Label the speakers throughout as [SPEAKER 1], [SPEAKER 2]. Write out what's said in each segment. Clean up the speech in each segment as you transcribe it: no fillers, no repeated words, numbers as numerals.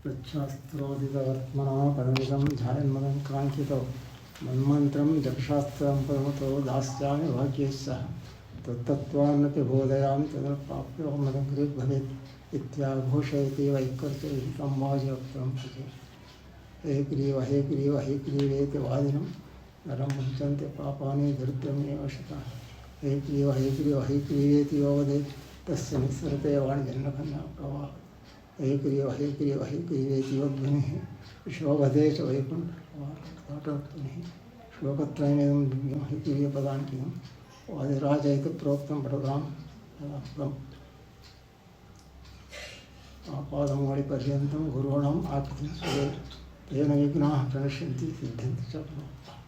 [SPEAKER 1] तच्छास्त्रोदितवर्त्मना परमिदं ध्यायन्मदं काङ्क्षितो मन्मन्त्रं जपशास्त्रं परमतो दास्यामि भाग्यैस्सह तत्तत्त्वान्नपि बोधयामि तदप्राप्यो मदं भवेत् इत्याघोषयति वैकर्तैः तं वाजवक्त्रं भजे। हे ग्रीव हे ग्रीव हे ग्रीवेति वादिनं नरं मुञ्चन्ति पापानि दरिद्रमेव शतः। हे ग्रीव हे ग्रीव हे ग्रीवेति यो वदेत् तस्य निःसरते वाणिजन्मखन्ना प्रवाह। हे ग्रीव हे ग्रीव हे ग्रीवेति योध्वनिः विश्ववधे च वैकुण्ठवाटध्वनिः। श्लोकत्रयमिदं दिव्यं हे ग्रीवपदान्किनं वादिराजैति प्रोक्तं पठतां पदम् आपादमौलिपर्यन्तं गुरूणाम् आकृतिं सुरेत् तेन विघ्नाः प्रणश्यन्ति सिद्ध्यन्ति च मनोरथाः।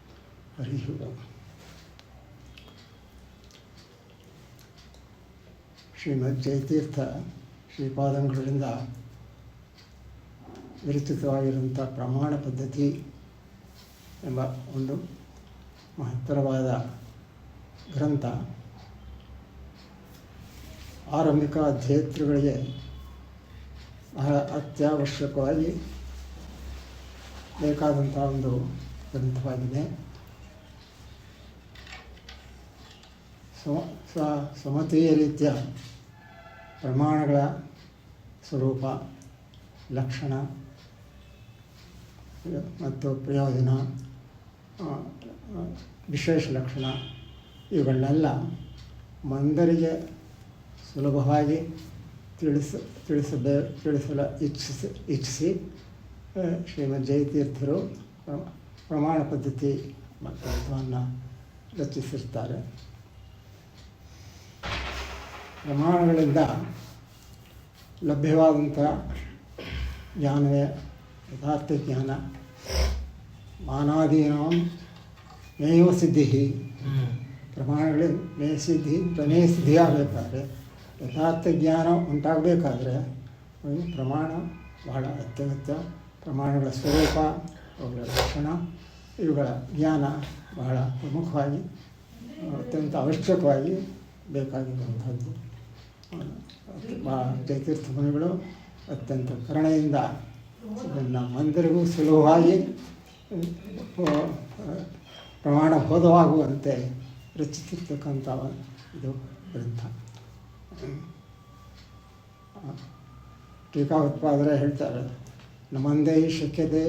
[SPEAKER 1] हरिः ओम्। ಶ್ರೀಮದ್ ಜಯತೀರ್ಥ ಶ್ರೀಪಾದಂಗಳಿಂದ ವಿರಚಿತವಾಗಿರುವಂಥ ಪ್ರಮಾಣ ಪದ್ಧತಿ ಎಂಬ ಒಂದು ಮಹತ್ತರವಾದ ಗ್ರಂಥ ಆರಂಭಿಕ ಅಧ್ಯೇತೃಗಳಿಗೆ ಬಹಳ ಅತ್ಯವಶ್ಯಕವಾಗಿ ಬೇಕಾದಂಥ ಒಂದು ಗ್ರಂಥವಾಗಿದೆ. ಸಮತೀಯ ರೀತಿಯ ಪ್ರಮಾಣಗಳ ಸ್ವರೂಪ, ಲಕ್ಷಣ ಮತ್ತು ಪ್ರಯೋಜನ, ವಿಶೇಷ ಲಕ್ಷಣ ಇವುಗಳನ್ನೆಲ್ಲ ಮಂದರಿಗೆ ಸುಲಭವಾಗಿ ತಿಳಿಸಲು ಇಚ್ಛಿಸಿ ಶ್ರೀಮದ್ ಜಯತೀರ್ಥರು ಪ್ರಮಾಣ ಪದ್ಧತಿ ಗ್ರಂಥವನ್ನು ರಚಿಸಿರ್ತಾರೆ. ಪ್ರಮಾಣಗಳಿಂದ ಲಭ್ಯವಾದಂಥ ಜ್ಞಾನವೇ ಯಥಾರ್ಥ ಜ್ಞಾನ. ಮಾನಾದೀನಾಂ ಮೇಯೋ ಸಿದ್ಧಿ. ಪ್ರಮಾಣಗಳಿಂದ ಮೇಯ ಸಿದ್ಧಿ ಆಗಬೇಕಾದ್ರೆ, ಯಥಾರ್ಥ ಜ್ಞಾನ ಉಂಟಾಗಬೇಕಾದ್ರೆ ಪ್ರಮಾಣ ಬಹಳ ಅತ್ಯಗತ್ಯ. ಪ್ರಮಾಣಗಳ ಸ್ವರೂಪ, ಅವುಗಳ ಲಕ್ಷಣ, ಇವುಗಳ ಜ್ಞಾನ ಬಹಳ ಪ್ರಮುಖವಾಗಿ ಅತ್ಯಂತ ಅವಶ್ಯಕವಾಗಿ ಬೇಕಾಗಿರುವಂಥದ್ದು. ಜಯತೀರ್ಥ ಮುನಿಗಳು ಅತ್ಯಂತ ಕರುಣೆಯಿಂದ ಇದನ್ನು ಮಂದಿರಿಗೂ ಸುಲಭವಾಗಿ ಪ್ರಮಾಣಬೋಧವಾಗುವಂತೆ ರಚಿಸಿರ್ತಕ್ಕಂಥ ಇದು ಗ್ರಂಥ. ಟೀಕಾಉತ್ಪಾದನೆ ಹೇಳ್ತಾರೆ, ನಮಂದೈ ಶಕ್ಯತೆ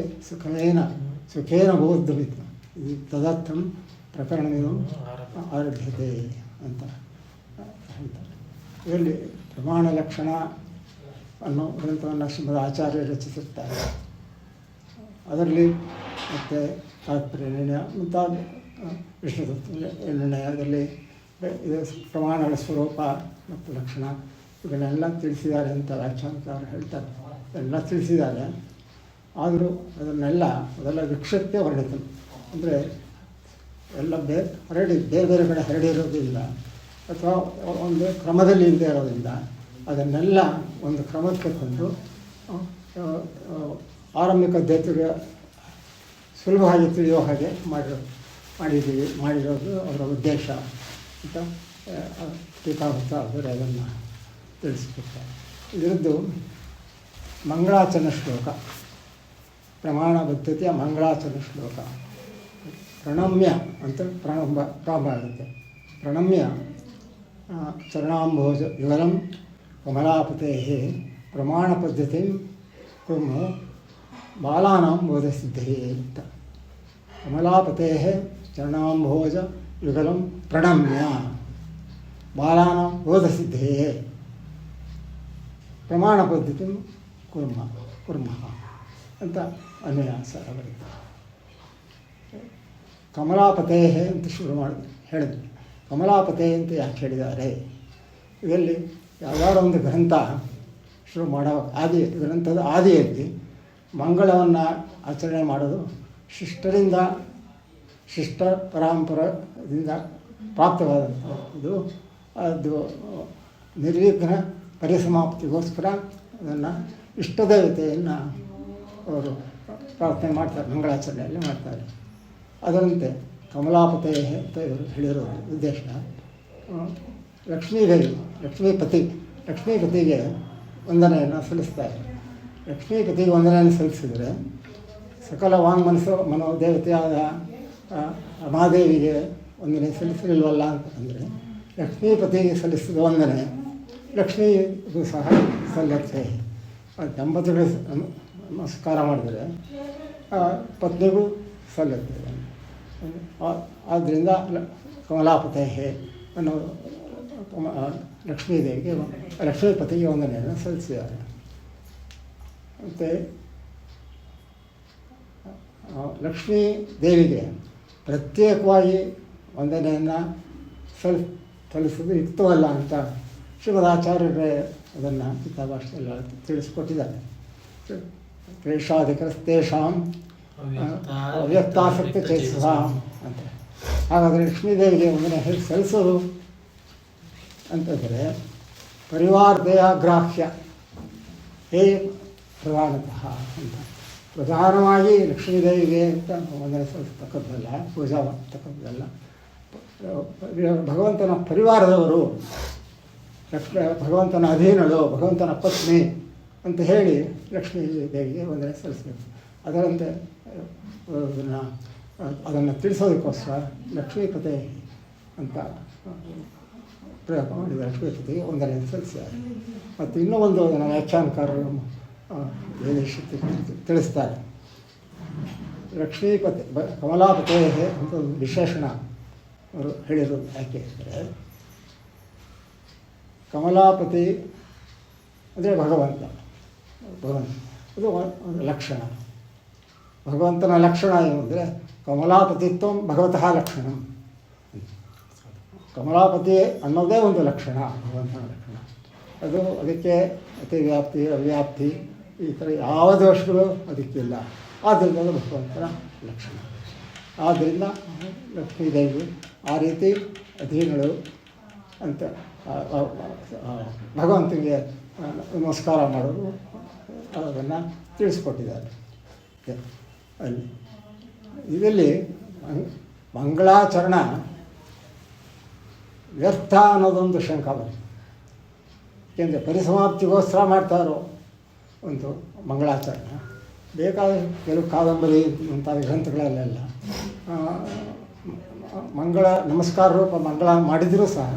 [SPEAKER 1] ಸುಖೇನ ಬೋಧವಿತ್ತು ಇದು ತದರ್ಥಂ ಪ್ರಕರಣವೇನು ಆರಭ್ಯತೆ ಅಂತ ಹೇಳ್ತಾರೆ. ಇದರಲ್ಲಿ ಪ್ರಮಾಣ ಲಕ್ಷಣ ಅನ್ನೋ ಗ್ರಂಥವನ್ನು ಶ್ರೀಮದ್ ಆಚಾರ್ಯ ರಚಿಸಿರ್ತಾರೆ. ಅದರಲ್ಲಿ ಮತ್ತು ತಾತ್ಪರ್ಯ ನಿರ್ಣಯ ಮುಂತಾದ ವಿಷ್ಣುತತ್ವ ನಿರ್ಣಯ, ಅದರಲ್ಲಿ ಇದು ಪ್ರಮಾಣಗಳ ಸ್ವರೂಪ ಮತ್ತು ಲಕ್ಷಣ ಇವುಗಳನ್ನೆಲ್ಲ ತಿಳಿಸಿದ್ದಾರೆ ಅಂತ ವ್ಯಾಖ್ಯಾನಕಾರ ಹೇಳ್ತಾರೆ. ಎಲ್ಲ ತಿಳಿಸಿದ್ದಾರೆ. ಆದರೂ ಅದನ್ನೆಲ್ಲ ಮೊದಲ ವಿಕ್ಷಿಪ್ತ ವರ್ಣಿತ, ಅಂದರೆ ಎಲ್ಲ ಬೇರೆ ಬೇರೆ ಕಡೆ ಹರಡಿರೋದ್ರಿಂದ ಅಥವಾ ಒಂದು ಕ್ರಮದಲ್ಲಿ ಇಲ್ಲದೆ ಇರೋದ್ರಿಂದ ಅದನ್ನೆಲ್ಲ ಒಂದು ಕ್ರಮಕ್ಕೆ ತಂದು ಆರಂಭಿಕ ಅಧ್ಯೇತರಿಗೆ ಸುಲಭವಾಗಿ ತಿಳಿಯೋ ಹಾಗೆ ಮಾಡಿರೋದು ಅವರ ಉದ್ದೇಶ ಅಂತ ಟೀಕಾವೃತ್ತ ಅವರು ಅದನ್ನು ತಿಳಿಸ್ಕೊಡ್ತಾರೆ. ಇದರದ್ದು ಮಂಗಳಾಚರಣ ಶ್ಲೋಕ, ಪ್ರಮಾಣ ಪದ್ಧತಿಯ ಮಂಗಳಾಚರಣ ಶ್ಲೋಕ. ಪ್ರಣಮ್ಯ ಅಂತ ಪ್ರಾರಂಭ ಆಗುತ್ತೆ. ಪ್ರಣಮ್ಯ ಚರಣಾಂಬೋಜ ಯುಗಲಂ ಕಮಲಾಪತೆ ಪ್ರಮಾಣ ಪದ್ಧತಿ ಕುರ್ಮೋ ಬಾಲಾನಾಂ ಬೋಧಸಿದ್ಧೇ ಅಂತ. ಕಮಲಾಪತೆ ಚರಣಾಂಬೋಜ ಯುಗಲಂ ಪ್ರಣಮ್ಯ ಬಾಲಾನಾಂ ಬೋಧಸಿದ್ಧೇ ಪ್ರಮಾಣ ಪದ್ಧತಿ ಕುರ್ಮಃ ಅಂತ ಅನ್ವಯಾಸ ಬರುತ್ತೆ. ಕಮಲಾಪತೆ ಅಂತ ಶುರು ಹೇಳಿದ್ರು. ಕಮಲಾಪತೆ ಅಂತ ಯಾಕೆ ಹೇಳಿದ್ದಾರೆ? ಇದರಲ್ಲಿ ಯಾವ್ದಾದ್ರು ಒಂದು ಗ್ರಂಥ ಶುರು ಮಾಡೋ ಗ್ರಂಥದ ಆದಿಯಲ್ಲಿ ಮಂಗಳವನ್ನು ಆಚರಣೆ ಮಾಡೋದು ಶಿಷ್ಟ ಪರಂಪರದಿಂದ ಪ್ರಾಪ್ತವಾದಂಥ ಇದು. ಅದು ನಿರ್ವಿಘ್ನ ಪರಿಸಮಾಪ್ತಿಗೋಸ್ಕರ ಅದನ್ನು ಇಷ್ಟದೇವತೆಯನ್ನು ಅವರು ಪ್ರಾರ್ಥನೆ ಮಾಡ್ತಾರೆ, ಮಂಗಳಾಚರಣೆಯಲ್ಲಿ ಮಾಡ್ತಾರೆ. ಅದರಂತೆ ಕಮಲಾಪತೆ ಅಂತ ಇವರು ಹೇಳಿರೋದು ಉದ್ದೇಶ. ಲಕ್ಷ್ಮೀದೇವಿ, ಲಕ್ಷ್ಮೀಪತಿ, ಲಕ್ಷ್ಮೀಪತಿಗೆ ವಂದನೆಯನ್ನು ಸಲ್ಲಿಸ್ತಾರೆ. ಲಕ್ಷ್ಮೀಪತಿಗೆ ವಂದನೆಯನ್ನು ಸಲ್ಲಿಸಿದರೆ ಸಕಲ ವಾಂಗ್ಮನಸ್ಸು ಮನೋದೇವತೆಯಾದ ಮಹಾದೇವಿಗೆ ವಂದನೆ ಸಲ್ಲಿಸಲಿಲ್ವಲ್ಲ ಅಂತಂದರೆ ಲಕ್ಷ್ಮೀಪತಿಗೆ ಸಲ್ಲಿಸಿದ ವಂದನೆ ಲಕ್ಷ್ಮೀಗೂ ಸಹ ಸಲ್ಲುತ್ತೆ. ದಂಪತಿಗಳು ನಮಸ್ಕಾರ ಮಾಡಿದರೆ ಪತ್ನಿಗೂ ಸಲ್ಲುತ್ತೆ. ಆದ್ದರಿಂದ ಕಮಲಾಪತೆ ಅನ್ನೋ ಲಕ್ಷ್ಮೀದೇವಿಗೆ ಲಕ್ಷ್ಮೀಪತಿಗೆ ವಂದನೆಯನ್ನು ಸಲ್ಲಿಸಿದ್ದಾರೆ. ಮತ್ತು ಲಕ್ಷ್ಮೀ ದೇವಿಗೆ ಪ್ರತ್ಯೇಕವಾಗಿ ವಂದನೆಯನ್ನು ಸಲ್ಲಿಸೋದು ಯುಕ್ತವಲ್ಲ ಅಂತ ಶ್ರೀಮದಾಚಾರ್ಯರೇ ಅದನ್ನು ಗೀತಾಭಾಷೆಯಲ್ಲಿ ತಿಳಿಸ್ಕೊಟ್ಟಿದ್ದಾರೆ. ಕ್ಲೇಶಾಧಿಕಸ್ತೇಷಾಂ ಅವ್ಯಕ್ತಾಸಕ್ತಿ ಚೇತಸಾಂ ಅಂತ. ಹಾಗಾದರೆ ಲಕ್ಷ್ಮೀದೇವಿಗೆ ವಂದನೆ ಹೇಗೆ ಸಲ್ಲಿಸೋದು ಅಂತಂದರೆ ಪರಿವಾರ ದೇಹಾಗ್ರಾಹ್ಯ ಹೇ ಪ್ರಧಾನತಃ ಅಂತ. ಪ್ರಧಾನವಾಗಿ ಲಕ್ಷ್ಮೀದೇವಿಗೆ ಅಂತ ವಂದನೆ ಸಲ್ಲಿಸ್ತಕ್ಕದ್ದಲ್ಲ, ಪೂಜಾ ಮಾಡ್ತಕ್ಕದ್ದಲ್ಲ. ಭಗವಂತನ ಪರಿವಾರದವರು, ಭಗವಂತನ ಅಧೀನಳು, ಭಗವಂತನ ಪತ್ನಿ ಅಂತ ಹೇಳಿ ಲಕ್ಷ್ಮೀ ದೇವಿಗೆ ವಂದನೆ ಸಲ್ಲಿಸಬೇಕು. ಅದರಂತೆ ಅದನ್ನು ತಿಳಿಸೋದಕ್ಕೋಸ್ಕರ ಲಕ್ಷ್ಮೀಪತಿ ಅಂತ ಪ್ರಯೋಗ ಮಾಡಿದ ಲಕ್ಷ್ಮೀಪತಿಗೆ ವಂದನೆಯನ್ನು ಸಲ್ಲಿಸಿದ್ದಾರೆ. ಮತ್ತು ಇನ್ನೂ ಒಂದು ಅದನ್ನು ವ್ಯಾಖ್ಯಾನಕಾರರು ತಿಳಿಸ್ತಾರೆ. ಲಕ್ಷ್ಮೀಪತಿ ಕಮಲಾಪತೇ ಅಂತ ಒಂದು ವಿಶೇಷಣ ಅವರು ಹೇಳಿರೋದು ಯಾಕೆ ಅಂದರೆ, ಕಮಲಾಪತಿ ಅಂದರೆ ಭಗವಂತ ಅದು ಒಂದು ಲಕ್ಷಣ. ಭಗವಂತನ ಲಕ್ಷಣ ಏನು ಅಂದರೆ ಕಮಲಾಪತಿತ್ವ ಭಗವತಃ ಲಕ್ಷಣ. ಕಮಲಾಪತಿ ಅನ್ನೋದೇ ಒಂದು ಲಕ್ಷಣ, ಭಗವಂತನ ಲಕ್ಷಣ. ಅದಕ್ಕೆ ಅತಿವ್ಯಾಪ್ತಿ ಅವ್ಯಾಪ್ತಿ ಈ ಥರ ಯಾವ ದೋಷಗಳು ಅದಕ್ಕಿಲ್ಲ. ಆದ್ದರಿಂದ ಅದು ಭಗವಂತನ ಲಕ್ಷಣ. ಆದ್ದರಿಂದ ಲಕ್ಷ್ಮೀದೇವಿ ಆ ರೀತಿ ಅಧೀನಳು ಅಂತ ಭಗವಂತನಿಗೆ ನಮಸ್ಕಾರ ಮಾಡೋದು ಅದನ್ನು ತಿಳಿಸ್ಕೊಟ್ಟಿದ್ದಾರೆ. ಅಲ್ಲಿ ಇದರಲ್ಲಿ ಮಂಗಳಾಚರಣ ವ್ಯರ್ಥ ಅನ್ನೋದೊಂದು ಶಂಕ ಬರುತ್ತೆ. ಏಕೆಂದರೆ ಪರಿಸಮಾಪ್ತಿಗೋಸ್ಕರ ಮಾಡ್ತಾರೋ ಒಂದು ಮಂಗಳಾಚರಣ. ಬೇಕಾದ ಕೆಲವು ಕಾದಂಬರಿ ಮುಂತಾದ ಗ್ರಂಥಗಳಲ್ಲೆಲ್ಲ ಮಂಗಳ ನಮಸ್ಕಾರ ರೂಪ ಮಂಗಳ ಮಾಡಿದರೂ ಸಹ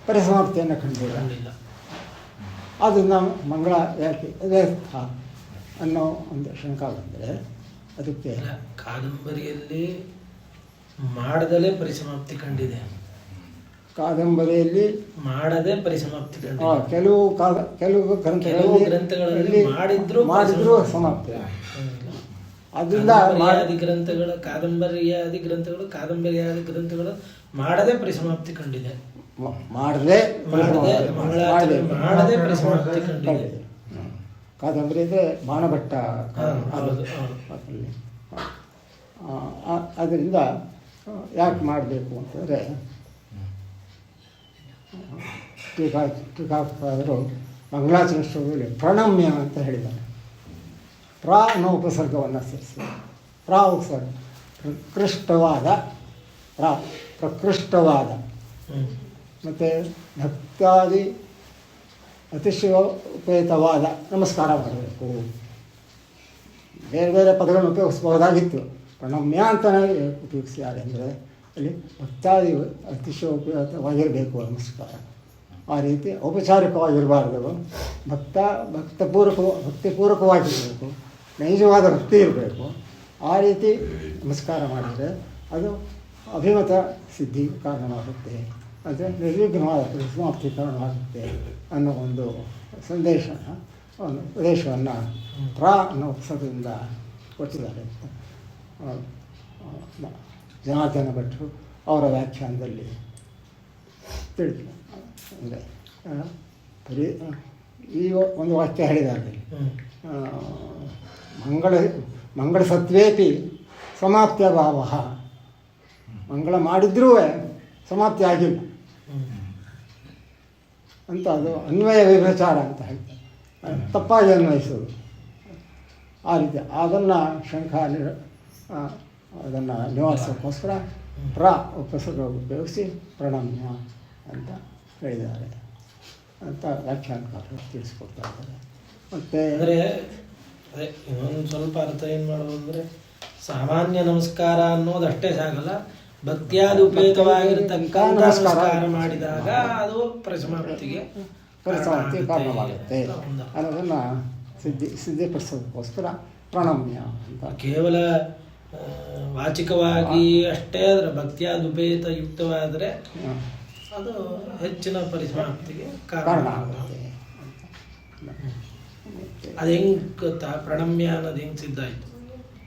[SPEAKER 1] ಪರಿಸಮಾಪ್ತಿಯನ್ನು ಕಂಡಿಲ್ಲ. ಆದ್ದರಿಂದ ಮಂಗಳ ಯಾಕೆ ವ್ಯರ್ಥ ಅನ್ನೋ ಒಂದು ಶಂಕ ಬಂದರೆ ಅದಕ್ಕೆ
[SPEAKER 2] ಕಾದಂಬರಿಯಲ್ಲಿ ಮಾಡದಲೇ ಪರಿಸಮಾಪ್ತಿ ಕಂಡಿದೆ.
[SPEAKER 1] ಕಾದಂಬರಿಯಲ್ಲಿ
[SPEAKER 2] ಮಾಡದೆ ಪರಿಸಮಾಪ್ತಿ ಕಂಡಿದೆ.
[SPEAKER 1] ಕೆಲವು ಗ್ರಂಥಗಳಲ್ಲಿ ಮಾಡಿದ್ರು ಸಮಾಪ್ತಿ. ಅದರಿಂದ
[SPEAKER 2] ಗ್ರಂಥಗಳು ಕಾದಂಬರಿಯಾದಿ ಗ್ರಂಥಗಳು ಮಾಡದೆ ಪರಿಸಮಾಪ್ತಿ ಕಂಡಿದೆ.
[SPEAKER 1] ಮಾಡದೆ
[SPEAKER 2] ಪರಿಸಮಾಪ್ತಿ ಕಂಡಿದೆ.
[SPEAKER 1] ಕಾದಂಬರಿ ಅಂದರೆ ಬಾಣಭಟ್ಟ. ಅದರಿಂದ ಯಾಕೆ ಮಾಡಬೇಕು ಅಂತಂದರೆ ಟೀಕಾಕಾರರು ಮಂಗಳಾಚರಣ ಶ್ಲೋಕದಲ್ಲಿ ಪ್ರಣಮ್ಯ ಅಂತ ಹೇಳಿದ್ದಾರೆ. ಪ್ರ ಅನ್ನೋ ಉಪಸರ್ಗವನ್ನು ಸೇರಿಸಿ ಉಪಸರ್ಗ ಪ್ರಕೃಷ್ಟವಾದ ಮತ್ತು ಭಕ್ತಾದಿ ಅತಿಶಯೋಪೇತವಾದ ನಮಸ್ಕಾರ ಮಾಡಬೇಕು. ಬೇರೆ ಬೇರೆ ಪದಗಳನ್ನು ಉಪಯೋಗಿಸ್ಬಹುದಾಗಿತ್ತು. ಪ್ರಣಮ್ಯ ಅಂತಲೇ ಉಪಯೋಗಿಸಿದ್ದಾರೆ. ಅಂದರೆ ಅಲ್ಲಿ ಭಕ್ತಾದಿ ಅತಿಶಯೋಪೇತವಾಗಿರಬೇಕು ನಮಸ್ಕಾರ. ಆ ರೀತಿ ಔಪಚಾರಿಕವಾಗಿರಬಾರ್ದು. ಭಕ್ತಿಪೂರ್ವಕವಾಗಿರಬೇಕು, ನೈಜವಾದ ಭಕ್ತಿ ಇರಬೇಕು. ಆ ರೀತಿ ನಮಸ್ಕಾರ ಮಾಡಿದರೆ ಅದು ಅಭಿಮತ ಸಿದ್ಧಿ ಕಾರಣವಾಗುತ್ತೆ, ಅಂದರೆ ನಿರ್ವಿಘ್ನವಾದ ಪರಿಸಮಾಪ್ತಿ ಕಾರಣವಾಗುತ್ತೆ ಅನ್ನೋ ಒಂದು ಉಪದೇಶವನ್ನು ಅನ್ನೋ ಪುಸ್ತಕದಿಂದ ಕೊಟ್ಟಿದ್ದಾರೆ. ಜನಾರ್ದನ ಭಟ್ರು ಅವರ ವ್ಯಾಖ್ಯಾನದಲ್ಲಿ ತಿಳಿದು ಅಂದರೆ ಈ ಒಂದು ವಾಕ್ಯ ಹೇಳಿದ್ದಾರೆ. ಮಂಗಳ ಸತ್ವೇಪಿ ಸಮಾಪ್ತಿಯ ಭಾವ. ಮಂಗಳ ಮಾಡಿದ್ರೂ ಸಮಾಪ್ತಿ ಆಗಿಲ್ಲ ಅಂತ ಅದು ಅನ್ವಯ ವಿಭಚಾರ ಅಂತ ಹೇಳ್ತಾರೆ. ತಪ್ಪಾಗಿ ಅನ್ವಯಿಸೋದು ಆ ರೀತಿ. ಅದನ್ನು ಅದನ್ನು ನಿವಾರಿಸೋಕ್ಕೋಸ್ಕರ ಉಪಸರ್ಗ ಉಪಯೋಗಿಸಿ ಪ್ರಣಮ್ಯ ಅಂತ ಹೇಳಿದ್ದಾರೆ. ಅಂತ ವ್ಯಾಖ್ಯಾನಕಾರರು ತಿಳಿಸ್ಕೊಡ್ತಾ ಇದ್ದಾರೆ. ಮತ್ತು
[SPEAKER 2] ಅಂದರೆ ಅದೇ ಇನ್ನೊಂದು ಸ್ವಲ್ಪ ಅರ್ಥ ಏನು ಮಾಡೋದು ಅಂದರೆ ಸಾಮಾನ್ಯ ನಮಸ್ಕಾರ ಅನ್ನೋದು ಅಷ್ಟೇ ಸಾಗಲ್ಲ, ಭಕ್ತಿಯಾದ ಉಪೇತವಾಗಿರತಕ್ಕ ನಮಸ್ಕಾರ ಮಾಡಿದಾಗ ಅದು ಪರಿಸಮಾಪ್ತಿಗೆ
[SPEAKER 1] ಕಾರಣವಾಗುತ್ತೆ ಅನ್ನೋದನ್ನು ಸಿದ್ಧಿಪಡಿಸೋದಕ್ಕೋಸ್ಕರ ಪ್ರಣಮ್ಯ ಅಂತ.
[SPEAKER 2] ಕೇವಲ ವಾಚಿಕವಾಗಿ ಅಷ್ಟೇ ಅದರ ಭಕ್ತಿಯಾದ ಉಪೇತ ಯುಕ್ತವಾದರೆ ಅದು ಹೆಚ್ಚಿನ ಪರಿಸಮಾಪ್ತಿಗೆ ಕಾರಣ ಆಗುತ್ತೆ. ಅದು ಹೆಂಗೆ ಗೊತ್ತಾ, ಪ್ರಣಮ್ಯ ಅನ್ನೋದು ಹೆಂಗೆ ಸಿದ್ಧ ಆಯಿತು?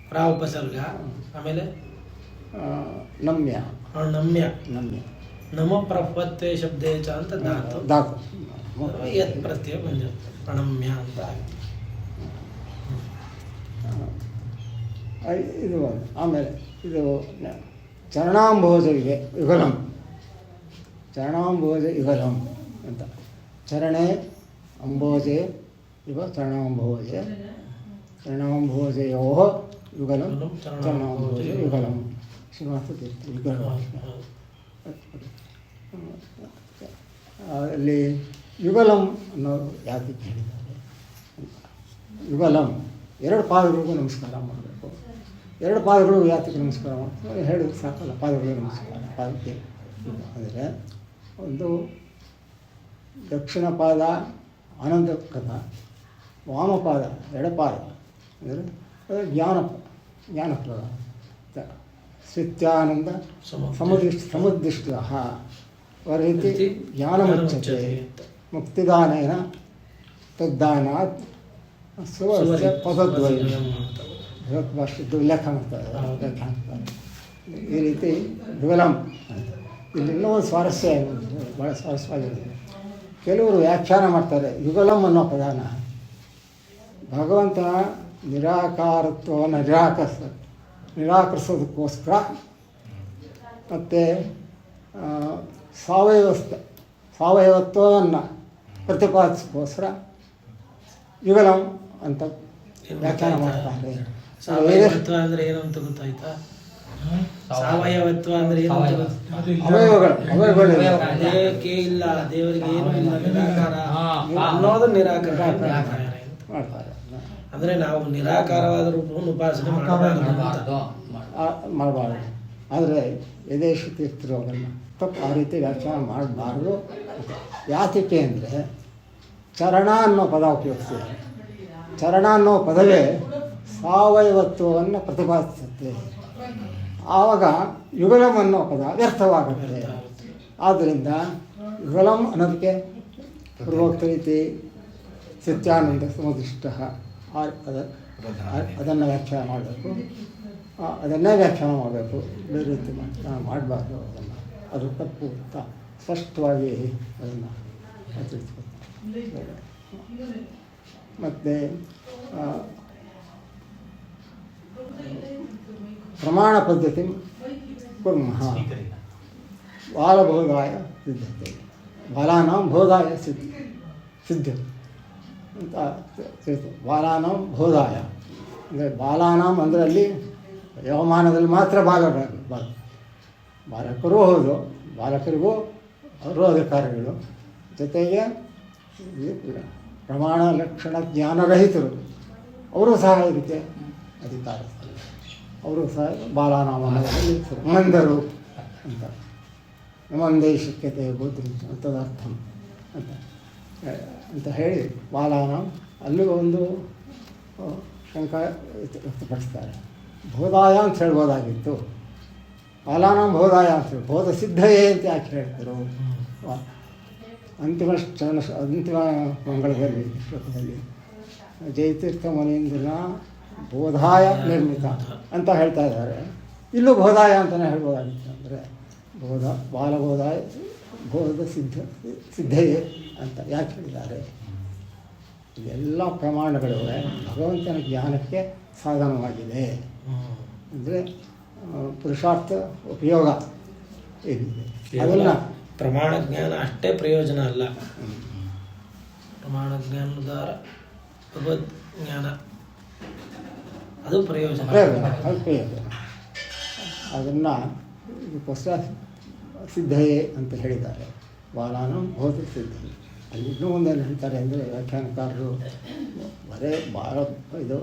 [SPEAKER 2] ಪ್ರಾ ಉಪಸರ್ಗ, ಆಮೇಲೆ
[SPEAKER 1] ನಮ್ಯ
[SPEAKER 2] ನಮ್ಯ
[SPEAKER 1] ನಮ್ಯ
[SPEAKER 2] ನಮ ಪ್ರಪತ್ವೇ ಶಬ್ದೇ ಚ ಅಂತ ಧಾತು
[SPEAKER 1] ಧಾತು
[SPEAKER 2] ಯತ್ ಪ್ರತ್ಯಯ ಬಂದಿರುತ್ತೆ, ಪ್ರಣಮ್ಯ ಅಂತ ಆಯಿತು.
[SPEAKER 1] ಇದು ಆಮೇಲೆ ಇದು ಚರಣಾಂಬೋಜವಿಗೆ ಯುಗಲಂ, ಚರಣಾಂಬೋಜ ಯುಗಲಂ ಅಂತ. ಚರಣೆ ಅಂಬೋಜೆ ಇವ ಚರಣಾಂಬೋಜೆ, ಚರಣಾಂಬೋಜೆಯೋ ಯುಗಲಂ ಚರಣಾಂಬೋಜ ಯುಗಲಂ ಶ್ರೀನಿವಾಸ ತೀರ್ಥ ಯುಗಲಂ. ಅಲ್ಲಿ ಯುಗಲಂ ಅನ್ನೋ ಯಾತಕ್ಕೆ ಹೇಳಿದ್ದಾರೆ? ಯುಗಲಂ ಎರಡು ಪಾದಗಳಿಗೂ ನಮಸ್ಕಾರ ಮಾಡಬೇಕು. ಎರಡು ಪಾದಗಳು ಯಾತಕ್ಕೆ ನಮಸ್ಕಾರ ಮಾಡ್ತಾರೆ ಹೇಳಿದ್ರೆ ಸಾಕಲ್ಲ, ಪಾದಗಳಿಗೆ ನಮಸ್ಕಾರ. ಪಾದಕ್ಕೆ ಅಂದರೆ ಒಂದು ದಕ್ಷಿಣ ಪಾದ ಆನಂದಪ್ರದ, ವಾಮಪಾದ ಎಡಪಾದ ಅಂದರೆ ಅದು ಜ್ಞಾನಪ್ರದ. ಸ್ಥಿತ್ಯಾನಂದ ಸಮುದ್ದಿಷ್ಟ ವರೀತಿ ಜ್ಞಾನಮುಚ್ಯತೆ ಮುಕ್ತಿದಾನೇನ ತದ್ದಾನಾತ್ ಸುವರ್ಯ ಪದದ್ವಯ ಭಗವದ್ಭಾಷ್ಯದ್ದು ಉಲ್ಲೇಖ ಮಾಡ್ತಾರೆ. ಈ ರೀತಿ ಯುಗಲಂ ಅಂತ. ಇಲ್ಲಿ ಇನ್ನೊಂದು ಸ್ವಾರಸ್ಯ ಭಾಳ ಸ್ವಾರಸ್ಯವಾಗಿರುತ್ತೆ. ಕೆಲವರು ವ್ಯಾಖ್ಯಾನ ಮಾಡ್ತಾರೆ ಯುಗಲಂ ಅನ್ನೋ ಪದಾನ ಭಗವಂತನ ನಿರಾಕಾರತ್ವವನ್ನು ನಿರಾಕರಿಸೋದಕ್ಕೋಸ್ಕರ ಮತ್ತು ಸಾವಯವತ್ವವನ್ನು ಪ್ರತಿಪಾದಿಸೋಕ್ಕೋಸ್ಕರ ಯುಗಲಂ ಅಂತ ವ್ಯಾಖ್ಯಾನ ಮಾಡ್ತಾರೆ.
[SPEAKER 2] ಸಾವಯವತ್ವ ಅಂದ್ರೆ ಏನು ಅಂತ ಗೊತ್ತಾಯ್ತಾ? ಸಾವಯವತ್ವ ಅಂದ್ರೆ ಏನು?
[SPEAKER 1] ಅವಯವಗಳು
[SPEAKER 2] ದೇಹಕ್ಕೆ ಇಲ್ಲ, ದೇವರಿಗೆ ಏನು ಇಲ್ಲ, ನಿರಾಕಾರ ಅನ್ನೋದು ನಿರಾಕಾರ
[SPEAKER 1] ಮಾಡ್ತಾರೆ.
[SPEAKER 2] ಅಂದ್ರೆ ನಾವು ನಿರಾಕಾರವಾದ ರೂಪವನ್ನು ಉಪಾಸನೆ ಮಾಡಬಾರದು.
[SPEAKER 1] ಆದರೆ ಯದೇಶ ತೀರ್ಥರು ಅದನ್ನು ತಪ್ಪು ಆ ರೀತಿ ವ್ಯಾಖ್ಯಾನ ಮಾಡಬಾರ್ದು. ಯಾತಕ್ಕೆ ಅಂದರೆ ಚರಣ ಅನ್ನೋ ಪದ ಉಪಯೋಗಿಸ್ತಾರೆ. ಚರಣ ಅನ್ನೋ ಪದವೇ ಸಾವಯವತ್ವವನ್ನು ಪ್ರತಿಪಾದಿಸುತ್ತೆ. ಆವಾಗ ಯುಗಲಂ ಅನ್ನೋ ಪದ ವ್ಯರ್ಥವಾಗುತ್ತೆ. ಆದ್ದರಿಂದ ಯುಗಲಂ ಅನ್ನೋದಕ್ಕೆ ಪೂರ್ವೋಕ್ತ ರೀತಿ ಸತ್ಯಾನಂದ ಸಮುದಿಷ್ಟ ಅದನ್ನು ವ್ಯಾಖ್ಯಾನ ಮಾಡಬೇಕು, ಅದನ್ನೇ ವ್ಯಾಖ್ಯಾನ ಮಾಡಬೇಕು. ಬೇರೆ ರೀತಿ ಮಾಡಬಾರ್ದು. ಅದು ತಪ್ಪು ಅಂತ ಸ್ಪಷ್ಟವಾಗಿ ಅದನ್ನು ತಿಳಿಸ್ಬೇಕು. ಮತ್ತು ಪ್ರಮಾಣ ಪದ್ಧತಿ ಕುರ್ಮಃ ಬಾಲಬೋಧಾಯ ಸಿದ್ಧತೆ, ಬಾಲಾನಾಂ ಬೋಧಾಯ ಸಿದ್ಧ ಅಂತ ತಿಳಿತು. ಬಾಲಾನಾಂ ಬೋಧಾಯ ಅಂದರೆ ಬಾಲಾನಾಂ ಅಂದರೆ ಅಲ್ಲಿ ಯವಮಾನದಲ್ಲಿ ಮಾತ್ರ ಬಾಲಕರೂ ಹೌದು, ಬಾಲಕರಿಗೂ ಅವರು ಅಧಿಕಾರಿಗಳು, ಜೊತೆಗೆ ಪ್ರಮಾಣ ಲಕ್ಷಣ ಜ್ಞಾನರಹಿತರು ಅವರು ಸಹ ಇದಕ್ಕೆ ಅಧಿಕಾರಸ್ಥರು, ಅವರು ಸಹ ಬಾಲಾನಾಮದಲ್ಲಿ ಮಂದರು ಅಂತ. ಮಂದೇ ಶಕ್ಯತೆ ಬುದ್ಧಿ ಅಂತದರ್ಥ ಅಂತ ಹೇಳಿ ಬಾಲಾನಾಂ ಅಲ್ಲೂ ಒಂದು ಶಂಕ ವ್ಯಕ್ತಪಡಿಸ್ತಾರೆ. ಬೋಧಾಯ ಅಂತ ಹೇಳ್ಬೋದಾಗಿತ್ತು, ಬಾಲಾನಾಂ ಬೋಧಾಯ ಅಂತ ಹೇಳಿ ಬೋಧ ಸಿದ್ಧಯೇ ಅಂತ ಯಾಕೆ ಹೇಳ್ತಾರೆ? ಅಂತಿಮ ಮಂಗಳದಲ್ಲಿ ಶ್ಲೋಕದಲ್ಲಿ ಜಯತೀರ್ಥ ಮುನೀಂದ್ರನ ಬೋಧಾಯ ನಿರ್ಮಿತ ಅಂತ ಹೇಳ್ತಾ ಇದ್ದಾರೆ. ಇಲ್ಲೂ ಬೋಧಾಯ ಅಂತಲೇ ಹೇಳ್ಬೋದಾಗಿತ್ತು. ಅಂದರೆ ಬಾಲಬೋಧಾಯ ಬೋಧ ಸಿದ್ಧಯೇ ಅಂತ ಯಾಕೆ ಹೇಳಿದ್ದಾರೆ? ಎಲ್ಲ ಪ್ರಮಾಣಗಳು ಭಗವಂತನ ಜ್ಞಾನಕ್ಕೆ ಸಾಧನವಾಗಿದೆ. ಅಂದರೆ ಪುರುಷಾರ್ಥ ಉಪಯೋಗ ಏನಿದೆ ಅದನ್ನು
[SPEAKER 2] ಪ್ರಮಾಣ ಜ್ಞಾನ ಅಷ್ಟೇ ಪ್ರಯೋಜನ ಅಲ್ಲ. ಪ್ರಮಾಣ ಜ್ಞಾನದಾರ ಭಗವದ್ ಜ್ಞಾನ ಅದು ಪ್ರಯೋಜನ. ಅದನ್ನು ಇದಕ್ಕೋಸ್ಕರ ಸಿದ್ಧಯೇ ಅಂತ ಹೇಳಿದ್ದಾರೆ. ಬಾಲಾನಂ ಭೌತ ಸಿದ್ಧಿ
[SPEAKER 1] ಅಲ್ಲಿ ಇನ್ನೂ ಒಂದೇನು ಹೇಳ್ತಾರೆ ಅಂದರೆ ವ್ಯಾಖ್ಯಾನಕಾರರು ಬರೇ ಭಾಳ ಇದು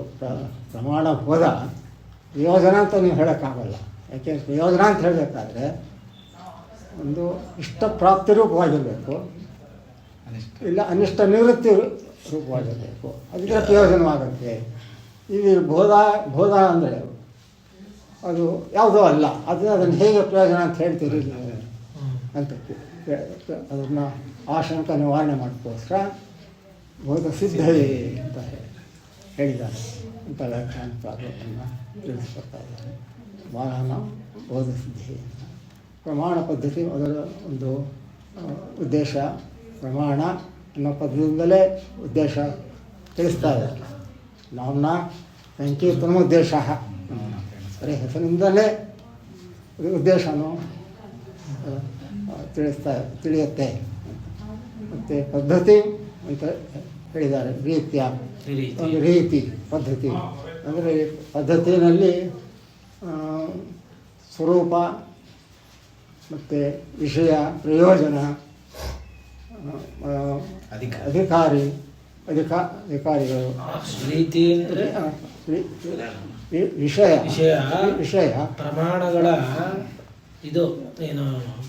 [SPEAKER 1] ಪ್ರಮಾಣ ಹೋದ ಪ್ರಯೋಜನ ಅಂತ ನೀವು ಹೇಳೋಕ್ಕಾಗಲ್ಲ. ಯಾಕೆಂದರೆ ಪ್ರಯೋಜನ ಅಂತ ಹೇಳಬೇಕಾದ್ರೆ ಒಂದು ಇಷ್ಟಪ್ರಾಪ್ತಿ ರೂಪವಾಗಿರಬೇಕು, ಇಲ್ಲ ಅನಿಷ್ಟ ನಿವೃತ್ತಿ ರೂಪವಾಗಿರಬೇಕು, ಅದಕ್ಕೆ ಪ್ರಯೋಜನವಾಗುತ್ತೆ. ಇದು ಬೋಧ ಅಂದರೆ ಅದು ಯಾವುದೋ ಅಲ್ಲ, ಅದನ್ನು ಹೇಗೆ ಪ್ರಯೋಜನ ಅಂತ ಹೇಳ್ತೀರಿ ಅಂತ ಅದನ್ನು ಆಶಂಕ ನಿವಾರಣೆ ಮಾಡೋಕ್ಕೋಸ್ಕರ ಬೋಧ ಸಿದ್ಧವೇ ಅಂತ ಹೇಳಿದ್ದಾರೆ ಅಂತ ವ್ಯಾಖ್ಯಾನಕಾರರನ್ನು ತಿಳಿಸ್ಕೊಡ್ತಾ ಇದ್ದಾರೆ. ವಾಹನ ಬೋಧ ಸಿದ್ಧಿ ಪ್ರಮಾಣ ಪದ್ಧತಿ ಅದರ ಒಂದು ಉದ್ದೇಶ. ಪ್ರಮಾಣ ಅನ್ನೋ ಪದದಿಂದಲೇ ಉದ್ದೇಶ ತಿಳಿಸ್ತಾ ಇದ್ದಾರೆ. ನಾಮ್ನ ಸಂಕೀರ್ತನ ಉದ್ದೇಶ, ಬರೀ ಹೆಸರಿನಿಂದಲೇ ಉದ್ದೇಶನೂ ತಿಳಿಯುತ್ತೆ. ಮತ್ತು ಪದ್ಧತಿ ಅಂತ ಹೇಳಿದ್ದಾರೆ, ರೀತಿಯ ಒಂದು ರೀತಿ ಪದ್ಧತಿ ಅಂದರೆ ಪದ್ಧತಿಯಲ್ಲಿ ಸ್ವರೂಪ ಮತ್ತು ವಿಷಯ, ಪ್ರಯೋಜನ, ಅಧಿಕಾರಿಗಳು,
[SPEAKER 2] ರೀತಿ ಅಂದರೆ
[SPEAKER 1] ವಿಷಯ
[SPEAKER 2] ಪ್ರಮಾಣಗಳ ಇದು ಏನು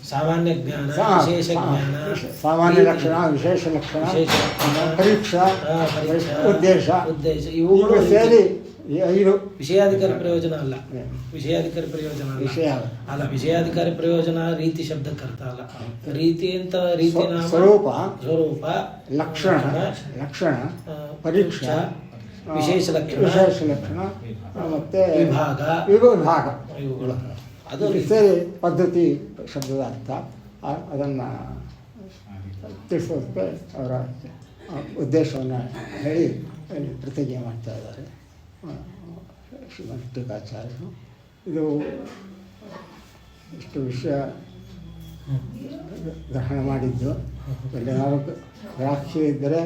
[SPEAKER 2] ಸಾಮಾನ್ಯ ಜ್ಞಾನ, ವಿಶೇಷ ಜ್ಞಾನ,
[SPEAKER 1] ಸಾಮಾನ್ಯ ಲಕ್ಷಣ, ವಿಶೇಷ ಲಕ್ಷಣ, ಪರೀಕ್ಷಾ, ಉದ್ದೇಶ ಇವುಗಳು ಸೇರಿ ಈ 5
[SPEAKER 2] ವಿಷಯಾಧಿಕಾರಿ ಪ್ರಯೋಜನ ಅಲ್ಲ. ವಿಷಯಾಧಿಕಾರಿ ಪ್ರಯೋಜನ ಅಲ್ಲ. ವಿಷಯಾಧಿಕಾರಿ ಪ್ರಯೋಜನ ರೀತಿ ಶಬ್ದಕ್ಕೆ ಅರ್ಥ ಅಲ್ಲ. ರೀತಿ ಅಂತ ರೀತಿ
[SPEAKER 1] ಸ್ವರೂಪ, ಲಕ್ಷಣ, ಪರೀಕ್ಷಾ,
[SPEAKER 2] ವಿಶೇಷ ಲಕ್ಷಣ
[SPEAKER 1] ಮತ್ತೆ
[SPEAKER 2] ವಿಭಾಗ
[SPEAKER 1] ಇವುಗಳು ಅದು ಸೇರಿ ಪದ್ಧತಿ ಶಬ್ದದ ಅರ್ಥ. ಅದನ್ನು ತಿಳಿಸೋದಕ್ಕೆ ಅವರ ಉದ್ದೇಶವನ್ನು ಹೇಳಿ ಪ್ರತಿಜ್ಞೆ ಮಾಡ್ತಾ ಇದ್ದಾರೆ ಶ್ರೀಮಂತ ಟೀಕಾಚಾರ್ಯರು. ಇದು ಇಷ್ಟು ವಿಷಯ ಗ್ರಹಣ ಮಾಡಿದ್ದು. ಎಲ್ಲೇನಾದ್ರು ಗ್ರಾಹ್ಯ ಇದ್ದರೆ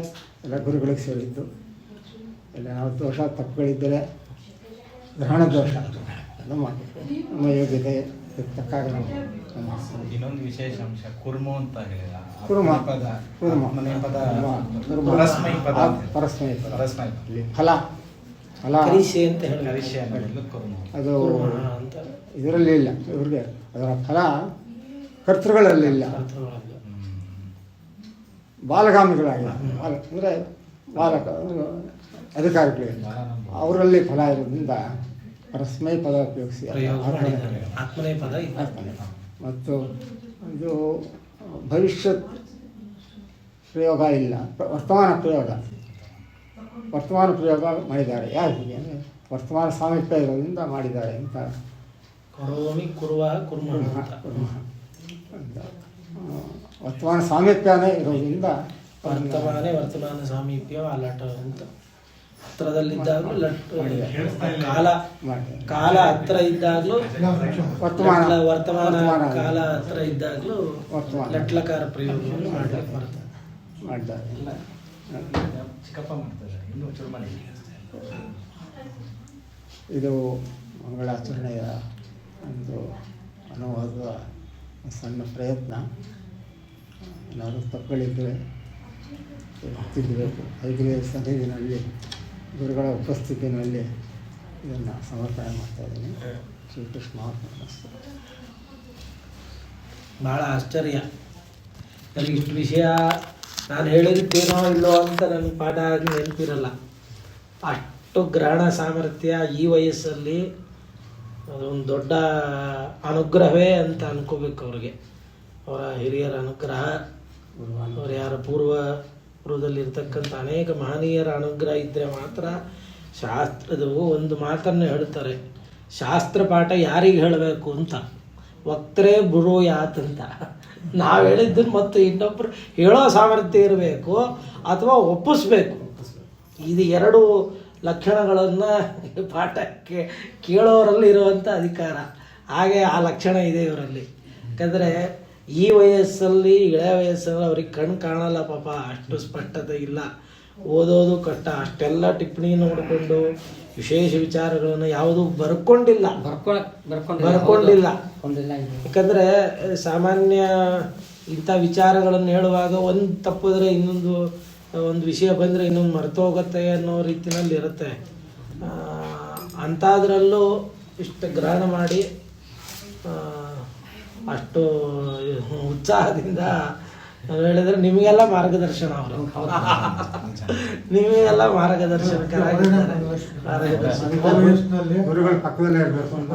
[SPEAKER 1] ಎಲ್ಲ ಗುರುಗಳಿಗೆ ಸೇರಿದ್ದು, ಎಲ್ಲೇನಾದ್ರು ದೋಷ ತಪ್ಪುಗಳಿದ್ದರೆ ಗ್ರಹಣ ದೋಷ ಅದು ಮಾಡಿ ನಮ್ಮ ಯೋಗ್ಯತೆ ತಕ್ಕಾಗ ನಾವು
[SPEAKER 3] ಇನ್ನೊಂದು ವಿಶೇಷ ಅಂಶ ಕುರ್ಮ ಅಂತ ಹೇಳಿದ
[SPEAKER 1] ಪರಸ್ಮೈ ಫಲ
[SPEAKER 2] ಅಂತ
[SPEAKER 1] ಅದು ಇದರಲ್ಲಿ ಇಲ್ಲ. ಇವ್ರಿಗೆ ಅದರ ಫಲ ಕರ್ತೃಗಳಲ್ಲಿ ಇಲ್ಲ, ಬಾಲಗಾಮಿಗಳಾಗಿಲ್ಲ. ಅಂದರೆ ಅಧಿಕಾರಿಗಳಿಲ್ಲ, ಅವರಲ್ಲಿ ಫಲ ಇರೋದ್ರಿಂದ ಪರಸ್ಮೈ ಪದ ಉಪಯೋಗಿಸಿ
[SPEAKER 2] ಆತ್ಮನೇ ಪದ.
[SPEAKER 1] ಮತ್ತು ಇದು ಭವಿಷ್ಯತ್ ಪ್ರಯೋಗ ಇಲ್ಲ, ವರ್ತಮಾನ ಪ್ರಯೋಗ ಮಾಡಿದ್ದಾರೆ. ಯಾರಿಗೆ ಅಂದರೆ ವರ್ತಮಾನ ಸಾಮೀಪ್ಯ ಇರೋದ್ರಿಂದ ಮಾಡಿದ್ದಾರೆ ಅಂತ. ವರ್ತಮಾನ ಸಾಮೀಪ್ಯನೇ ಇರೋದ್ರಿಂದ
[SPEAKER 2] ವರ್ತಮಾನ ಸಾಮೀಪ್ಯ ಲಟ ಅಂತ ಹತ್ರದಲ್ಲಿದ್ದಾಗಲೂ ಲಟ್ಟು ಕಾಲ ಹತ್ರ ಇದ್ದಾಗಲೂ ವರ್ತಮಾನ ಕಾಲ ಹತ್ರ ಇದ್ದಾಗಲೂ ಲಟ್ಲಕಾರ ಪ್ರಯೋಗವನ್ನು ಮಾಡಲಿಕ್ಕೆ
[SPEAKER 1] ಮಾಡಿದ್ದಾರೆ. ಇದು ಮಂಗಳಾಚರಣೆಯ ಒಂದು ಅನುವಾದ ಸಣ್ಣ ಪ್ರಯತ್ನ. ಏನಾದರೂ ತಪ್ಪುಗಳಿದ್ದರೆ ತಿದ್ದಬೇಕು. ಐದನೇ ಸನ್ನಿಧಿನಲ್ಲಿ ಗುರುಗಳ ಉಪಸ್ಥಿತಿಯಲ್ಲಿ ಇದನ್ನು ಸಮರ್ಪಣೆ ಮಾಡ್ತಾಯಿದ್ದೀನಿ. ಶ್ರೀಕೃಷ್ಣ
[SPEAKER 2] ಭಾಳ ಆಶ್ಚರ್ಯ. ನನಗೆ ಇಷ್ಟು ವಿಷಯ ನಾನು ಹೇಳಿರ್ತೇನೋ ಇಲ್ಲೋ ಅಂತ ನನಗೆ ಪಾಠ ಆಗಿ ನೆನಪಿರಲ್ಲ. ಅಷ್ಟು ಗ್ರಹಣ ಸಾಮರ್ಥ್ಯ ಈ ವಯಸ್ಸಲ್ಲಿ ಅದೊಂದು ದೊಡ್ಡ ಅನುಗ್ರಹವೇ ಅಂತ ಅನ್ಕೋಬೇಕು. ಅವ್ರಿಗೆ ಅವರ ಹಿರಿಯರ ಅನುಗ್ರಹ, ಅವ್ರು ಯಾರ ಪೂರ್ವದಲ್ಲಿರ್ತಕ್ಕಂಥ ಅನೇಕ ಮಹನೀಯರ ಅನುಗ್ರಹ ಇದ್ದರೆ ಮಾತ್ರ. ಶಾಸ್ತ್ರದ ಒಂದು ಮಾತನ್ನು ಹೇಳ್ತಾರೆ, ಶಾಸ್ತ್ರ ಪಾಠ ಯಾರಿಗೆ ಹೇಳಬೇಕು ಅಂತ, ವಕ್ತರೇ ಬ್ರೂಯಾತ್ ಅಂತ. ನಾವು ಹೇಳಿದ್ದನ್ನು ಮತ್ತು ಇನ್ನೊಬ್ಬರು ಹೇಳೋ ಸಾಮರ್ಥ್ಯ ಇರಬೇಕು ಅಥವಾ ಒಪ್ಪಿಸ್ಬೇಕು. ಇದು 2 ಲಕ್ಷಣಗಳನ್ನು ಪಾಠಕ್ಕೆ ಕೇಳೋರಲ್ಲಿ ಇರುವಂಥ ಅಧಿಕಾರ. ಹಾಗೆ ಆ ಲಕ್ಷಣ ಇದೆ ಇವರಲ್ಲಿ. ಯಾಕಂದರೆ ಈ ವಯಸ್ಸಲ್ಲಿ, ಇಳೆಯ ವಯಸ್ಸಲ್ಲಿ ಅವ್ರಿಗೆ ಕಣ್ಣು ಕಾಣಲ್ಲ ಪಾಪ, ಅಷ್ಟು ಸ್ಪಷ್ಟತೆ ಇಲ್ಲ, ಓದೋದು ಕಷ್ಟ. ಅಷ್ಟೆಲ್ಲ ಟಿಪ್ಪಣಿ ನೋಡಿಕೊಂಡು ವಿಶೇಷ ವಿಚಾರಗಳನ್ನು ಯಾವುದೂ ಬರ್ಕೊಂಡಿಲ್ಲ. ಯಾಕಂದರೆ ಸಾಮಾನ್ಯ ಇಂಥ ವಿಚಾರಗಳನ್ನು ಹೇಳುವಾಗ ಒಂದು ತಪ್ಪಿದ್ರೆ ಒಂದು ವಿಷಯ ಬಂದರೆ ಇನ್ನೊಂದು ಮರ್ತೋಗುತ್ತೆ ಅನ್ನೋ ರೀತಿಯಲ್ಲಿ ಇರುತ್ತೆ. ಅಂಥದ್ರಲ್ಲೂ ಇಷ್ಟು ಗ್ರಹಣ ಮಾಡಿ ಅಷ್ಟು ಉತ್ಸಾಹದಿಂದ ಹೇಳಿದ್ರೆ ನಿಮಗೆಲ್ಲ ಮಾರ್ಗದರ್ಶನ ಅವರು ನಿಮಗೆಲ್ಲ ಮಾರ್ಗದರ್ಶನಕರಾಗಿದ್ದಾರೆ.
[SPEAKER 1] ಗುರುಗಳ ಪಕ್ಕದಲ್ಲೇ ಇರಬೇಕು ಅಂತ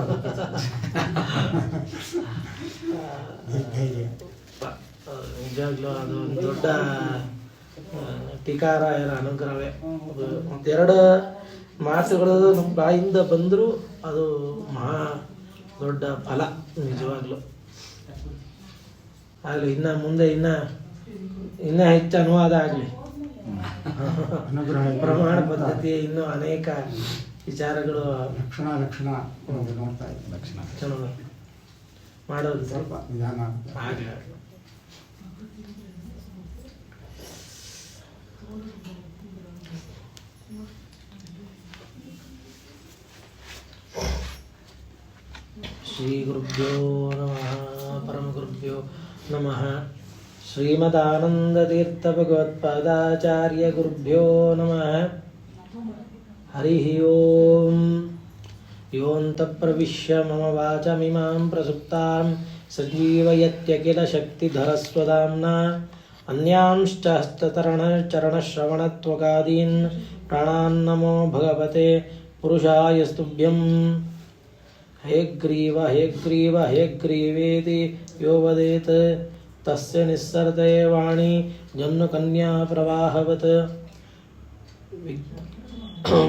[SPEAKER 2] ನಿಜವಾಗ್ಲೂ ಅದು ಒಂದು ದೊಡ್ಡ ಟೀಕಾರಾಯರ ಅನುಗ್ರಹವೇ. ಒಂದೆರಡು ಮಾತುಗಳು ನಮ್ಮ ಬಾಯಿಂದ ಬಂದರೂ ಅದು ಮಹಾ ದೊಡ್ಡ ಫಲ ನಿಜವಾಗ್ಲೂ. ಆಗಲಿ ಇನ್ನು ಮುಂದೆ ಇನ್ನೂ ಹೆಚ್ಚು ಅನುವಾದ ಆಗಲಿ. ಪ್ರಮಾಣ ಪದ್ಧತಿ ಇನ್ನೂ ಅನೇಕ ವಿಚಾರಗಳು
[SPEAKER 1] ಲಕ್ಷಣ ನೋಡ್ತಾ ಇದ್ದೀನಿ.
[SPEAKER 2] ಮಾಡೋದು
[SPEAKER 1] ಸ್ವಲ್ಪ ನಿಧಾನ
[SPEAKER 2] ಆಗಲಿ. ಶ್ರೀ ಗುರುಭ್ಯೋ ನಮಃ ಪರಮಗುರುಭ್ಯೋ ನಮಃ. ಶ್ರೀಮದಾನಂದತೀರ್ಥ ಭಗವತ್ಪಾದಾಚಾರ್ಯ ಗುರುಭ್ಯೋ ನಮಃ. ಹರಿ ಓಂ. ಯೋऽन्तः ಪ್ರವಿಶ್ಯ ಮಮ ವಾಚಮಿಮಾಂ ಪ್ರಸುಪ್ತಾಂ ಸಂಜೀವಯತ್ಯಖಿಲ ಶಕ್ತಿಧರಸ್ವಧಾಮ್ನಾ ಅನ್ಯಾಂಶ್ಚ ಹಸ್ತಚರಣಶ್ರವಣತ್ವಗಾದೀನ್ ಪ್ರಾಣಾನ್ನಮೋ ಭಗವತೆ ಪುರುಷಾಯಸ್ತುಭ್ಯಂ. ಹೇಗ್ರೀವ ಹೇಗ್ರೀವ ಹೇಗ್ರೀವೇತಿ ಯೋ ವದೇತ್ ತಸ್ಯ ನಿಸ್ಸರತೆ ವಾಣಿ ಜನ್ಮಕನ್ಯಾ ಪ್ರವಾಹವತ್.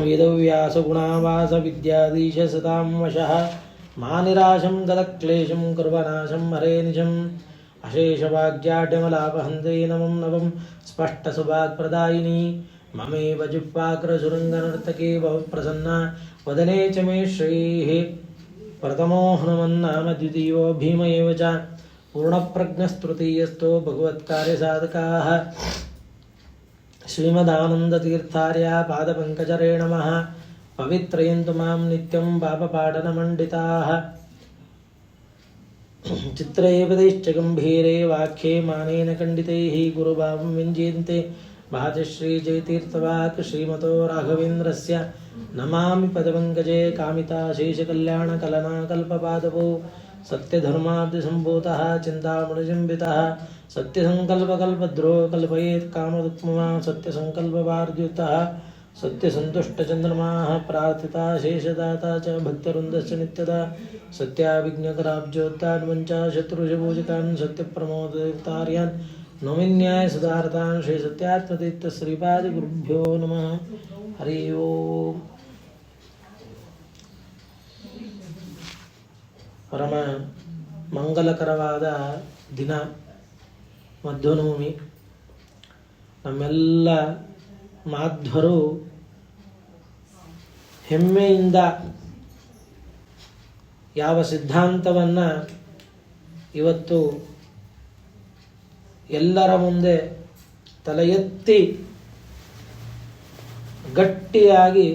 [SPEAKER 2] ವೇದವ್ಯಾಸ ಗುಣಾವಾಸ ವಿದ್ಯಾಧೀಶ ಸತಾಂ ವಶಃ ಮಾ ನಿರಾಶಂ ಗದಕ್ಲೇಶಂ ಕುರ್ವನಾಶಂ ಹರೇ ನಿಜಂ. ಅಶೇಷವಾಗ್ಯಾಢ್ಯಮಲಾಪಹಂತೆ ನಮಂ ನವಂ ಸ್ಪಷ್ಟಸುಭಾಗ್ಪ್ರದಾಯಿನಿ ಮಮೇವ ಜಿಹ್ವಾಗ್ರಸುರಂಗನರ್ತಕೇ ಬಹುಪ್ರಸನ್ನ ವದನೆ ಚ ಮೇ ಶ್ರೀಃ. ಪ್ರಥಮೋ ಹನುಮನ್ನಾಮ ದ್ವಿತೀಯೋ ಭೀಮ ಏವ ಚ ಪೂರ್ಣಪ್ರಜ್ಞಸ್ತೃತೀಯಸ್ಥೋ ಭಗವತ್ಕಾರ್ಯಸಾಧಕಾಃ. ಶ್ರೀಮದಾನಂದತೀರ್ಥಾರ್ಯ ಪಾದಪಂಕಜರೇ ನಮಃ. ಪವಿತ್ರಯಂತು ಮಾಂ ನಿತ್ಯಂ ಪಾಪಪಾಟನಮಂಡಿತಾಃ. ಚಿತ್ರೇ ಪದೈಶ್ಚ ಗಂಭೀರೇ ವಾಕ್ಯೇ ಮಾನೇನ ಖಂಡಿತೈಃ ಗುರುಭಾವಂ ವ್ಯಂಜ್ಯಂತೆ ಭಾಜಶ್ರೀ ಜಯತೀರ್ಥವಾಕ್ ಶ್ರೀಮತೋ ರಾಘವೇಂದ್ರಸ್ಯ ನಮಾಮಿ ಪದಪಂಕಜೇ ಕಾಮಿತಾಶೇಷಕಲ್ಯಾಣಕಲನಾಕಲ್ಪಪಾದಪೋ ಸತ್ಯಧರ್ಮಾಬ್ಧಿಸಂಭೂತಃ ಚಿಂತಾಮಣಿಜಂಬಿತಃ ಸತ್ಯಸಂಕಲ್ಪಕಲ್ಪದ್ರೋ ಕಲ್ಪಯೇತ್ ಕಾಮದುಕ್ಮಾ ಸತ್ಯಸಂಕಲ್ಪವಾರ್ದ್ಯುತಃ ಸತ್ಯಸಂತುಷ್ಟಚಂದ್ರಮಾಃ ಪ್ರಾರ್ಥಿತಾ ಶೇಷದಾತಾ ಚ ಭಕ್ತವೃಂದಶ್ಚ ನಿತ್ಯದಾ ಸತ್ಯಾಭಿಜ್ಞಕರಾಬ್ಜೋತ್ತಾನ್ವಂಚ ಶತ್ರುಷಪೂಜಕಾನ್ ಸತ್ಯಪ್ರಮೋದತಾರ್ಯಾನ್ ನೌಮಿನ್ಯಾಯ ಸುಧಾರತಾನ್ ಶ್ರೀ ಸತ್ಯಾತ್ಮತೀರ್ಥ ಶ್ರೀಪಾದ ಗುರುಭ್ಯೋ ನಮಃ. ಹರಿ ಓಂ. ಪರಮ ಮಂಗಲಕರವಾದ ದಿನ ಮಧ್ವನವಮಿ. ನಮ್ಮೆಲ್ಲ ಮಾಧ್ವರು ಹೆಮ್ಮೆಯಿಂದ ಯಾವ ಸಿದ್ಧಾಂತವನ್ನು ಇವತ್ತು ಎಲ್ಲರ ಮುಂದೆ ತಲೆ ಎತ್ತಿ ಗಟ್ಟಿಯಾಗಿ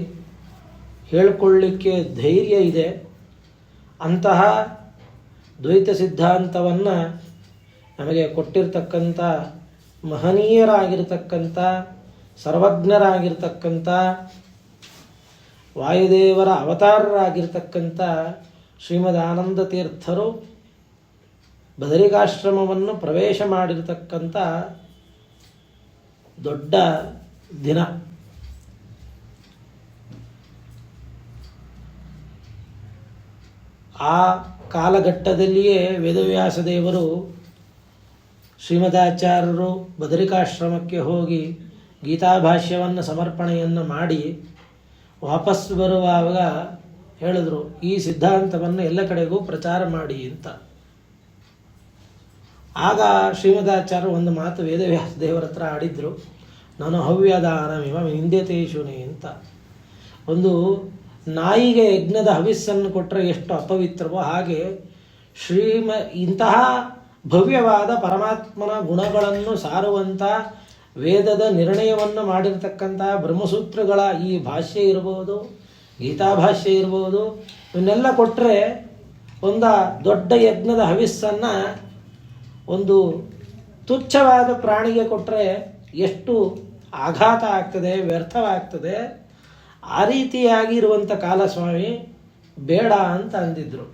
[SPEAKER 2] ಹೇಳಿಕೊಳ್ಳಿಕ್ಕೆ ಧೈರ್ಯ ಇದೆ, ಅಂತಹ ದ್ವೈತ ಸಿದ್ಧಾಂತವನ್ನು ನಮಗೆ ಕೊಟ್ಟಿರ್ತಕ್ಕಂಥ ಮಹನೀಯರಾಗಿರ್ತಕ್ಕಂಥ ಸರ್ವಜ್ಞರಾಗಿರ್ತಕ್ಕಂಥ ವಾಯುದೇವರ ಅವತಾರರಾಗಿರ್ತಕ್ಕಂಥ ಶ್ರೀಮದ್ ಆನಂದ ತೀರ್ಥರು ಬದರಿಕಾಶ್ರಮವನ್ನು ಪ್ರವೇಶ ಮಾಡಿರ್ತಕ್ಕಂಥ ದೊಡ್ಡ ದಿನ. ಆ ಕಾಲಘಟ್ಟದಲ್ಲಿಯೇ ವೇದವ್ಯಾಸ ದೇವರು ಶ್ರೀಮದಾಚಾರ್ಯರು ಬದರಿಕಾಶ್ರಮಕ್ಕೆ ಹೋಗಿ ಗೀತಾಭಾಷ್ಯವನ್ನು ಸಮರ್ಪಣೆಯನ್ನು ಮಾಡಿ ವಾಪಸ್ ಬರುವಾಗ ಹೇಳಿದ್ರು, ಈ ಸಿದ್ಧಾಂತವನ್ನು ಎಲ್ಲ ಕಡೆಗೂ ಪ್ರಚಾರ ಮಾಡಿ ಅಂತ. ಆಗ ಶ್ರೀಮದಾಚಾರ್ಯರು ಒಂದು ಮಾತು ವೇದವ್ಯಾಸ ದೇವರ ಹತ್ರ ಆಡಿದ್ರು, ನಾನು ಹವ್ಯದಾನಮಿವ ನಿಂದ್ಯತೇಶುನೆ ಅಂತ. ಒಂದು ನಾಯಿಗೆ ಯಜ್ಞದ ಹವಿಸ್ಸನ್ನು ಕೊಟ್ಟರೆ ಎಷ್ಟು ಅಪವಿತ್ರವೋ ಹಾಗೆ ಇಂತಹ ಭವ್ಯವಾದ ಪರಮಾತ್ಮನ ಗುಣಗಳನ್ನು ಸಾರುವಂಥ ವೇದದ ನಿರ್ಣಯವನ್ನು ಮಾಡಿರ್ತಕ್ಕಂಥ ಬ್ರಹ್ಮಸೂತ್ರಗಳ ಈ ಭಾಷ್ಯ ಇರ್ಬೋದು, ಗೀತಾಭಾಷ್ಯ ಇರ್ಬೋದು, ಇವನ್ನೆಲ್ಲ ಕೊಟ್ಟರೆ ದೊಡ್ಡ ಯಜ್ಞದ ಹವಿಸ್ಸನ್ನು ಒಂದು ತುಚ್ಛವಾದ ಪ್ರಾಣಿಗೆ ಕೊಟ್ಟರೆ ಎಷ್ಟು ಆಘಾತ ಆಗ್ತದೆ, ವ್ಯರ್ಥವಾಗ್ತದೆ. ಆ ರೀತಿಯಾಗಿ ಇರುವಂಥ ಕಾಲಸ್ವಾಮಿ ಬೇಡ ಅಂತ ಅಂದಿದ್ರು.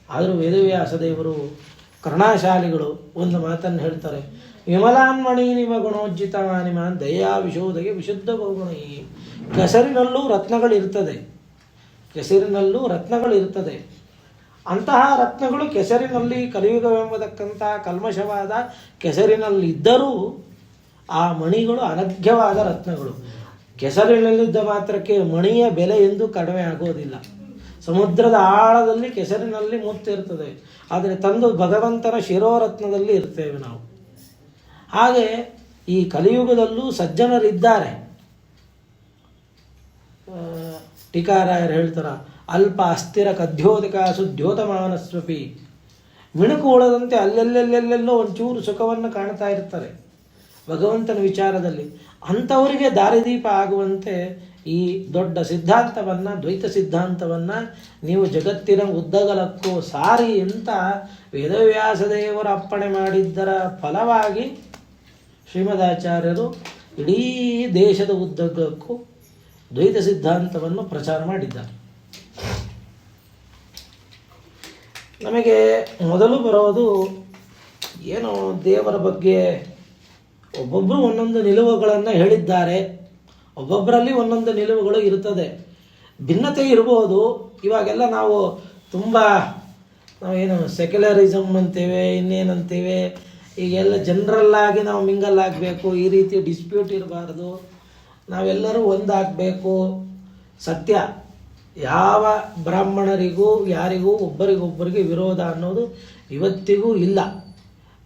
[SPEAKER 2] ಆದರೂ ವೇದವ್ಯಾಸ ದೇವರು ಕರುಣಾಶಾಲಿಗಳು ಒಂದು ಮಾತನ್ನು ಹೇಳ್ತಾರೆ, ವಿಮಲಾನ್ಮಣಿ ನಿಮ ಗುಣೋಜ್ಜಿತವಾನಿಮ ದಯಾ ವಿಶೋಧಗೆ ವಿಶುದ್ಧ ಬಹುಗುಣಿ. ಕೆಸರಿನಲ್ಲೂ ರತ್ನಗಳಿರ್ತದೆ, ಕೆಸರಿನಲ್ಲೂ ರತ್ನಗಳಿರ್ತದೆ. ಅಂತಹ ರತ್ನಗಳು ಕೆಸರಿನಲ್ಲಿ ಕಲಿಯುಗವೆಂಬತಕ್ಕಂಥ ಕಲ್ಮಶವಾದ ಕೆಸರಿನಲ್ಲಿದ್ದರೂ ಆ ಮಣಿಗಳು ಅನಘ್ಯವಾದ ರತ್ನಗಳು. ಕೆಸರಿನಲ್ಲಿದ್ದ ಮಾತ್ರಕ್ಕೆ ಮಣಿಯ ಬೆಲೆ ಎಂದು ಕಡಿಮೆ ಆಗೋದಿಲ್ಲ. ಸಮುದ್ರದ ಆಳದಲ್ಲಿ ಕೆಸರಿನಲ್ಲಿ ಮುತ್ತಿರ್ತದೆ, ಆದರೆ ತಂದು ಭಗವಂತನ ಶಿರೋರತ್ನದಲ್ಲಿ ಇರ್ತೇವೆ ನಾವು. ಹಾಗೆ ಈ ಕಲಿಯುಗದಲ್ಲೂ ಸಜ್ಜನರಿದ್ದಾರೆ. ಟೀಕಾರಾಯರು ಹೇಳ್ತಾರ, ಅಲ್ಪ ಅಸ್ಥಿರ ಕದ್ಯೋತಿಕ ಸುದ್ಯೋತಮಾನಸ್ವಪಿ. ಮಿಣುಕು ಉಳದಂತೆ ಅಲ್ಲೆಲ್ಲೆಲ್ಲೆಲ್ಲೋ ಒಂಚೂರು ಸುಖವನ್ನು ಕಾಣ್ತಾ ಇರ್ತಾರೆ ಭಗವಂತನ ವಿಚಾರದಲ್ಲಿ. ಅಂಥವರಿಗೆ ದಾರಿದೀಪ ಆಗುವಂತೆ ಈ ದೊಡ್ಡ ಸಿದ್ಧಾಂತವನ್ನು, ದ್ವೈತ ಸಿದ್ಧಾಂತವನ್ನು ನೀವು ಜಗತ್ತಿನ ಉದ್ದಗಲಕ್ಕೂ ಸಾರಿ ಅಂತ ವೇದವ್ಯಾಸ ದೇವರ ಅಪ್ಪಣೆ ಮಾಡಿದ್ದರ ಫಲವಾಗಿ ಶ್ರೀಮದಾಚಾರ್ಯರು ಇಡೀ ದೇಶದ ಉದ್ದಗಲಕ್ಕೂ ದ್ವೈತ ಸಿದ್ಧಾಂತವನ್ನು ಪ್ರಚಾರ ಮಾಡಿದ್ದಾರೆ. ನಮಗೆ ಮೊದಲು ಬರೋದು ಏನೋ ದೇವರ ಬಗ್ಗೆ ಒಬ್ಬೊಬ್ಬರು ಒಂದೊಂದು ನಿಲುವುಗಳನ್ನು ಹೇಳಿದ್ದಾರೆ. ಒಬ್ಬೊಬ್ಬರಲ್ಲಿ ಒಂದೊಂದು ನಿಲುವುಗಳು ಇರ್ತದೆ, ಭಿನ್ನತೆ ಇರ್ಬೋದು. ಇವಾಗೆಲ್ಲ ನಾವು ತುಂಬ ನಾವೇನು ಸೆಕ್ಯುಲರಿಸಮ್ ಅಂತೇವೆ, ಇನ್ನೇನಂತೇವೆ, ಈಗೆಲ್ಲ ಜನರಲ್ಲಾಗಿ ನಾವು ಮಿಂಗಲ್ ಆಗಬೇಕು, ಈ ರೀತಿ ಡಿಸ್ಪ್ಯೂಟ್ ಇರಬಾರ್ದು, ನಾವೆಲ್ಲರೂ ಒಂದಾಗಬೇಕು. ಸತ್ಯ, ಯಾವ ಬ್ರಾಹ್ಮಣರಿಗೂ ಯಾರಿಗೂ ಒಬ್ಬರಿಗೊಬ್ಬರಿಗೆ ವಿರೋಧ ಅನ್ನೋದು ಇವತ್ತಿಗೂ ಇಲ್ಲ.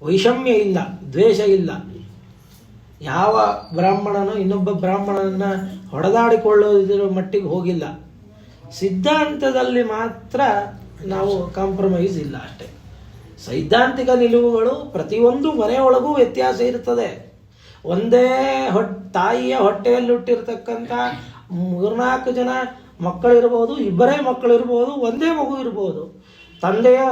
[SPEAKER 2] ವೈಷಮ್ಯ ಇಲ್ಲ, ದ್ವೇಷ ಇಲ್ಲ. ಯಾವ ಬ್ರಾಹ್ಮಣನೂ ಇನ್ನೊಬ್ಬ ಬ್ರಾಹ್ಮಣನನ್ನು ಹೊಡೆದಾಡಿಕೊಳ್ಳೋದ್ರ ಮಟ್ಟಿಗೆ ಹೋಗಿಲ್ಲ. ಸಿದ್ಧಾಂತದಲ್ಲಿ ಮಾತ್ರ ನಾವು ಕಾಂಪ್ರಮೈಸ್ ಇಲ್ಲ ಅಷ್ಟೇ. ಸೈದ್ಧಾಂತಿಕ ನಿಲುವುಗಳು ಪ್ರತಿಯೊಂದು ಮನೆಯೊಳಗೂ ವ್ಯತ್ಯಾಸ ಇರ್ತದೆ. ಒಂದೇ ತಾಯಿಯ ಹೊಟ್ಟೆಯಲ್ಲಿ ಹುಟ್ಟಿರ್ತಕ್ಕಂಥ 3-4 ಜನ ಮಕ್ಕಳಿರ್ಬೋದು, ಇಬ್ಬರೇ ಮಕ್ಕಳಿರ್ಬೋದು, ಒಂದೇ ಮಗು ಇರ್ಬೋದು. ತಂದೆಯ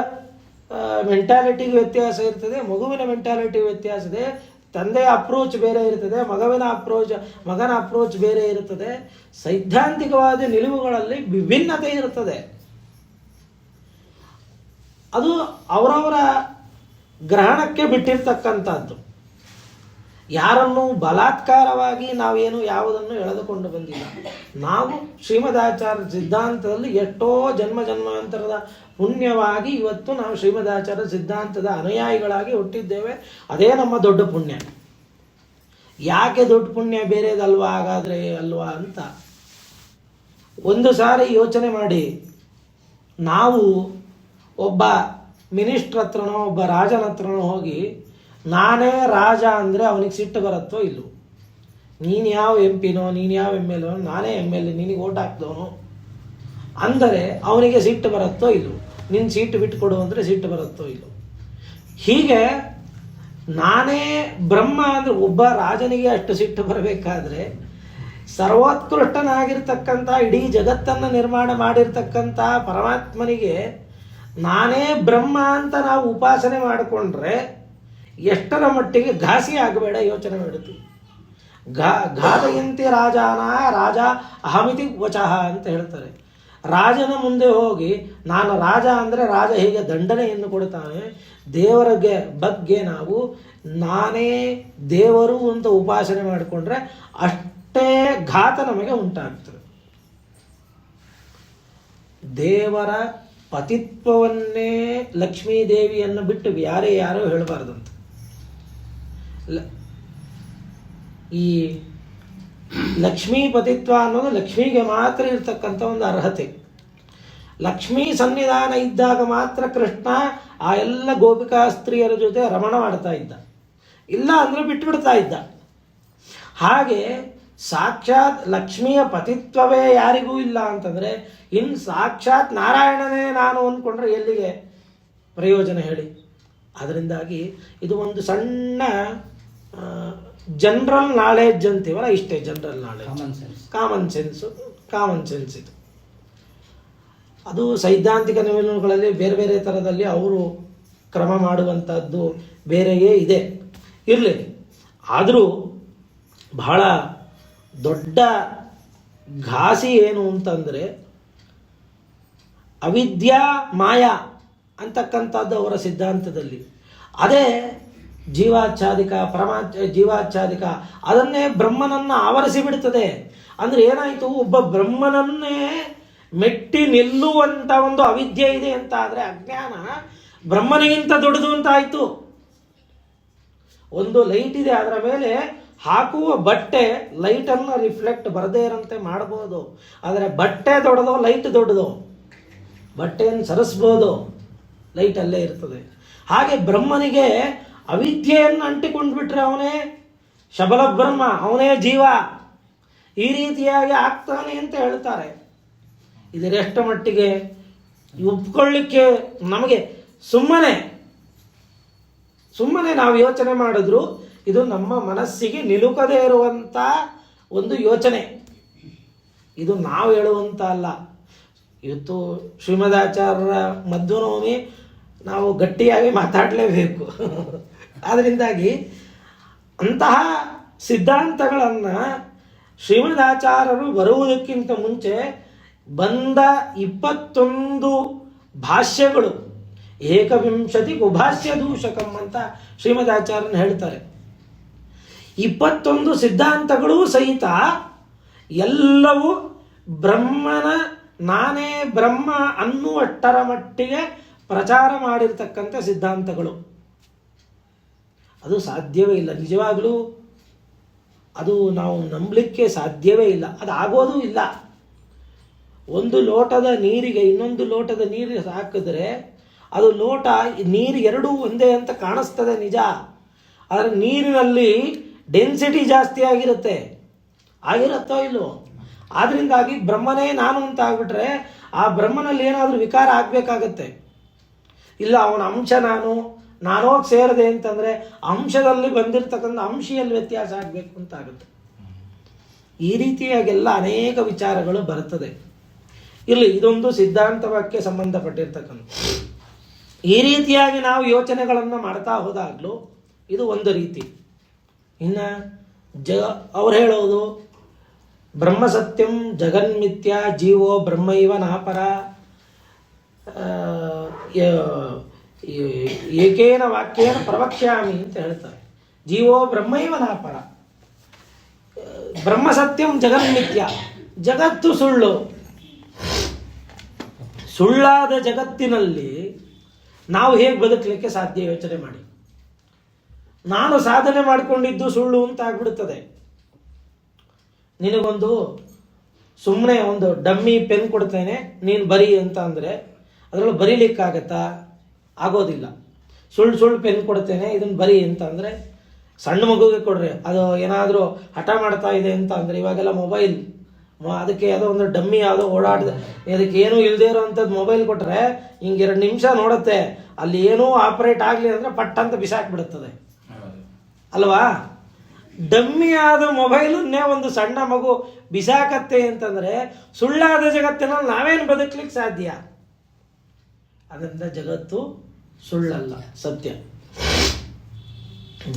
[SPEAKER 2] ಮೆಂಟ್ಯಾಲಿಟಿಗೆ ವ್ಯತ್ಯಾಸ ಇರ್ತದೆ, ಮಗುವಿನ ಮೆಂಟ್ಯಾಲಿಟಿ ವ್ಯತ್ಯಾಸ ಇದೆ. ತಂದೆಯ ಅಪ್ರೋಚ್ ಬೇರೆ ಇರ್ತದೆ, ಮಗನ ಅಪ್ರೋಚ್ ಬೇರೆ ಇರ್ತದೆ. ಸೈದ್ಧಾಂತಿಕವಾದ ನಿಲುವುಗಳಲ್ಲಿ ವಿಭಿನ್ನತೆ ಇರ್ತದೆ. ಅದು ಅವರವರ ಗ್ರಹಣಕ್ಕೆ ಬಿಟ್ಟಿರ್ತಕ್ಕಂಥದ್ದು. ಯಾರನ್ನು ಬಲಾತ್ಕಾರವಾಗಿ ನಾವೇನು ಯಾವುದನ್ನು ಎಳೆದುಕೊಂಡು ಬಂದಿಲ್ಲ. ನಾವು ಶ್ರೀಮದಾಚಾರ್ಯ ಸಿದ್ಧಾಂತದಲ್ಲಿ ಎಷ್ಟೋ ಜನ್ಮಾಂತರದ ಪುಣ್ಯವಾಗಿ ಇವತ್ತು ನಾವು ಶ್ರೀಮದಾಚಾರ್ಯ ಸಿದ್ಧಾಂತದ ಅನುಯಾಯಿಗಳಾಗಿ ಹುಟ್ಟಿದ್ದೇವೆ. ಅದೇ ನಮ್ಮ ದೊಡ್ಡ ಪುಣ್ಯ. ಯಾಕೆ ದೊಡ್ಡ ಪುಣ್ಯ ಬೇರೆದಲ್ವಾ ಹಾಗಾದರೆ ಅಲ್ವಾ ಅಂತ ಒಂದು ಸಾರಿ ಯೋಚನೆ ಮಾಡಿ. ನಾವು ಒಬ್ಬ ಮಿನಿಸ್ಟ್ರ್ ಹತ್ರನೋ ಒಬ್ಬ ರಾಜನ ಹತ್ರನೋ ಹೋಗಿ ನಾನೇ ರಾಜ ಅಂದರೆ ಅವನಿಗೆ ಸಿಟ್ಟು ಬರುತ್ತೋ ಇಲ್ಲೋ? ನೀನು ಯಾವ MP ನೋ, ನೀನು ಯಾವ MLA, ನಾನೇ MLA, ನಿನಗೆ ಓಟ್ ಹಾಕ್ದವನು ಅಂದರೆ ಅವನಿಗೆ ಸಿಟ್ಟು ಬರುತ್ತೋ ಇಲ್ಲೋ? ನಿನ್ನ ಸೀಟು ಬಿಟ್ಟುಕೊಡು ಅಂದರೆ ಸಿಟ್ಟು ಬರುತ್ತೋ ಇಲ್ಲೋ? ಹೀಗೆ ನಾನೇ ಬ್ರಹ್ಮ ಅಂದರೆ ಒಬ್ಬ ರಾಜನಿಗೆ ಅಷ್ಟು ಸಿಟ್ಟು ಬರಬೇಕಾದ್ರೆ ಸರ್ವೋತ್ಕೃಷ್ಟನಾಗಿರ್ತಕ್ಕಂಥ ಇಡೀ ಜಗತ್ತನ್ನು ನಿರ್ಮಾಣ ಮಾಡಿರ್ತಕ್ಕಂಥ ಪರಮಾತ್ಮನಿಗೆ ನಾನೇ ಬ್ರಹ್ಮ ಅಂತ ನಾವು ಉಪಾಸನೆ ಮಾಡಿಕೊಂಡ್ರೆ ಎಷ್ಟರ ಮಟ್ಟಿಗೆ ಘಾಸಿ ಆಗಬೇಡ ಯೋಚನೆ ಮಾಡುತ್ತೀವಿ. ಘಾತಯಂತಿ ರಾಜಾನ ರಾಜ ಅಹಮಿತಿ ವಚಃ ಅಂತ ಹೇಳ್ತಾರೆ. ರಾಜನ ಮುಂದೆ ಹೋಗಿ ನಾನು ರಾಜ ಅಂದರೆ ರಾಜ ಹೀಗೆ ದಂಡನೆಯನ್ನು ಕೊಡ್ತಾನೆ. ದೇವರ ಬಗ್ಗೆ ನಾವು ನಾನೇ ದೇವರು ಅಂತ ಉಪಾಸನೆ ಮಾಡಿಕೊಂಡ್ರೆ ಅಷ್ಟೇ ಘಾತ ನಮಗೆ ಉಂಟಾಗ್ತದೆ. ದೇವರ ಪತಿತ್ವವನ್ನೇ ಲಕ್ಷ್ಮೀದೇವಿಯನ್ನು ಬಿಟ್ಟು ಯಾರೋ ಹೇಳಬಾರ್ದಂತ. ಈ ಲಕ್ಷ್ಮೀ ಪತಿತ್ವ ಅನ್ನೋದು ಲಕ್ಷ್ಮಿಗೆ ಮಾತ್ರ ಇರ್ತಕ್ಕಂಥ ಒಂದು ಅರ್ಹತೆ. ಲಕ್ಷ್ಮೀ ಸನ್ನಿಧಾನ ಇದ್ದಾಗ ಮಾತ್ರ ಕೃಷ್ಣ ಆ ಎಲ್ಲ ಗೋಪಿಕಾ ಸ್ತ್ರೀಯರ ಜೊತೆ ರಮಣ ಮಾಡ್ತಾ ಇದ್ದ, ಇಲ್ಲ ಅಂದರೆ ಬಿಟ್ಟುಬಿಡ್ತಾ ಇದ್ದ. ಹಾಗೆ ಸಾಕ್ಷಾತ್ ಲಕ್ಷ್ಮಿಯ ಪತಿತ್ವವೇ ಯಾರಿಗೂ ಇಲ್ಲ ಅಂತಂದರೆ ಇನ್ನು ಸಾಕ್ಷಾತ್ ನಾರಾಯಣನೇ ನಾನು ಅಂದ್ಕೊಂಡ್ರೆ ಎಲ್ಲಿಗೆ ಪ್ರಯೋಜನ ಹೇಳಿ? ಅದರಿಂದಾಗಿ ಇದು ಒಂದು ಸಣ್ಣ ಜನರಲ್ ನಾಲೆಡ್ಜ್ ಅಂತೀವಲ್ಲ, ಇಷ್ಟೇ ಜನರಲ್ ನಾಲೆಡ್ಜ್, ಕಾಮನ್ ಸೆನ್ಸ್ ಇದು. ಅದು ಸೈದ್ಧಾಂತಿಕ ನಿಲುವುಗಳಲ್ಲಿ ಬೇರೆ ಬೇರೆ ಥರದಲ್ಲಿ ಅವರು ಕ್ರಮ ಮಾಡುವಂಥದ್ದು ಬೇರೆಯೇ ಇದೆ. ಇರಲಿ. ಆದರೂ ಬಹಳ ದೊಡ್ಡ ಘಾಸಿ ಏನು ಅಂತಂದರೆ ಅವಿದ್ಯಾ ಮಾಯಾ ಅಂತಕ್ಕಂಥದ್ದು ಅವರ ಸಿದ್ಧಾಂತದಲ್ಲಿ. ಅದೇ ಜೀವಾಚ್ಛಾದಿಕ ಜೀವಾಚ್ಛಾದಿಕ ಅದನ್ನೇ ಬ್ರಹ್ಮನನ್ನು ಆವರಿಸಿ ಬಿಡ್ತದೆ. ಅಂದರೆ ಏನಾಯಿತು, ಒಬ್ಬ ಬ್ರಹ್ಮನನ್ನೇ ಮೆಟ್ಟಿ ನಿಲ್ಲುವಂಥ ಒಂದು ಅವಿದ್ಯೆ ಇದೆ ಅಂತ ಆದರೆ ಅಜ್ಞಾನ ಬ್ರಹ್ಮನಿಗಿಂತ ದೊಡ್ಡದು ಅಂತ ಆಯಿತು. ಒಂದು ಲೈಟ್ ಇದೆ, ಅದರ ಮೇಲೆ ಹಾಕುವ ಬಟ್ಟೆ ಲೈಟನ್ನು ರಿಫ್ಲೆಕ್ಟ್ ಬರದೇ ಇರೋಂತೆ ಮಾಡ್ಬೋದು. ಆದರೆ ಬಟ್ಟೆ ದೊಡ್ಡದೋ ಲೈಟ್ ದೊಡ್ಡದೋ? ಬಟ್ಟೆಯನ್ನು ಸರಿಸ್ಬೋದು, ಲೈಟ್ ಅಲ್ಲೇ ಇರ್ತದೆ. ಹಾಗೆ ಬ್ರಹ್ಮನಿಗೆ ಅವಿದ್ಯೆಯನ್ನು ಅಂಟಿಕೊಂಡು ಬಿಟ್ರೆ ಅವನೇ ಶಬಲ ಬ್ರಹ್ಮ, ಅವನೇ ಜೀವ, ಈ ರೀತಿಯಾಗಿ ಆಗ್ತಾನೆ ಅಂತ ಹೇಳ್ತಾರೆ. ಇದರೆಷ್ಟು ಮಟ್ಟಿಗೆ ಒಪ್ಕೊಳ್ಳಿಕ್ಕೆ ನಮಗೆ ಸುಮ್ಮನೆ ನಾವು ಯೋಚನೆ ಮಾಡಿದ್ರು ಇದು ನಮ್ಮ ಮನಸ್ಸಿಗೆ ನಿಲುಕದೇ ಇರುವಂಥ ಒಂದು ಯೋಚನೆ. ಇದು ನಾವು ಹೇಳುವಂತ ಅಲ್ಲ. ಇವತ್ತು ಶ್ರೀಮದಾಚಾರ್ಯರ ಮಧ್ವನವಮಿ, ನಾವು ಗಟ್ಟಿಯಾಗಿ ಮಾತಾಡಲೇಬೇಕು. ಆದ್ದರಿಂದಾಗಿ ಅಂತಹ ಸಿದ್ಧಾಂತಗಳನ್ನು ಶ್ರೀಮದಾಚಾರ್ಯರು ಬರುವುದಕ್ಕಿಂತ ಮುಂಚೆ ಬಂದ 21 ಭಾಷ್ಯಗಳು, ಏಕವಿಂಶತಿ ಉಭಾಷ್ಯ ದೂಷಕಂ ಅಂತ ಶ್ರೀಮದಾಚಾರ್ಯರು ಹೇಳ್ತಾರೆ. 21 ಸಿದ್ಧಾಂತಗಳು ಸಹಿತ ಎಲ್ಲವೂ ಬ್ರಹ್ಮನ ನಾನೇ ಬ್ರಹ್ಮ ಅನ್ನುವಷ್ಟರ ಮಟ್ಟಿಗೆ ಪ್ರಚಾರ ಮಾಡಿರ್ತಕ್ಕಂಥ ಸಿದ್ಧಾಂತಗಳು. ಅದು ಸಾಧ್ಯವೇ ಇಲ್ಲ, ನಿಜವಾಗಲೂ ಅದು ನಾವು ನಂಬಲಿಕ್ಕೆ ಸಾಧ್ಯವೇ ಇಲ್ಲ, ಅದು ಆಗೋದೂ ಇಲ್ಲ. ಒಂದು ಲೋಟದ ನೀರಿಗೆ ಇನ್ನೊಂದು ಲೋಟದ ನೀರು ಹಾಕಿದ್ರೆ ಅದು ಲೋಟ ನೀರು ಎರಡೂ ಒಂದೇ ಅಂತ ಕಾಣಿಸ್ತದೆ ನಿಜ, ಆದರೆ ನೀರಿನಲ್ಲಿ ಡೆನ್ಸಿಟಿ ಜಾಸ್ತಿ ಆಗಿರುತ್ತೋ ಇಲ್ಲೋ? ಆದ್ರಿಂದಾಗಿ ಬ್ರಹ್ಮನೇ ನಾನು ಅಂತ ಆಗ್ಬಿಟ್ರೆ ಆ ಬ್ರಹ್ಮನಲ್ಲಿ ಏನಾದರೂ ವಿಕಾರ ಆಗಬೇಕಾಗತ್ತೆ. ಇಲ್ಲ ಅವನ ಅಂಶ ನಾನೋಗಿ ಸೇರಿದೆ ಅಂತಂದರೆ ಅಂಶದಲ್ಲಿ ಬಂದಿರತಕ್ಕಂಥ ಅಂಶಿಯಲ್ಲಿ ವ್ಯತ್ಯಾಸ ಆಗಬೇಕು ಅಂತ ಆಗುತ್ತೆ. ಈ ರೀತಿಯಾಗೆಲ್ಲ ಅನೇಕ ವಿಚಾರಗಳು ಬರ್ತದೆ. ಇಲ್ಲಿ ಇದೊಂದು ಸಿದ್ಧಾಂತಕ್ಕೆ ಸಂಬಂಧಪಟ್ಟಿರ್ತಕ್ಕಂಥ ಈ ರೀತಿಯಾಗಿ ನಾವು ಯೋಚನೆಗಳನ್ನು ಮಾಡ್ತಾ ಹೋದಾಗಲೂ ಇದು ಒಂದು ರೀತಿ. ಇನ್ನು ಅವ್ರು ಹೇಳೋದು ಬ್ರಹ್ಮ ಸತ್ಯಂ ಜಗನ್ಮಿಥ್ಯ ಜೀವೋ ಬ್ರಹ್ಮೈವ ನಾಪರ ಏಕೇನ ವಾಕ್ಯೇನ ಪ್ರವಕ್ಷ್ಯಾಮಿ ಅಂತ ಹೇಳ್ತಾರೆ. ಜೀವೋ ಬ್ರಹ್ಮೈವ ನಾಪರ, ಬ್ರಹ್ಮ ಸತ್ಯಂ ಜಗನ್ಮಿಥ್ಯ, ಜಗತ್ತು ಸುಳ್ಳಾದ ಜಗತ್ತಿನಲ್ಲಿ ನಾವು ಹೇಗೆ ಬದುಕಲಿಕ್ಕೆ ಸಾಧ್ಯ? ಯೋಚನೆ ಮಾಡಿ. ನಾನು ಸಾಧನೆ ಮಾಡಿಕೊಂಡಿದ್ದು ಸುಳ್ಳು ಅಂತ ಆಗ್ಬಿಡುತ್ತದೆ. ನಿನಗೊಂದು ಸುಮ್ಮನೆ ಒಂದು ಡಮ್ಮಿ ಪೆನ್ ಕೊಡ್ತೇನೆ, ನೀನು ಬರಿ ಅಂತ ಅಂದರೆ ಅದರಲ್ಲೂ ಬರೀಲಿಕ್ಕಾಗತ್ತಾ? ಆಗೋದಿಲ್ಲ. ಸುಳ್ಳು ಪೆನ್ ಕೊಡ್ತೇನೆ, ಇದನ್ನು ಬರಿ ಅಂತ ಅಂದರೆ ಸಣ್ಣ ಮಗುವಿಗೆ ಕೊಡ್ರಿ, ಅದು ಏನಾದರೂ ಹಠ ಮಾಡ್ತಾ ಇದೆ ಅಂತ ಅಂದರೆ ಇವಾಗೆಲ್ಲ ಮೊಬೈಲ್, ಅದಕ್ಕೆ ಯಾವುದೋ ಒಂದು ಡಮ್ಮಿ ಯಾವುದೋ ಓಡಾಡಿದೆ, ಅದಕ್ಕೆ ಏನೂ ಇಲ್ಲದೇ ಇರೋವಂಥದ್ದು ಮೊಬೈಲ್ ಕೊಟ್ಟರೆ ಹಿಂಗೆ 2 ನಿಮಿಷ ನೋಡುತ್ತೆ, ಅಲ್ಲಿ ಏನೂ ಆಪರೇಟ್ ಆಗಲಿ ಅಂದರೆ ಪಟ್ಟ ಅಂತ ಬಿಸಾಕ್ಬಿಡುತ್ತದೆ ಅಲ್ವಾ? ಡಮ್ಮಿ ಆದ ಮೊಬೈಲನ್ನೇ ಒಂದು ಸಣ್ಣ ಮಗು ಬಿಸಾಕತ್ತೆ ಅಂತಂದರೆ ಸುಳ್ಳಾದ ಜಗತ್ತಿನಲ್ಲಿ ನಾವೇನು ಬದುಕಲಿಕ್ಕೆ ಸಾಧ್ಯ? ಅದರಿಂದ ಜಗತ್ತು ಸುಳ್ಳಲ್ಲ, ಸತ್ಯ.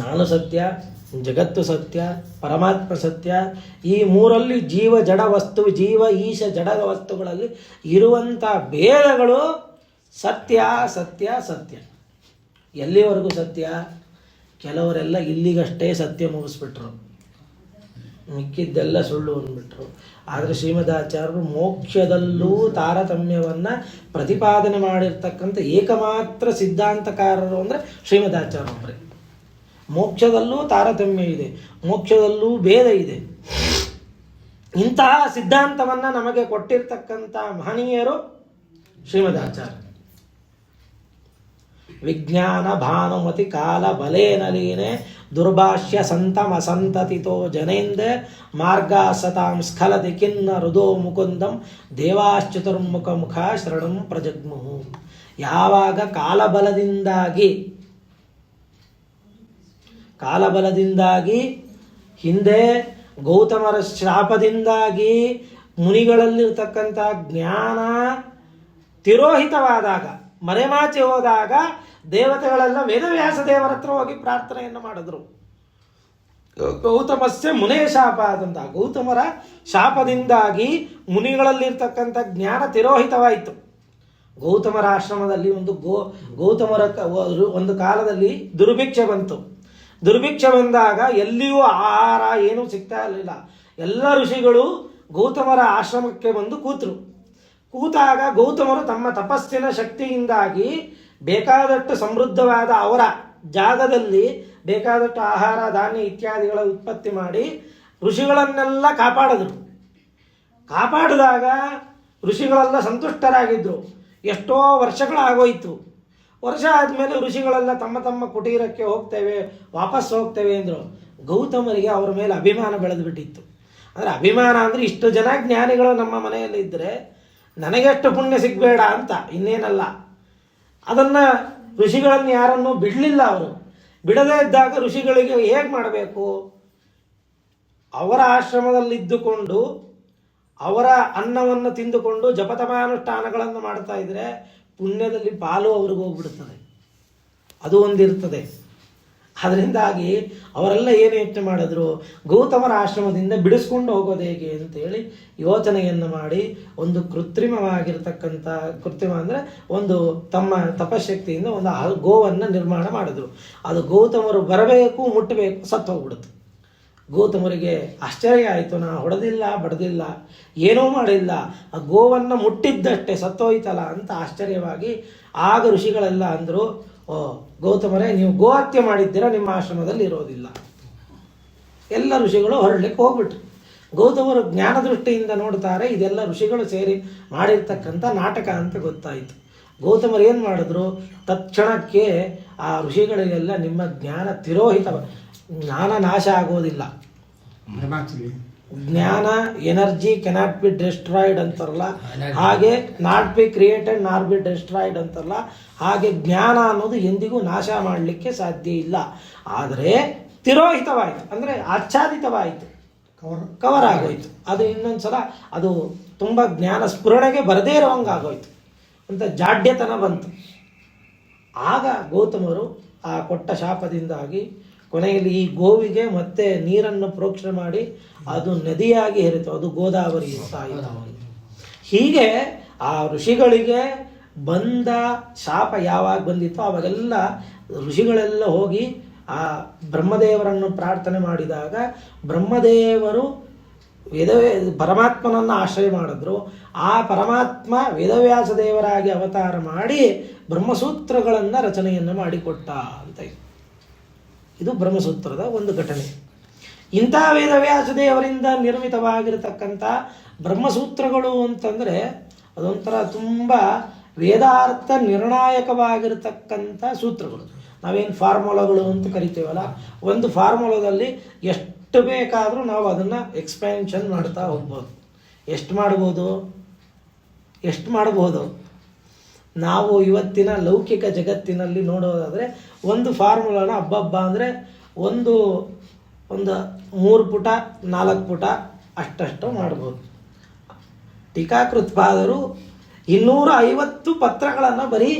[SPEAKER 2] ನಾನು ಸತ್ಯ, ಜಗತ್ತು ಸತ್ಯ, ಪರಮಾತ್ಮ ಸತ್ಯ. ಈ ಮೂರಲ್ಲಿ ಜೀವ ಜಡ ವಸ್ತು, ಜೀವ ಈಶ ಜಡದ ವಸ್ತುಗಳಲ್ಲಿ ಇರುವಂಥ ಭೇದಗಳು ಸತ್ಯ ಸತ್ಯ ಸತ್ಯ. ಎಲ್ಲಿವರೆಗೂ ಸತ್ಯ? ಕೆಲವರೆಲ್ಲ ಇಲ್ಲಿಗಷ್ಟೇ ಸತ್ಯ ಮುಗಿಸ್ಬಿಟ್ರು, ಮಿಕ್ಕಿದ್ದೆಲ್ಲ ಸುಳ್ಳು ಅಂದ್ಬಿಟ್ರು. ಆದರೆ ಶ್ರೀಮದಾಚಾರ್ಯರು ಮೋಕ್ಷದಲ್ಲೂ ತಾರತಮ್ಯವನ್ನು ಪ್ರತಿಪಾದನೆ ಮಾಡಿರ್ತಕ್ಕಂಥ ಏಕಮಾತ್ರ ಸಿದ್ಧಾಂತಕಾರರು ಅಂದರೆ ಶ್ರೀಮದಾಚಾರ್ಯರೊಬ್ಬರೇ. ಮೋಕ್ಷದಲ್ಲೂ ತಾರತಮ್ಯ ಇದೆ, ಮೋಕ್ಷದಲ್ಲೂ ಭೇದ ಇದೆ. ಇಂತಹ ಸಿದ್ಧಾಂತವನ್ನು ನಮಗೆ ಕೊಟ್ಟಿರ್ತಕ್ಕಂಥ ಮಹನೀಯರು ಶ್ರೀಮದಾಚಾರ್ಯ. ವಿಜ್ಞಾನ ಭಾನುಮತಿ ಕಾಲ ಬಲೇನಲೀನೆ ದುರ್ಭಾಷ್ಯ ಸಂತಮಸಂತತಿತೋ ಜನೇಂದ್ರ ಮಾರ್ಗ ಸತಾಂ ಸ್ಖಲತಿ ಖಿನ್ನ ಹೃದೋ ಮುಕುಂದಂ ದೇವಾಶ್ಚತುರ್ಮುಖ ಮುಖ ಶರಣಂ ಪ್ರಜಗ್ಮುಹು. ಯಾವಾಗ ಕಾಲಬಲದಿಂದಾಗಿ ಹಿಂದೆ ಗೌತಮರ ಶಾಪದಿಂದಾಗಿ ಮುನಿಗಳಲ್ಲಿರ್ತಕ್ಕಂಥ ಜ್ಞಾನ ತಿರೋಹಿತವಾದಾಗ, ಮರೆಮಾಚಿ ಹೋದಾಗ ದೇವತೆಗಳೆಲ್ಲ ವೇದವ್ಯಾಸ ದೇವರ ಹತ್ರ ಹೋಗಿ ಪ್ರಾರ್ಥನೆಯನ್ನು ಮಾಡಿದ್ರು. ಗೌತಮಸ್ಯ ಮುನೇ ಶಾಪಾತ್ ಅಂತ. ಗೌತಮರ ಶಾಪದಿಂದಾಗಿ ಮುನಿಗಳಲ್ಲಿರ್ತಕ್ಕಂಥ ಜ್ಞಾನ ತಿರೋಹಿತವಾಯಿತು. ಗೌತಮರ ಆಶ್ರಮದಲ್ಲಿ ಗೌತಮರ ಒಂದು ಕಾಲದಲ್ಲಿ ದುರ್ಭಿಕ್ಷೆ ಬಂತು. ದುರ್ಭಿಕ್ಷೆ ಬಂದಾಗ ಎಲ್ಲಿಯೂ ಆಹಾರ ಏನೂ ಸಿಗ್ತಾ ಇರಲಿಲ್ಲ. ಎಲ್ಲ ಋಷಿಗಳು ಗೌತಮರ ಆಶ್ರಮಕ್ಕೆ ಬಂದು ಕೂತಾಗ ಗೌತಮರು ತಮ್ಮ ತಪಸ್ಸಿನ ಶಕ್ತಿಯಿಂದಾಗಿ ಬೇಕಾದಷ್ಟು ಸಮೃದ್ಧವಾದ ಅವರ ಜಾಗದಲ್ಲಿ ಬೇಕಾದಷ್ಟು ಆಹಾರ ಧಾನ್ಯ ಇತ್ಯಾದಿಗಳ ಉತ್ಪತ್ತಿ ಮಾಡಿ ಋಷಿಗಳನ್ನೆಲ್ಲ ಕಾಪಾಡಿದಾಗ ಋಷಿಗಳೆಲ್ಲ ಸಂತುಷ್ಟರಾಗಿದ್ದರು. ಎಷ್ಟೋ ವರ್ಷಗಳಾಗೋಯಿತು. ವರ್ಷ ಆದಮೇಲೆ ಋಷಿಗಳೆಲ್ಲ ತಮ್ಮ ತಮ್ಮ ಕುಟೀರಕ್ಕೆ ವಾಪಸ್ ಹೋಗ್ತೇವೆ ಅಂದರು. ಗೌತಮರಿಗೆ ಅವರ ಮೇಲೆ ಅಭಿಮಾನ ಬೆಳೆದು ಬಿಟ್ಟಿತ್ತು. ಅಂದರೆ ಅಭಿಮಾನ ಅಂದರೆ ಇಷ್ಟು ಜನ ಜ್ಞಾನಿಗಳು ನಮ್ಮ ಮನೆಯಲ್ಲಿ ಇದ್ದರೆ ನನಗೆಷ್ಟು ಪುಣ್ಯ ಸಿಗಬೇಡ ಅಂತ, ಇನ್ನೇನಲ್ಲ. ಅದನ್ನು ಋಷಿಗಳನ್ನು ಯಾರನ್ನೂ ಬಿಡಲಿಲ್ಲ. ಅವರು ಬಿಡದೇ ಇದ್ದಾಗ ಋಷಿಗಳಿಗೆ ಹೇಗೆ ಮಾಡಬೇಕು? ಅವರ ಆಶ್ರಮದಲ್ಲಿದ್ದುಕೊಂಡು ಅವರ ಅನ್ನವನ್ನು ತಿಂದುಕೊಂಡು ಜಪತಪಾನುಷ್ಠಾನಗಳನ್ನು ಮಾಡ್ತಾ ಇದ್ದರೆ ಪುಣ್ಯದಲ್ಲಿ ಪಾಲು ಅವ್ರಿಗೆ ಹೋಗ್ಬಿಡುತ್ತದೆ. ಅದು ಒಂದಿರ್ತದೆ. ಅದರಿಂದಾಗಿ ಅವರೆಲ್ಲ ಏನು ಯೋಚನೆ ಮಾಡಿದ್ರು, ಗೌತಮರ ಆಶ್ರಮದಿಂದ ಬಿಡಿಸ್ಕೊಂಡು ಹೋಗೋದು ಹೇಗೆ ಅಂತೇಳಿ ಯೋಚನೆಯನ್ನು ಮಾಡಿ ಒಂದು ಕೃತ್ರಿಮ ಅಂದರೆ ಒಂದು ತಮ್ಮ ತಪಶಕ್ತಿಯಿಂದ ಒಂದು ಗೋವನ್ನು ನಿರ್ಮಾಣ ಮಾಡಿದ್ರು. ಅದು ಗೌತಮರು ಬರಬೇಕು, ಮುಟ್ಟಬೇಕು, ಸತ್ತು ಹೋಗ್ಬಿಡುತ್ತೆ. ಗೌತಮರಿಗೆ ಆಶ್ಚರ್ಯ ಆಯಿತು. ನಾ ಹೊಡೆದಿಲ್ಲ, ಬಡ್ದಿಲ್ಲ, ಏನೂ ಮಾಡಿಲ್ಲ, ಆ ಗೋವನ್ನು ಮುಟ್ಟಿದ್ದಷ್ಟೇ ಸತ್ತೋಯ್ತಲ್ಲ ಅಂತ ಆಶ್ಚರ್ಯವಾಗಿ ಆಗ ಋಷಿಗಳೆಲ್ಲ ಅಂದರು, ಓ ಗೌತಮರೇ, ನೀವು ಗೋಹತ್ಯೆ ಮಾಡಿದ್ದೀರಾ, ನಿಮ್ಮ ಆಶ್ರಮದಲ್ಲಿ ಇರೋದಿಲ್ಲ. ಎಲ್ಲ ಋಷಿಗಳು ಹೊರಡ್ಲಿಕ್ಕೆ ಹೋಗ್ಬಿಟ್ರು. ಗೌತಮರು ಜ್ಞಾನ ದೃಷ್ಟಿಯಿಂದ ನೋಡ್ತಾರೆ, ಇದೆಲ್ಲ ಋಷಿಗಳು ಸೇರಿ ಮಾಡಿರ್ತಕ್ಕಂಥ ನಾಟಕ ಅಂತ ಗೊತ್ತಾಯಿತು. ಗೌತಮರು ಏನು ಮಾಡಿದ್ರು, ತತ್ಕ್ಷಣಕ್ಕೆ ಆ ಋಷಿಗಳಿಗೆಲ್ಲ ನಿಮ್ಮ ಜ್ಞಾನ ತಿರೋಹಿತ, ಜ್ಞಾನ ನಾಶ ಆಗೋದಿಲ್ಲ. ಜ್ಞಾನ ಎನರ್ಜಿ ಕೆನಾಟ್ ಬಿ ಡಿಸ್ಟ್ರಾಯ್ಡ್ ಅಂತಾರಲ್ಲ ಹಾಗೆ, not be created not be destroyed ಅಂತಾರಲ್ಲ ಹಾಗೆ, ಜ್ಞಾನ ಅನ್ನೋದು ಎಂದಿಗೂ ನಾಶ ಮಾಡಲಿಕ್ಕೆ ಸಾಧ್ಯ ಇಲ್ಲ. ಆದರೆ ತಿರೋಹಿತವಾಯಿತು ಅಂದರೆ ಆಚ್ಛಾದಿತವಾಯಿತು, ಕವರ್ ಆಗೋಯ್ತು. ಅದು ಇನ್ನೊಂದ್ಸಲ ಅದು ತುಂಬ ಜ್ಞಾನ ಸ್ಫುರಣೆಗೆ ಬರದೇ ಇರೋಂಗಾಗೋಯ್ತು ಅಂತ ಜಾಡ್ಯತನ ಬಂತು. ಆಗ ಗೌತಮರು ಆ ಕೊಟ್ಟ ಶಾಪದಿಂದಾಗಿ ಕೊನೆಯಲ್ಲಿ ಈ ಗೋವಿಗೆ ಮತ್ತೆ ನೀರನ್ನು ಪ್ರೋಕ್ಷಣೆ ಮಾಡಿ ಅದು ನದಿಯಾಗಿ ಹರಿತು, ಅದು ಗೋದಾವರಿ ಆಯಿತು. ಹೀಗೆ ಆ ಋಷಿಗಳಿಗೆ ಬಂದ ಶಾಪ ಯಾವಾಗ ಬಂದಿತ್ತು ಆವಾಗೆಲ್ಲ ಋಷಿಗಳೆಲ್ಲ ಹೋಗಿ ಆ ಬ್ರಹ್ಮದೇವರನ್ನು ಪ್ರಾರ್ಥನೆ ಮಾಡಿದಾಗ ಬ್ರಹ್ಮದೇವರು ಪರಮಾತ್ಮನನ್ನು ಆಶ್ರಯ ಮಾಡಿದ್ರು. ಆ ಪರಮಾತ್ಮ ವೇದವ್ಯಾಸ ದೇವರಾಗಿ ಅವತಾರ ಮಾಡಿ ಬ್ರಹ್ಮಸೂತ್ರಗಳನ್ನು ರಚನೆಯನ್ನು ಮಾಡಿಕೊಟ್ಟ ಅಂತ. ಇದು ಬ್ರಹ್ಮಸೂತ್ರದ ಒಂದು ಘಟನೆ. ಇಂಥ ವೇದವ್ಯಾಸ ದೇವರಿಂದ ನಿರ್ಮಿತವಾಗಿರತಕ್ಕಂಥ ಬ್ರಹ್ಮಸೂತ್ರಗಳು ಅಂತಂದರೆ ಅದೊಂಥರ ತುಂಬ ವೇದಾರ್ಥ ನಿರ್ಣಾಯಕವಾಗಿರತಕ್ಕಂಥ ಸೂತ್ರಗಳು. ನಾವೇನು ಫಾರ್ಮುಲಾಗಳು ಅಂತ ಕರಿತೇವಲ್ಲ, ಒಂದು ಫಾರ್ಮುಲಾದಲ್ಲಿ ಎಷ್ಟು ಬೇಕಾದರೂ ನಾವು ಅದನ್ನು ಎಕ್ಸ್ಪ್ಯಾನ್ಷನ್ ಮಾಡ್ತಾ ಹೋಗ್ಬೋದು. ಎಷ್ಟು ಮಾಡ್ಬೋದು ನಾವು ಇವತ್ತಿನ ಲೌಕಿಕ ಜಗತ್ತಿನಲ್ಲಿ ನೋಡೋದಾದರೆ ಒಂದು ಫಾರ್ಮುಲಾನ ಹಬ್ಬ ಅಂದರೆ ಒಂದು 3 ಪುಟ 4 ಪುಟ ಅಷ್ಟು ಮಾಡ್ಬೋದು. ಟೀಕಾಕೃತ್ಪಾದರು 250 ಪತ್ರಗಳನ್ನು ಬರೀ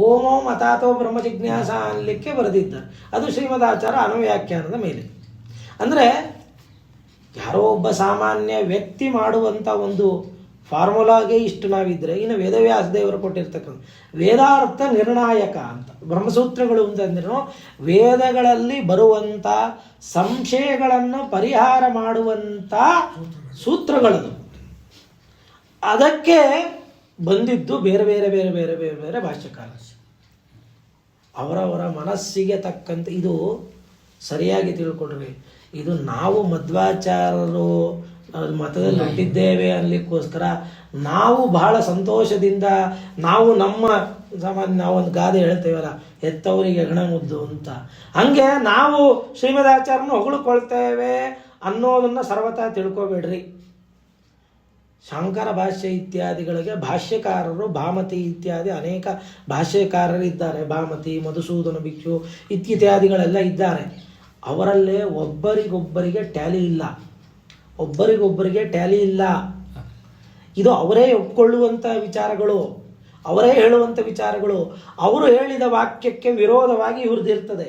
[SPEAKER 2] ಓಮೋ ಮತಾತೋ ಬ್ರಹ್ಮ ಜಿಜ್ಞಾಸ ಅನ್ನಲಿಕ್ಕೆ ಬರೆದಿದ್ದಾರೆ. ಅದು ಶ್ರೀಮದಾಚಾರ ಅನುವ್ಯಾಖ್ಯಾನದ ಮೇಲೆ. ಅಂದರೆ ಯಾರೋ ಒಬ್ಬ ಸಾಮಾನ್ಯ ವ್ಯಕ್ತಿ ಮಾಡುವಂಥ ಒಂದು ಫಾರ್ಮುಲಾಗೆ ಇಷ್ಟು ನಾವಿದ್ದರೆ, ಇನ್ನು ವೇದವ್ಯಾಸ ದೇವರು ಕೊಟ್ಟಿರ್ತಕ್ಕಂಥ ವೇದಾರ್ಥ ನಿರ್ಣಾಯಕ ಅಂತ ಬ್ರಹ್ಮಸೂತ್ರಗಳು ಅಂತಂದ್ರೂ ವೇದಗಳಲ್ಲಿ ಬರುವಂಥ ಸಂಶಯಗಳನ್ನು ಪರಿಹಾರ ಮಾಡುವಂಥ ಸೂತ್ರಗಳದು. ಅದಕ್ಕೆ ಬಂದಿದ್ದು ಬೇರೆ ಬೇರೆ ಬೇರೆ ಬೇರೆ ಬೇರೆ ಬೇರೆ ಭಾಷ್ಯಕಾರ ಅವರವರ ಮನಸ್ಸಿಗೆ ತಕ್ಕಂತೆ. ಇದು ಸರಿಯಾಗಿ ತಿಳ್ಕೊಡ್ರಿ. ಇದು ನಾವು ಮಧ್ವಾಚಾರ್ಯರು ಮತದಲ್ಲಿ ಹುಟ್ಟಿದ್ದೇವೆ ಅನ್ನಲಿಕ್ಕೋಸ್ಕರ ನಾವು ಬಹಳ ಸಂತೋಷದಿಂದ ನಾವು ನಮ್ಮ ನಾವೊಂದು ಗಾದೆ ಹೇಳ್ತೇವಲ್ಲ, ಹೆತ್ತವರಿಗೆ ಹೆಗಣ ಮುದ್ದು ಅಂತ, ಹಂಗೆ ನಾವು ಶ್ರೀಮದಾಚಾರ್ಯನ ಹೊಗಳ್ಕೊಳ್ತೇವೆ ಅನ್ನೋದನ್ನು ಸರ್ವತಾ ತಿಳ್ಕೊಬೇಡ್ರಿ. ಶಾಂಕರ ಭಾಷ್ಯ ಇತ್ಯಾದಿಗಳಿಗೆ ಭಾಷ್ಯಕಾರರು ಭಾಮತಿ ಇತ್ಯಾದಿ ಅನೇಕ ಭಾಷ್ಯಕಾರರಿದ್ದಾರೆ. ಭಾಮತಿ, ಮಧುಸೂದನ ಭಿಕ್ಷು ಇತ್ಯಾದಿಗಳೆಲ್ಲ ಇದ್ದಾರೆ. ಅವರಲ್ಲೇ ಒಬ್ಬರಿಗೊಬ್ಬರಿಗೆ ಟ್ಯಾಲಿ ಇಲ್ಲ. ಇದು ಅವರೇ ಒಪ್ಕೊಳ್ಳುವಂಥ ವಿಚಾರಗಳು, ಅವರೇ ಹೇಳುವಂಥ ವಿಚಾರಗಳು. ಅವರು ಹೇಳಿದ ವಾಕ್ಯಕ್ಕೆ ವಿರೋಧವಾಗಿ ಇವ್ರದ್ದಿರ್ತದೆ,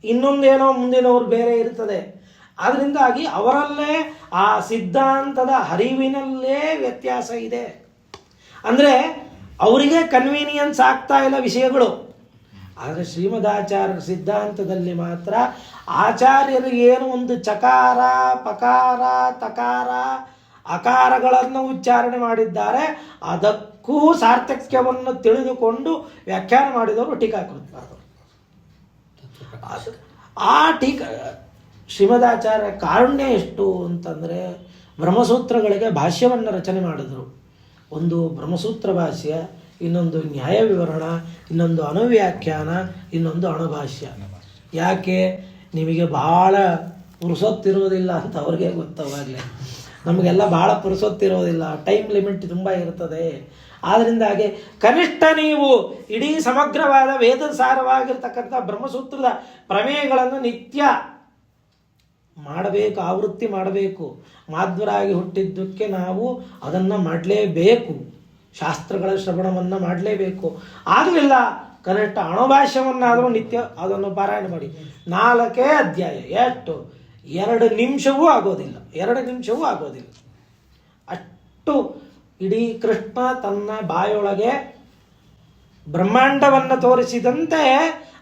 [SPEAKER 2] ಇನ್ನೊಂದೇನೋ ಮುಂದಿನವ್ರು ಬೇರೆ ಇರ್ತದೆ. ಆದ್ದರಿಂದಾಗಿ ಅವರಲ್ಲೇ ಆ ಸಿದ್ಧಾಂತದ ಹರಿವಿನಲ್ಲೇ ವ್ಯತ್ಯಾಸ ಇದೆ. ಅಂದರೆ ಅವರಿಗೆ ಕನ್ವೀನಿಯನ್ಸ್ ಆಗ್ತಾ ಇಲ್ಲ ವಿಷಯಗಳು. ಆದರೆ ಶ್ರೀಮದಾಚಾರ್ಯರ ಸಿದ್ಧಾಂತದಲ್ಲಿ ಮಾತ್ರ ಆಚಾರ್ಯರು ಏನು ಒಂದು ಚಕಾರ, ಪಕಾರ, ತಕಾರ, ಅಕಾರಗಳನ್ನು ಉಚ್ಚಾರಣೆ ಮಾಡಿದ್ದಾರೆ, ಅದಕ್ಕೂ ಸಾರ್ಥಕ್ಯವನ್ನು ತಿಳಿದುಕೊಂಡು ವ್ಯಾಖ್ಯಾನ ಮಾಡಿದವರು ಟೀಕಾಕೃತ್ಪಾದರು. ಆ ಶ್ರೀಮದಾಚಾರ್ಯ ಕಾರುಣ್ಯ ಎಷ್ಟು ಅಂತಂದರೆ, ಬ್ರಹ್ಮಸೂತ್ರಗಳಿಗೆ ಭಾಷ್ಯವನ್ನು ರಚನೆ ಮಾಡಿದರು. ಒಂದು ಬ್ರಹ್ಮಸೂತ್ರ ಭಾಷ್ಯ, ಇನ್ನೊಂದು ನ್ಯಾಯ ವಿವರಣ, ಇನ್ನೊಂದು ಅನುವ್ಯಾಖ್ಯಾನ, ಇನ್ನೊಂದು ಅಣುಭಾಷ್ಯ. ಯಾಕೆ? ನಿಮಗೆ ಭಾಳ ಪುರುಸೊತ್ತಿರೋದಿಲ್ಲ ಅಂತ ಅವ್ರಿಗೆ ಗೊತ್ತವಾಗಲೇ. ನಮಗೆಲ್ಲ ಭಾಳ ಪುರುಸೊತ್ತಿರೋದಿಲ್ಲ, ಟೈಮ್ ಲಿಮಿಟ್ ತುಂಬ ಇರ್ತದೆ. ಆದ್ದರಿಂದಾಗಿ ಕನಿಷ್ಠ ನೀವು ಇಡೀ ಸಮಗ್ರವಾದ ವೇದ ಸಾರವಾಗಿರ್ತಕ್ಕಂಥ ಬ್ರಹ್ಮಸೂತ್ರದ ಪ್ರಮೇಯಗಳನ್ನು ನಿತ್ಯ ಮಾಡಬೇಕು, ಆವೃತ್ತಿ ಮಾಡಬೇಕು. ಮಾಧ್ವರಾಗಿ ಹುಟ್ಟಿದ್ದಕ್ಕೆ ನಾವು ಅದನ್ನು ಮಾಡಲೇಬೇಕು, ಶಾಸ್ತ್ರಗಳ ಶ್ರವಣವನ್ನು ಮಾಡಲೇಬೇಕು. ಆಗಲಿಲ್ಲ ಕನಿಷ್ಠ ಅಣುಭಾಷ್ಯವನ್ನಾದರೂ ನಿತ್ಯ ಅದನ್ನು ಪಾರಾಯಣ ಮಾಡಿ. 4 ಅಧ್ಯಾಯ, ಎಷ್ಟು? 2 ನಿಮಿಷವೂ ಆಗೋದಿಲ್ಲ, 2 ನಿಮಿಷವೂ ಆಗೋದಿಲ್ಲ. ಅಷ್ಟು ಇಡೀ ಕೃಷ್ಣ ತನ್ನ ಬಾಯೊಳಗೆ ಬ್ರಹ್ಮಾಂಡವನ್ನು ತೋರಿಸಿದಂತೆ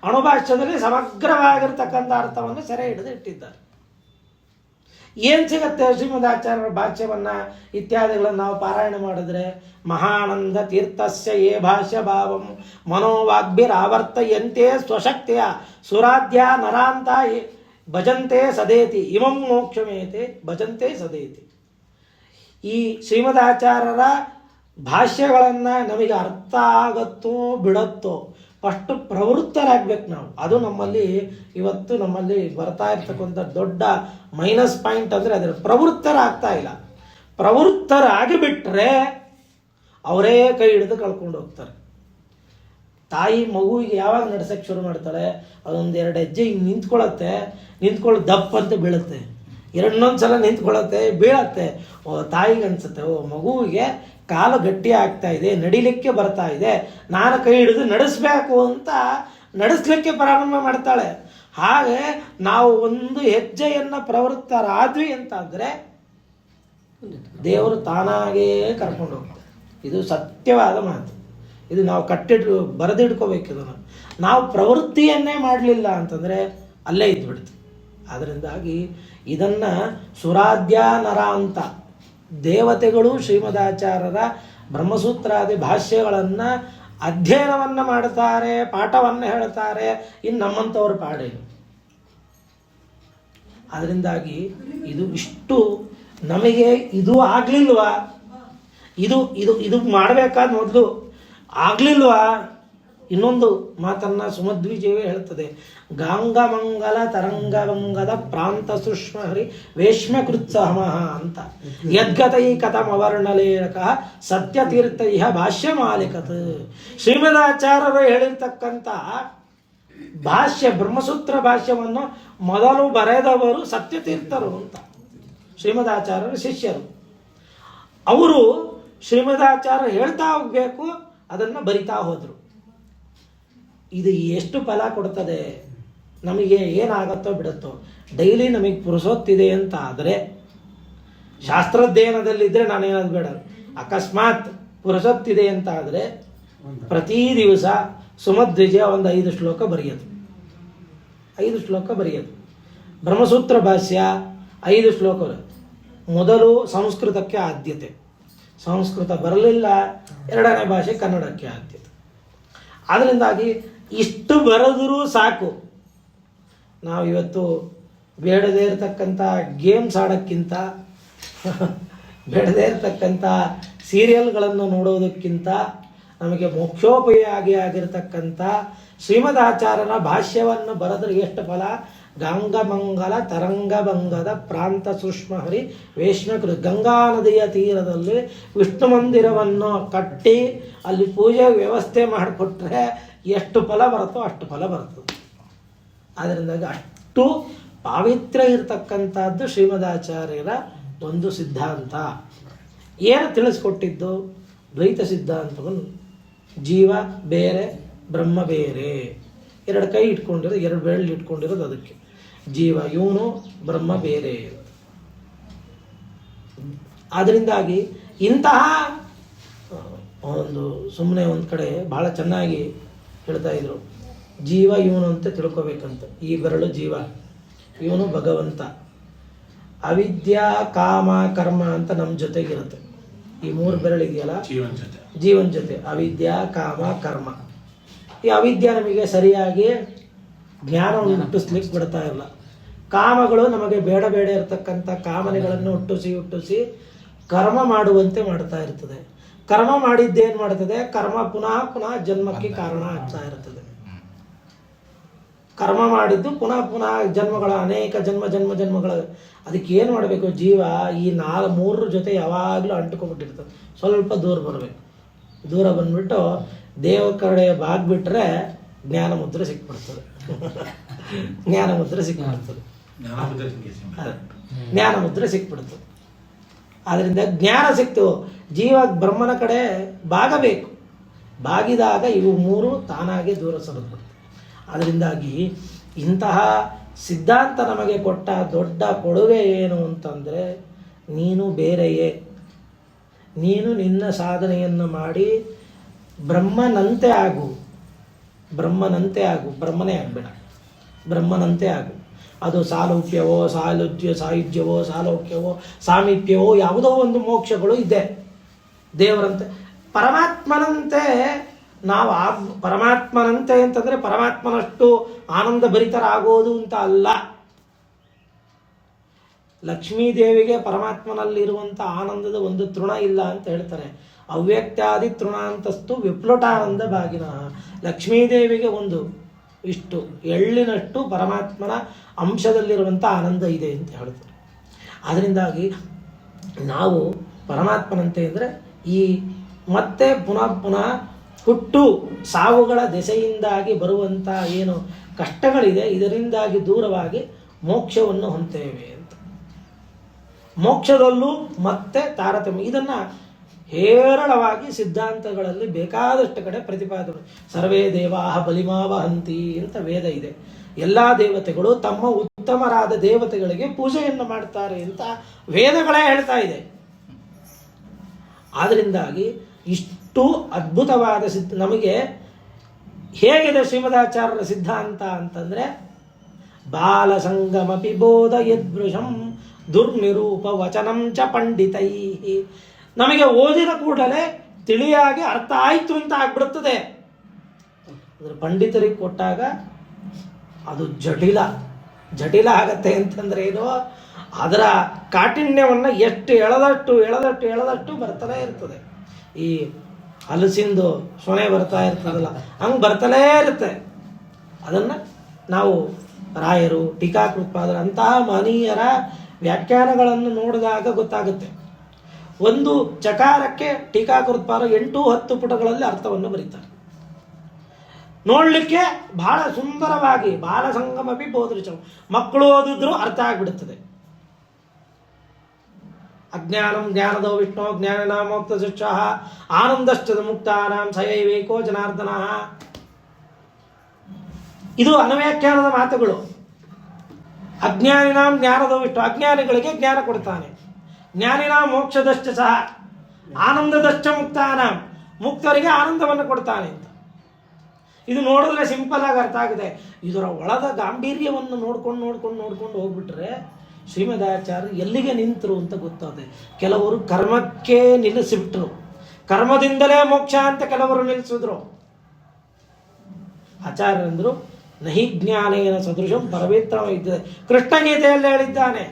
[SPEAKER 2] ಅಣುಭಾಷ್ಯದಲ್ಲಿ ಸಮಗ್ರವಾಗಿರ್ತಕ್ಕಂಥ ಅರ್ಥವನ್ನು ಸೆರೆ ಹಿಡಿದು ಇಟ್ಟಿದ್ದಾರೆ. ಏನು ಸಿಗತ್ತೆ ಶ್ರೀಮದಾಚಾರ್ಯರ ಭಾಷ್ಯವನ್ನು ಇತ್ಯಾದಿಗಳನ್ನು ನಾವು ಪಾರಾಯಣ ಮಾಡಿದ್ರೆ? ಮಹಾನಂದ ತೀರ್ಥಸ್ಯ ಯೇ ಭಾಷ್ಯ ಭಾವಂ ಮನೋವಾಗ್ಭಿರಾವರ್ತಯಂತೆ ಸ್ವಶಕ್ತಿಯ ಸುರಾಧ್ಯ ನರಾಂತ ಭಜಂತೆ ಸದೇತಿ ಇಮಂ ಮೋಕ್ಷಮೇತೆ ಭಜಂತೆ ಸದೇತಿ. ಈ ಶ್ರೀಮದಾಚಾರ್ಯರ ಭಾಷ್ಯಗಳನ್ನು ನಮಗೆ ಅರ್ಥ ಆಗತ್ತೋ ಬಿಡತ್ತೋ ಫಸ್ಟ್ ಪ್ರವೃತ್ತರಾಗಬೇಕು ನಾವು. ಅದು ನಮ್ಮಲ್ಲಿ ಬರ್ತಾ ಇರ್ತಕ್ಕಂಥ ದೊಡ್ಡ ಮೈನಸ್ ಪಾಯಿಂಟ್ ಅಂದರೆ ಅದರ ಪ್ರವೃತ್ತರಾಗ್ತಾ ಇಲ್ಲ. ಪ್ರವೃತ್ತರಾಗಿಬಿಟ್ರೆ ಅವರೇ ಕೈ ಹಿಡಿದು ಕಳ್ಕೊಂಡು ಹೋಗ್ತಾರೆ. ತಾಯಿ ಮಗುವಿಗೆ ಯಾವಾಗ ನಡೆಸೋಕ್ಕೆ ಶುರು ಮಾಡ್ತಾಳೆ, ಅದೊಂದು 2 ಹೆಜ್ಜೆ ಹಿಂಗೆ ನಿಂತ್ಕೊಳ್ಳೋ ದಪ್ಪ ಅಂತ ಬೀಳುತ್ತೆ, ಇನ್ನೊಂದು ಸಲ ನಿಂತ್ಕೊಳ್ಳುತ್ತೆ, ಬೀಳತ್ತೆ. ತಾಯಿಗೆ ಅನ್ಸುತ್ತೆ, ಮಗುವಿಗೆ ಕಾಲು ಗಟ್ಟಿ ಆಗ್ತಾ ಇದೆ, ನಡಿಲಿಕ್ಕೆ ಬರ್ತಾ ಇದೆ, ನಾನು ಕೈ ಹಿಡಿದು ನಡೆಸಬೇಕು ಅಂತ ನಡೆಸಲಿಕ್ಕೆ ಪ್ರಾರಂಭ ಮಾಡ್ತಾಳೆ. ಹಾಗೆ ನಾವು ಒಂದು ಹೆಜ್ಜೆಯನ್ನು ಪ್ರವೃತ್ತರಾದ್ವಿ ಅಂತಂದರೆ ದೇವರು ತಾನಾಗೇ ಕರ್ಕೊಂಡು ಹೋಗ್ತಾರೆ. ಇದು ಸತ್ಯವಾದ ಮಾತು. ಇದು ನಾವು ಬರೆದಿಡ್ಕೋಬೇಕು. ಇದನ್ನು ನಾವು ಪ್ರವೃತ್ತಿಯನ್ನೇ ಮಾಡಲಿಲ್ಲ ಅಂತಂದರೆ ಅಲ್ಲೇ ಇದ್ಬಿಡ್ತು. ಅದರಿಂದಾಗಿ ಇದನ್ನು ಸುರಾಧ್ಯ ನರ ಅಂತ ದೇವತೆಗಳು ಶ್ರೀಮದಾಚಾರ್ಯರ ಬ್ರಹ್ಮಸೂತ್ರಾದಿ ಭಾಷ್ಯಗಳನ್ನು ಅಧ್ಯಯನವನ್ನು ಮಾಡ್ತಾರೆ, ಪಾಠವನ್ನು ಹೇಳ್ತಾರೆ. ಇನ್ನು ನಮ್ಮಂಥವ್ರ ಪಾಡೇನು. ಅದರಿಂದಾಗಿ ಇದು ಇಷ್ಟು ನಮಗೆ ಇದು ಆಗಲಿಲ್ವಾ, ಇದು ಇದು ಇದು ಮಾಡಬೇಕಾದ ಮೊದಲು ಆಗಲಿಲ್ವಾ? ಇನ್ನೊಂದು ಮಾತನ್ನು ಸುಮಧ್ವಿಜಯವೇ ಹೇಳ್ತದೆ, ಗಾಂಗಮಂಗಲ ತರಂಗಭಂಗದ ಪ್ರಾಂತ ಸೂಕ್ಷ್ಮ ಹರಿ ವೇಶ್ಮಕೃತ್ಸಹಮಃ ಅಂತ. ಯದ್ಗತೈ ಕಥಮವರ್ಣಲೇಖ ಸತ್ಯತೀರ್ಥೈಹ ಭಾಷ್ಯ ಮಾಲಿಕತ್. ಶ್ರೀಮದಾಚಾರ್ಯರು ಹೇಳಿರ್ತಕ್ಕಂಥ ಭಾಷ್ಯ, ಬ್ರಹ್ಮಸೂತ್ರ ಭಾಷ್ಯವನ್ನು ಮೊದಲು ಬರೆದವರು ಸತ್ಯತೀರ್ಥರು ಅಂತ, ಶ್ರೀಮದಾಚಾರ್ಯರ ಶಿಷ್ಯರು. ಅವರು ಶ್ರೀಮದಾಚಾರ್ಯ ಹೇಳ್ತಾ ಹೋಗಬೇಕು, ಅದನ್ನು ಬರಿತಾ ಹೋದರು. ಇದು ಎಷ್ಟು ಫಲ ಕೊಡ್ತದೆ ನಮಗೆ, ಏನಾಗತ್ತೋ ಬಿಡುತ್ತೋ. ಡೈಲಿ ನಮಗೆ ಪುರುಸೊತ್ತಿದೆ ಅಂತ ಆದರೆ, ಶಾಸ್ತ್ರಾಧ್ಯಯನದಲ್ಲಿದ್ದರೆ ನಾನೇನದು ಬೇಡ, ಅಕಸ್ಮಾತ್ ಪುರುಸೊತ್ತಿದೆ ಅಂತ ಆದರೆ ಪ್ರತಿ ದಿವಸ ಸುಮಧ್ವಿಜಯ ಒಂದು 5 ಶ್ಲೋಕ ಬರೆಯೋದು, 5 ಶ್ಲೋಕ ಬರೆಯೋದು. ಬ್ರಹ್ಮಸೂತ್ರ ಭಾಷ್ಯ 5 ಶ್ಲೋಕ. ಮೊದಲು ಸಂಸ್ಕೃತಕ್ಕೆ ಆದ್ಯತೆ, ಸಂಸ್ಕೃತ ಬರಲಿಲ್ಲ, 2ನೇ ಭಾಷೆ ಕನ್ನಡಕ್ಕೆ ಆದ್ಯತೆ. ಅದರಿಂದಾಗಿ ಇಷ್ಟು ಬರೆದರೂ ಸಾಕು. ನಾವು ಇವತ್ತು ಬೇಡದೇ ಇರತಕ್ಕಂಥ ಗೇಮ್ಸ್ ಆಡೋಕ್ಕಿಂತ, ಬೇಡದೇ ಇರತಕ್ಕಂಥ ಸೀರಿಯಲ್ಗಳನ್ನು ನೋಡೋದಕ್ಕಿಂತ ನಮಗೆ ಮೋಕ್ಷೋಪಯೋಗಿ ಆಗಿರತಕ್ಕಂಥ ಶ್ರೀಮದಾಚಾರ್ಯರ ಭಾಷ್ಯವನ್ನು ಬರೆದ್ರೆ ಎಷ್ಟು ಫಲ. ಗಂಗಮಂಗಲ ತರಂಗಭಂಗದ ಪ್ರಾಂತ ಸೂಕ್ಷ್ಮ ಹರಿ ವೇಶ್ಮಕೃ. ಗಂಗಾ ನದಿಯ ತೀರದಲ್ಲಿ ವಿಷ್ಣು ಮಂದಿರವನ್ನು ಕಟ್ಟಿ ಅಲ್ಲಿ ಪೂಜೆ ವ್ಯವಸ್ಥೆ ಮಾಡಿಕೊಟ್ರೆ ಎಷ್ಟು ಫಲ ಬರುತ್ತೋ ಅಷ್ಟು ಫಲ ಬರ್ತದೆ. ಅದರಿಂದಾಗಿ ಅಷ್ಟು ಪಾವಿತ್ರ್ಯ ಇರತಕ್ಕಂಥದ್ದು ಶ್ರೀಮದಾಚಾರ್ಯರ ಒಂದು ಸಿದ್ಧಾಂತ. ಏನು ತಿಳಿಸ್ಕೊಟ್ಟಿದ್ದು? ದ್ವೈತ ಸಿದ್ಧಾಂತವನ್ನು. ಜೀವ ಬೇರೆ, ಬ್ರಹ್ಮ ಬೇರೆ. 2 ಕೈ ಇಟ್ಕೊಂಡಿರೋದು, 2 ಬೆರಳು ಇಟ್ಕೊಂಡಿರೋದು ಅದಕ್ಕೆ. ಜೀವ ಇವನು, ಬ್ರಹ್ಮ ಬೇರೆ. ಆದ್ದರಿಂದಾಗಿ ಇಂತಹ ಒಂದು ಸುಮ್ಮನೆ ಒಂದು ಕಡೆ ಬಹಳ ಚೆನ್ನಾಗಿ ಹೇಳ್ತಾ ಇದ್ರು, ಜೀವ ಇವನು ಅಂತ ತಿಳ್ಕೊಬೇಕಂತ. ಈ ಬೆರಳು ಜೀವ, ಇವನು ಭಗವಂತ. ಅವಿದ್ಯಾ, ಕಾಮ, ಕರ್ಮ ಅಂತ ನಮ್ಮ ಜೊತೆಗಿರುತ್ತೆ. ಈ 3 ಬೆರಳಿದೆಯಲ್ಲ ಜೀವನ ಜೊತೆ, ಅವಿದ್ಯಾ, ಕಾಮ, ಕರ್ಮ. ಈ ಅವಿದ್ಯಾ ನಮಗೆ ಸರಿಯಾಗಿ ಜ್ಞಾನವನ್ನು ಹುಟ್ಟಿಸ್ಲಿಕ್ಕೆ ಬಿಡ್ತಾ ಇಲ್ಲ. ಕಾಮಗಳು ನಮಗೆ ಬೇಡ ಇರತಕ್ಕಂಥ ಕಾಮನೆಗಳನ್ನು ಹುಟ್ಟಿಸಿ ಕರ್ಮ ಮಾಡುವಂತೆ ಮಾಡ್ತಾ ಇರ್ತದೆ. ಕರ್ಮ ಮಾಡಿದ್ದೇನು ಮಾಡ್ತದೆ? ಕರ್ಮ ಪುನಃ ಜನ್ಮಕ್ಕೆ ಕಾರಣ ಆಗ್ತಾ ಇರ್ತದೆ. ಕರ್ಮ ಮಾಡಿದ್ದು ಪುನಃ ಜನ್ಮಗಳ ಅನೇಕ ಜನ್ಮಗಳ. ಅದಕ್ಕೆ ಏನು ಮಾಡಬೇಕು? ಜೀವ ಈ 3 ಜೊತೆ ಯಾವಾಗಲೂ ಅಂಟ್ಕೊಂಡ್ಬಿಟ್ಟಿರ್ತದೆ. ಸ್ವಲ್ಪ ದೂರ ಬರಬೇಕು. ದೂರ ಬಂದ್ಬಿಟ್ಟು ದೇವ ಕಡೆ ಬಾಗ್ಬಿಟ್ರೆ ಜ್ಞಾನ ಮುದ್ರೆ ಸಿಕ್ಬಿಡ್ತದೆ. ಜ್ಞಾನ ಮುದ್ರೆ ಸಿಕ್ಬಿಡ್ತದೆ. ಆದ್ದರಿಂದ ಜ್ಞಾನ ಸಿಕ್ತು, ಜೀವ ಬ್ರಹ್ಮನ ಕಡೆ ಬಾಗಬೇಕು. ಬಾಗಿದಾಗ ಇವು 3 ತಾನಾಗೆ ದೂರ ಸರಿದ್ಬಿಡ್ತದೆ. ಅದರಿಂದಾಗಿ ಇಂತಹ ಸಿದ್ಧಾಂತ ನಮಗೆ ಕೊಟ್ಟ ದೊಡ್ಡ ಕೊಡುಗೆ ಏನು ಅಂತಂದರೆ, ನೀನು ಬೇರೆಯೇ, ನೀನು ನಿನ್ನ ಸಾಧನೆಯನ್ನು ಮಾಡಿ ಬ್ರಹ್ಮನಂತೆ ಆಗು. ಬ್ರಹ್ಮನೇ ಆಗಬೇಡ, ಬ್ರಹ್ಮನಂತೆ ಆಗು. ಅದು ಸಾಲೋಕ್ಯವೋ ಸಾಯುಜ್ಯವೋ ಸಾಲೋಕ್ಯವೋ ಸಾಮೀಪ್ಯವೋ ಯಾವುದೋ ಒಂದು ಮೋಕ್ಷಗಳು ಇದೆ. ದೇವರಂತೆ ಪರಮಾತ್ಮನಂತೆ ನಾವು ಪರಮಾತ್ಮನಂತೆ ಅಂತಂದರೆ ಪರಮಾತ್ಮನಷ್ಟು ಆನಂದ ಭರಿತರಾಗೋದು ಅಂತ ಅಲ್ಲ. ಲಕ್ಷ್ಮೀದೇವಿಗೆ ಪರಮಾತ್ಮನಲ್ಲಿರುವಂಥ ಆನಂದದ ಒಂದು ತೃಣ ಇಲ್ಲ ಅಂತ ಹೇಳ್ತಾರೆ. ಅವ್ಯಕ್ತಾದಿ ತೃಣಾಂತಸ್ತು ವಿಪ್ಲುಟಾನಂದ ಭಾಗಿನ. ಲಕ್ಷ್ಮೀದೇವಿಗೆ ಒಂದು ಇಷ್ಟು ಎಳ್ಳಿನಷ್ಟು ಪರಮಾತ್ಮನ ಅಂಶದಲ್ಲಿರುವಂಥ ಆನಂದ ಇದೆ ಅಂತ ಹೇಳ್ತಾರೆ. ಅದರಿಂದಾಗಿ ನಾವು ಪರಮಾತ್ಮನಂತೆ ಅಂದರೆ ಈ ಮತ್ತೆ ಪುನಃ ಹುಟ್ಟು ಸಾವುಗಳ ದೆಸೆಯಿಂದಾಗಿ ಬರುವಂಥ ಏನು ಕಷ್ಟಗಳಿದೆ, ಇದರಿಂದಾಗಿ ದೂರವಾಗಿ ಮೋಕ್ಷವನ್ನು ಹೊಂದ್ತೇವೆ ಅಂತ. ಮೋಕ್ಷದಲ್ಲೂ ಮತ್ತೆ ತಾರತಮ್ಯ. ಇದನ್ನು ಹೇರಳವಾಗಿ ಸಿದ್ಧಾಂತಗಳಲ್ಲಿ ಬೇಕಾದಷ್ಟು ಕಡೆ ಪ್ರತಿಪಾದನೆ. ಸರ್ವೇ ದೇವಾಹ ಬಲಿಮಾವಹಂತಿ ಅಂತ ವೇದ ಇದೆ. ಎಲ್ಲ ದೇವತೆಗಳು ತಮ್ಮ ಉತ್ತಮರಾದ ದೇವತೆಗಳಿಗೆ ಪೂಜೆಯನ್ನು ಮಾಡ್ತಾರೆ ಅಂತ ವೇದಗಳೇ ಹೇಳ್ತಾ ಇದೆ. ಆದ್ದರಿಂದಾಗಿ ಇಷ್ಟು ಅದ್ಭುತವಾದ ನಮಗೆ ಹೇಗಿದೆ ಶ್ರೀಮದಾಚಾರ್ಯರ ಸಿದ್ಧಾಂತ ಅಂತಂದರೆ, ಬಾಲಸಂಗಮಪಿ ಬೋಧಯದ್ವೃಷಂ ದುರ್ನಿರೂಪ ವಚನಂ ಚ ಪಂಡಿತೈ. ನಮಗೆ ಓದಿದ ಕೂಡಲೇ ತಿಳಿಯಾಗಿ ಅರ್ಥ ಆಯಿತು ಅಂತ ಆಗ್ಬಿಡುತ್ತದೆ. ಅಂದರೆ ಪಂಡಿತರಿಗೆ ಕೊಟ್ಟಾಗ ಅದು ಜಟಿಲ ಆಗತ್ತೆ ಅಂತಂದ್ರೆ ಏನು, ಅದರ ಕಾಠಿಣ್ಯವನ್ನು ಎಷ್ಟು ಎಳೆದಷ್ಟು ಬರ್ತಲೇ ಇರ್ತದೆ. ಈ ಹಲಸಿಂದು ಸೊನೆ ಬರ್ತಾ ಇರ್ತದಲ್ಲ, ಹಂಗೆ ಬರ್ತಲೇ ಇರುತ್ತೆ. ಅದನ್ನು ನಾವು ರಾಯರು, ಟೀಕಾಕೃತ್ಪಾದರು ಅಂತಹ ಮಹನೀಯರ ವ್ಯಾಖ್ಯಾನಗಳನ್ನು ನೋಡಿದಾಗ ಗೊತ್ತಾಗುತ್ತೆ. ಒಂದು ಚಕಾರಕ್ಕೆ ಟೀಕಾಕೃತ್ಪಾದರು 8-10 ಪುಟಗಳಲ್ಲಿ ಅರ್ಥವನ್ನು ಬರೀತಾರೆ. ನೋಡಲಿಕ್ಕೆ ಬಹಳ ಸುಂದರವಾಗಿ ಬಾಲಸಂಗಮಪಿ ಬೋಧೃಶಂ, ಮಕ್ಕಳು ಓದಿದ್ರು ಅರ್ಥ ಆಗಿಬಿಡುತ್ತದೆ. ಅಜ್ಞಾನಂ ಜ್ಞಾನದೋ ವಿಷ್ಣು ಜ್ಞಾನನಾಮೋಕ್ತ ಶಿಕ್ಷ ಆನಂದಶ್ಚ ಮುಕ್ತಾನಾಂ ಸಯೈವೇಕೋ ಜನಾರ್ದನ. ಇದು ಅನವ್ಯಾಖ್ಯಾನದ ಮಾತುಗಳು. ಅಜ್ಞಾನಿನಾಂ ಜ್ಞಾನದೋ ವಿಷ್ಣು, ಅಜ್ಞಾನಿಗಳಿಗೆ ಜ್ಞಾನ ಕೊಡ್ತಾನೆ. ಜ್ಞಾನಿನಾಂ ಮೋಕ್ಷದಶ್ಚ ಸಹ ಆನಂದದಶ್ಚ ಮುಕ್ತಾನಾಂ, ಮುಕ್ತರಿಗೆ ಆನಂದವನ್ನು ಕೊಡ್ತಾನೆ ಅಂತ. ಇದು ನೋಡಿದ್ರೆ ಸಿಂಪಲ್ ಆಗಿ ಅರ್ಥ ಆಗಿದೆ. ಇದರ ಒಳದ ಗಾಂಭೀರ್ಯವನ್ನು ನೋಡ್ಕೊಂಡು ಹೋಗ್ಬಿಟ್ರೆ ಶ್ರೀಮದಾಚಾರ್ಯರು ಎಲ್ಲಿಗೆ ನಿಂತರು ಅಂತ ಗೊತ್ತಾದೆ. ಕೆಲವರು ಕರ್ಮಕ್ಕೆ ನಿಲ್ಲಿಸಿಬಿಟ್ರು, ಕರ್ಮದಿಂದಲೇ ಮೋಕ್ಷ ಅಂತ ಕೆಲವರು ನಿಲ್ಲಿಸಿದ್ರು. ಆಚಾರ್ಯರಂದ್ರು ನಹಿ ಜ್ಞಾನೇನ ಸದೃಶಂ ಪರಮೇತ್ರ ಇದ್ದರೆ. ಕೃಷ್ಣ ಗೀತೆಯಲ್ಲಿ ಹೇಳಿದ್ದಾನೆ,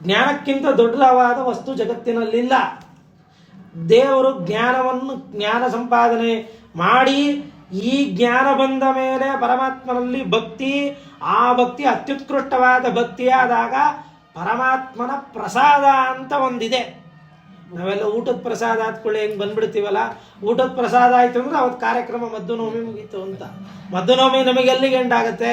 [SPEAKER 2] ಜ್ಞಾನಕ್ಕಿಂತ ದೊಡ್ಡವಾದ ವಸ್ತು ಜಗತ್ತಿನಲ್ಲಿಲ್ಲ. ದೇವರು ಜ್ಞಾನ ಸಂಪಾದನೆ ಮಾಡಿ ಈ ಜ್ಞಾನ ಬಂದ ಮೇಲೆ ಪರಮಾತ್ಮನಲ್ಲಿ ಭಕ್ತಿ, ಆ ಭಕ್ತಿ ಅತ್ಯುತ್ಕೃಷ್ಟವಾದ ಭಕ್ತಿಯಾದಾಗ ಪರಮಾತ್ಮನ ಪ್ರಸಾದ ಅಂತ ಒಂದಿದೆ. ನಾವೆಲ್ಲ ಊಟದ ಪ್ರಸಾದ ಆದ್ಕೊಳ್ಳಿ ಹೆಂಗೆ ಬಂದ್ಬಿಡ್ತೀವಲ್ಲ, ಊಟದ ಪ್ರಸಾದ ಆಯ್ತು ಅಂದ್ರೆ ಅವತ್ತು ಕಾರ್ಯಕ್ರಮ ಮಧ್ಯನವಮಿ ಮುಗೀತು ಅಂತ. ಮಧ್ಯನವಮಿ ನಮಗೆ ಎಲ್ಲಿಗೆ ಎಂಡಾಗತ್ತೆ?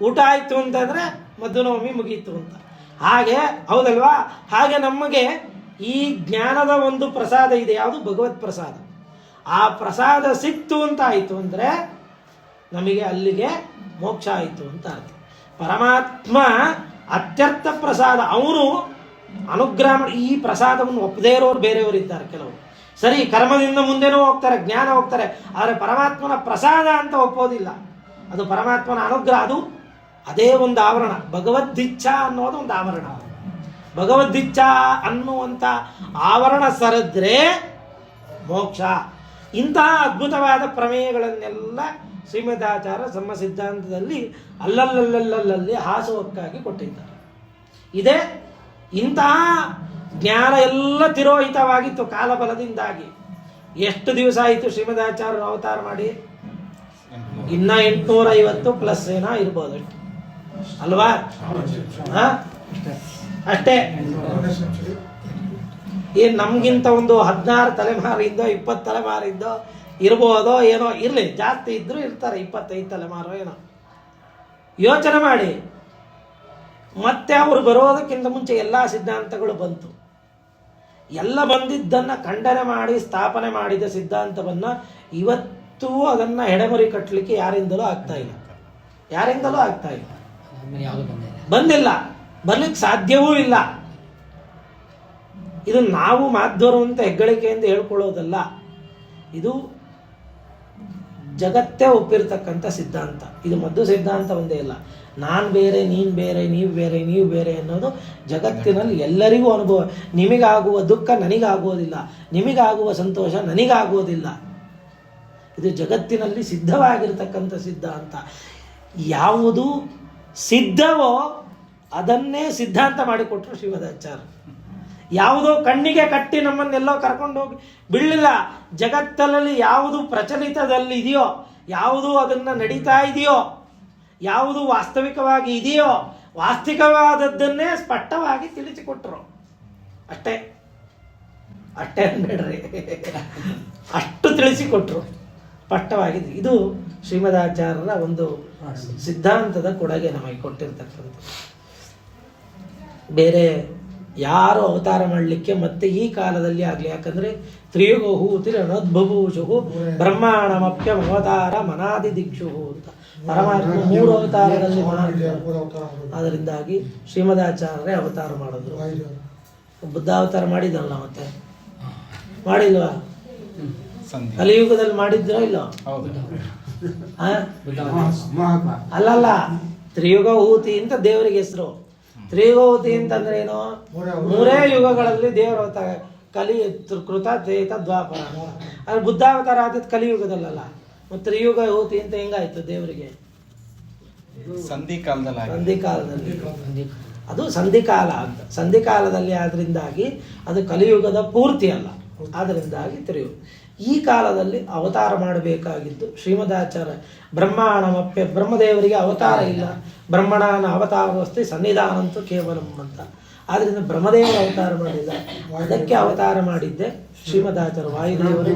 [SPEAKER 2] ಊಟ ಆಯ್ತು ಅಂತಂದ್ರೆ ಮಧ್ಯನವಮಿ ಮುಗೀತು ಅಂತ. ಹಾಗೆ ಹೌದಲ್ವಾ? ಹಾಗೆ ನಮಗೆ ಈ ಜ್ಞಾನದ ಒಂದು ಪ್ರಸಾದ ಇದೆ, ಯಾವುದು? ಭಗವತ್ ಪ್ರಸಾದ. ಆ ಪ್ರಸಾದ ಸಿಕ್ತು ಅಂತ ಆಯಿತು ಅಂದರೆ ನಮಗೆ ಅಲ್ಲಿಗೆ ಮೋಕ್ಷ ಆಯಿತು ಅಂತ ಅರ್ಥ. ಪರಮಾತ್ಮ ಅತ್ಯರ್ಥ ಪ್ರಸಾದ, ಅವನು ಅನುಗ್ರಹ ಈ ಪ್ರಸಾದವನ್ನು ಒಪ್ಪದೇ ಇರೋರು ಬೇರೆಯವರು ಇದ್ದಾರೆ. ಕೆಲವರು ಸರಿ ಕರ್ಮದಿಂದ ಮುಂದೆನೂ ಹೋಗ್ತಾರೆ, ಜ್ಞಾನ ಹೋಗ್ತಾರೆ, ಆದರೆ ಪರಮಾತ್ಮನ ಪ್ರಸಾದ ಅಂತ ಒಪ್ಪೋದಿಲ್ಲ. ಅದು ಪರಮಾತ್ಮನ ಅನುಗ್ರಹ, ಅದು ಅದೇ ಒಂದು ಆವರಣ. ಭಗವದ್ದಿಚ್ಛಾ ಅನ್ನೋದು ಒಂದು ಆವರಣ. ಭಗವದ್ದಿಚ್ಛಾ ಅನ್ನುವಂಥ ಆವರಣ ಸರಿದ್ರೆ ಮೋಕ್ಷ. ಇಂತಹ ಅದ್ಭುತವಾದ ಪ್ರಮೇಯಗಳನ್ನೆಲ್ಲ ಶ್ರೀಮದಾಚಾರ್ಯ ಸಮ್ಮ ಸಿದ್ಧಾಂತದಲ್ಲಿ ಅಲ್ಲಲ್ಲಲ್ಲಲ್ಲಿ ಹಾಸುವಕ್ಕಾಗಿ ಕೊಟ್ಟಿದ್ದಾರೆ. ಇದೇ ಇಂತಹ ಜ್ಞಾನ ಎಲ್ಲ ತಿರೋಹಿತವಾಗಿತ್ತು ಕಾಲಬಲದಿಂದಾಗಿ. ಎಷ್ಟು ದಿವಸ ಆಯಿತು ಶ್ರೀಮದಾಚಾರ್ಯರು ಅವತಾರ ಮಾಡಿ? ಇನ್ನ 850 ಪ್ಲಸ್ ಏನೋ ಇರ್ಬೋದು ಅಲ್ವಾ? ಅಷ್ಟೇ. ಏನ್ ನಮ್ಗಿಂತ ಒಂದು 16 ತಲೆಮಾರಿಂದೋ 20 ತಲೆಮಾರಿಂದೋ ಇರ್ಬೋದೋ ಏನೋ, ಇರ್ಲಿ, ಜಾಸ್ತಿ ಇದ್ರು ಇರ್ತಾರೆ, 25 ತಲೆಮಾರೋ ಏನೋ. ಯೋಚನೆ ಮಾಡಿ. ಮತ್ತೆ ಅವರು ಬರೋದಕ್ಕಿಂತ ಮುಂಚೆ ಎಲ್ಲ ಸಿದ್ಧಾಂತಗಳು ಬಂತು. ಎಲ್ಲ ಬಂದಿದ್ದನ್ನು ಖಂಡನೆ ಮಾಡಿ ಸ್ಥಾಪನೆ ಮಾಡಿದ ಸಿದ್ಧಾಂತವನ್ನು ಇವತ್ತೂ ಅದನ್ನು ಎಡೆಮರಿ ಕಟ್ಟಲಿಕ್ಕೆ ಯಾರಿಂದಲೂ ಆಗ್ತಾ ಇಲ್ಲ. ಯಾರಿಂದಲೂ ಆಗ್ತಾ ಇಲ್ಲ, ಬಂದಿಲ್ಲ, ಬರ್ಲಿಕ್ಕೆ ಸಾಧ್ಯವೂ ಇಲ್ಲ. ಇದು ನಾವು ಮಾಧ್ವರು ಅಂತ ಹೆಗ್ಗಳಿಕೆಯಿಂದ ಹೇಳ್ಕೊಳ್ಳೋದಲ್ಲ, ಇದು ಜಗತ್ತೇ ಒಪ್ಪಿರ್ತಕ್ಕಂಥ ಸಿದ್ಧಾಂತ. ಇದು ಮದ್ದು ಸಿದ್ಧಾಂತ ಒಂದೇ ಇಲ್ಲ. ನಾನು ಬೇರೆ, ನೀನು ಬೇರೆ, ನೀವು ಬೇರೆ, ನೀವು ಬೇರೆ ಅನ್ನೋದು ಜಗತ್ತಿನಲ್ಲಿ ಎಲ್ಲರಿಗೂ ಅನುಭವ. ನಿಮಗಾಗುವ ದುಃಖ ನನಗಾಗುವುದಿಲ್ಲ, ನಿಮಗಾಗುವ ಸಂತೋಷ ನನಗಾಗುವುದಿಲ್ಲ. ಇದು ಜಗತ್ತಿನಲ್ಲಿ ಸಿದ್ಧವಾಗಿರ್ತಕ್ಕಂಥ ಸಿದ್ಧಾಂತ. ಯಾವುದು ಸಿದ್ಧವೋ ಅದನ್ನೇ ಸಿದ್ಧಾಂತ ಮಾಡಿಕೊಟ್ರು ಶ್ರೀಮದಾಚಾರ್ಯ. ಯಾವುದೋ ಕಣ್ಣಿಗೆ ಕಟ್ಟಿ ನಮ್ಮನ್ನೆಲ್ಲೋ ಕರ್ಕೊಂಡು ಹೋಗಿ ಬಿಡಲಿಲ್ಲ. ಜಗತ್ತಲ್ಲಿ ಯಾವುದು ಪ್ರಚಲಿತದಲ್ಲಿ ಇದೆಯೋ, ಯಾವುದು ಅದನ್ನು ನಡೀತಾ ಇದೆಯೋ, ಯಾವುದು ವಾಸ್ತವಿಕವಾಗಿ ಇದೆಯೋ, ವಾಸ್ತವಿಕವಾದದ್ದನ್ನೇ ಸ್ಪಷ್ಟವಾಗಿ ತಿಳಿಸಿಕೊಟ್ರು. ಅಷ್ಟೇ ಅಷ್ಟೇ ಅನ್ಬೇಡ್ರಿ, ಅಷ್ಟು ತಿಳಿಸಿಕೊಟ್ರು ಸ್ಪಷ್ಟವಾಗಿದೆ. ಇದು ಶ್ರೀಮದಾಚಾರ್ಯರ ಒಂದು ಸಿದ್ಧಾಂತದ ಕೊಡುಗೆ ನಮಗೆ ಕೊಟ್ಟಿರ್ತಕ್ಕಂಥ. ಬೇರೆ ಯಾರು ಅವತಾರ ಮಾಡಲಿಕ್ಕೆ ಮತ್ತೆ ಈ ಕಾಲದಲ್ಲಿ ಆಗಲಿ, ಯಾಕಂದರೆ ತ್ರಿಯುಗಹು ತಿರನದ್ಭಭೂಷು ಬ್ರಹ್ಮಾಣಮಪ್ಯ ಅವತಾರ ಮನಾದಿ ದಿಕ್ಷು ಅಂತ ಪರಮಾತ್ಮ 3 ಅವತಾರದಲ್ಲಿ ಅದರಿಂದಾಗಿ ಶ್ರೀಮದಾಚಾರ್ಯರೇ ಅವತಾರ ಮಾಡಿದ್ರು. ಬುದ್ಧ ಅವತಾರ ಮಾಡಿದಲ್ಲ, ಮತ್ತೆ ಮಾಡಿಲ್ವಾ? ಕಲಿಯುಗದಲ್ಲಿ ಮಾಡಿದ್ರೋ ಇಲ್ಲ? ಅಲ್ಲಲ್ಲ, ತ್ರಿಯುಗಹೂತಿ ಅಂತ ದೇವರಿಗೆ ಹೆಸರು. ತ್ರಿಯುಗಹೂತಿ ಅಂತಂದ್ರೆ ಏನು? 3 ಯುಗಗಳಲ್ಲಿ ದೇವರ ಅವತಾರ. ಕಲಿ, ಕೃತ, ತ್ರೇತ, ದ್ವಾಪರ. ಅದು ಬುದ್ಧಾವತಾರ ಆದದ್ದು ಕಲಿಯುಗದಲ್ಲ. ಮತ್ತೆ ತ್ರಿಯುಗಹೂತಿ ಅಂತ ಹೆಂಗಾಯ್ತು ದೇವರಿಗೆ? ಸಂಧಿಕಾಲದಲ್ಲಿ. ಅದು ಸಂಧಿಕಾಲ ಅಂತ. ಸಂಧಿಕಾಲದಲ್ಲಿ ಆದ್ರಿಂದಾಗಿ ಅದು ಕಲಿಯುಗದ ಪೂರ್ತಿ ಅಲ್ಲ. ಆದ್ರಿಂದಾಗಿ ತ್ರಿಯುಗ. ಈ ಕಾಲದಲ್ಲಿ ಅವತಾರ ಮಾಡಬೇಕಾಗಿದ್ದು ಶ್ರೀಮದಾಚಾರ್ಯ. ಬ್ರಹ್ಮಾಣಮಪ್ಯ, ಬ್ರಹ್ಮದೇವರಿಗೆ ಅವತಾರ ಇಲ್ಲ. ಬ್ರಹ್ಮಣನ ಅವತಾರವಸ್ತಿ ಸನ್ನಿಧಾನಂತೂ ಕೇವಲಂ ಅಂತ. ಆದ್ರಿಂದ ಬ್ರಹ್ಮದೇವರು ಅವತಾರ ಮಾಡಿಲ್ಲ, ಅದಕ್ಕೆ ಅವತಾರ ಮಾಡಿದ್ದೆ ಶ್ರೀಮದಾಚಾರ್ಯ. ವಾಯುದೇವರು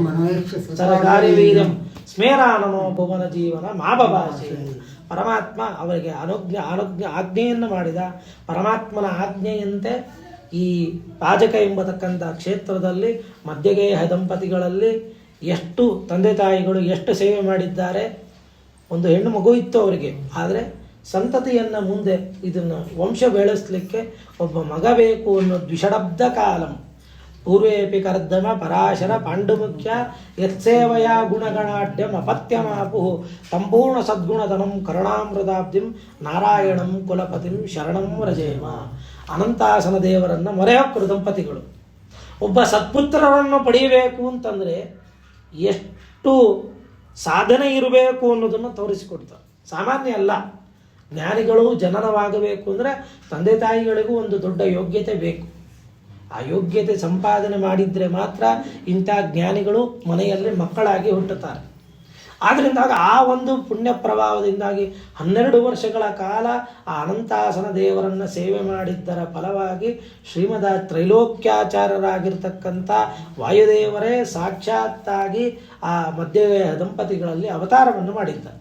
[SPEAKER 2] ಸರಕಾರಿ ವೀರ್ಯಂ ಸ್ಮೇರಾನನೋ ಭುವನ ಜೀವನ ಮಾಭಭಾಷೆ. ಪರಮಾತ್ಮ ಅವರಿಗೆ ಆಜ್ಞೆಯನ್ನು ಮಾಡಿದ. ಪರಮಾತ್ಮನ ಆಜ್ಞೆಯಂತೆ ಈ ಪಾಜಕ ಎಂಬತಕ್ಕಂಥ ಕ್ಷೇತ್ರದಲ್ಲಿ ಮಧ್ಯಗೇಹ ದಂಪತಿಗಳಲ್ಲಿ ಎಷ್ಟು ತಂದೆ ತಾಯಿಗಳು ಎಷ್ಟು ಸೇವೆ ಮಾಡಿದ್ದಾರೆ. ಒಂದು ಹೆಣ್ಣು ಮಗು ಇತ್ತು ಅವರಿಗೆ, ಆದರೆ ಸಂತತಿಯನ್ನು ಮುಂದೆ ಇದನ್ನು ವಂಶ ಬೆಳೆಸಲಿಕ್ಕೆ ಒಬ್ಬ ಮಗ ಬೇಕು ಅನ್ನೋ ದ್ವಿಷಡಬ್ಧ ಕಾಲಂ. ಪೂರ್ವೇಪಿ ಕರ್ದಮ ಪರಾಶರ ಪಾಂಡುಮುಖ್ಯ ಯತ್ಸೇವಯ ಗುಣಗಣಾಢ್ಯಂ ಅಪತ್ಯಮಾಪು ಸಂಪೂರ್ಣ ಸದ್ಗುಣಧನಂ ಕರುಣಾಮೃತಾಬ್ಧಿಂ ನಾರಾಯಣಂ ಕುಲಪತಿಂ ಶರಣಂ ವ್ರಜೇಮ. ಅನಂತಾಸನ ದೇವರನ್ನು ಮೊರೆಹೊಕ್ಕರು ದಂಪತಿಗಳು. ಒಬ್ಬ ಸತ್ಪುತ್ರರನ್ನು ಪಡೆಯಬೇಕು ಅಂತಂದರೆ ಎಷ್ಟು ಸಾಧನೆ ಇರಬೇಕು ಅನ್ನೋದನ್ನು ತೋರಿಸಿಕೊಡ್ತಾರೆ. ಸಾಮಾನ್ಯ ಅಲ್ಲ. ಜ್ಞಾನಿಗಳು ಜನನವಾಗಬೇಕು ಅಂದರೆ ತಂದೆ ತಾಯಿಗಳಿಗೂ ಒಂದು ದೊಡ್ಡ ಯೋಗ್ಯತೆ ಬೇಕು. ಆ ಯೋಗ್ಯತೆ ಸಂಪಾದನೆ ಮಾಡಿದರೆ ಮಾತ್ರ ಇಂಥ ಜ್ಞಾನಿಗಳು ಮನೆಯಲ್ಲಿ ಮಕ್ಕಳಾಗಿ ಹುಟ್ಟುತ್ತಾರೆ. ಆದ್ದರಿಂದ ಆ ಒಂದು ಪುಣ್ಯ ಪ್ರಭಾವದಿಂದಾಗಿ 12 ವರ್ಷಗಳ ಕಾಲ ಆ ಅನಂತಾಸನ ದೇವರನ್ನು ಸೇವೆ ಮಾಡಿದ್ದರ ಫಲವಾಗಿ ಶ್ರೀಮದ ತ್ರೈಲೋಕ್ಯಾಚಾರ್ಯರಾಗಿರ್ತಕ್ಕಂಥ ವಾಯುದೇವರೇ ಸಾಕ್ಷಾತ್ತಾಗಿ ಆ ಮಧ್ಯ ದಂಪತಿಗಳಲ್ಲಿ ಅವತಾರವನ್ನು ಮಾಡಿದ್ದಾರೆ.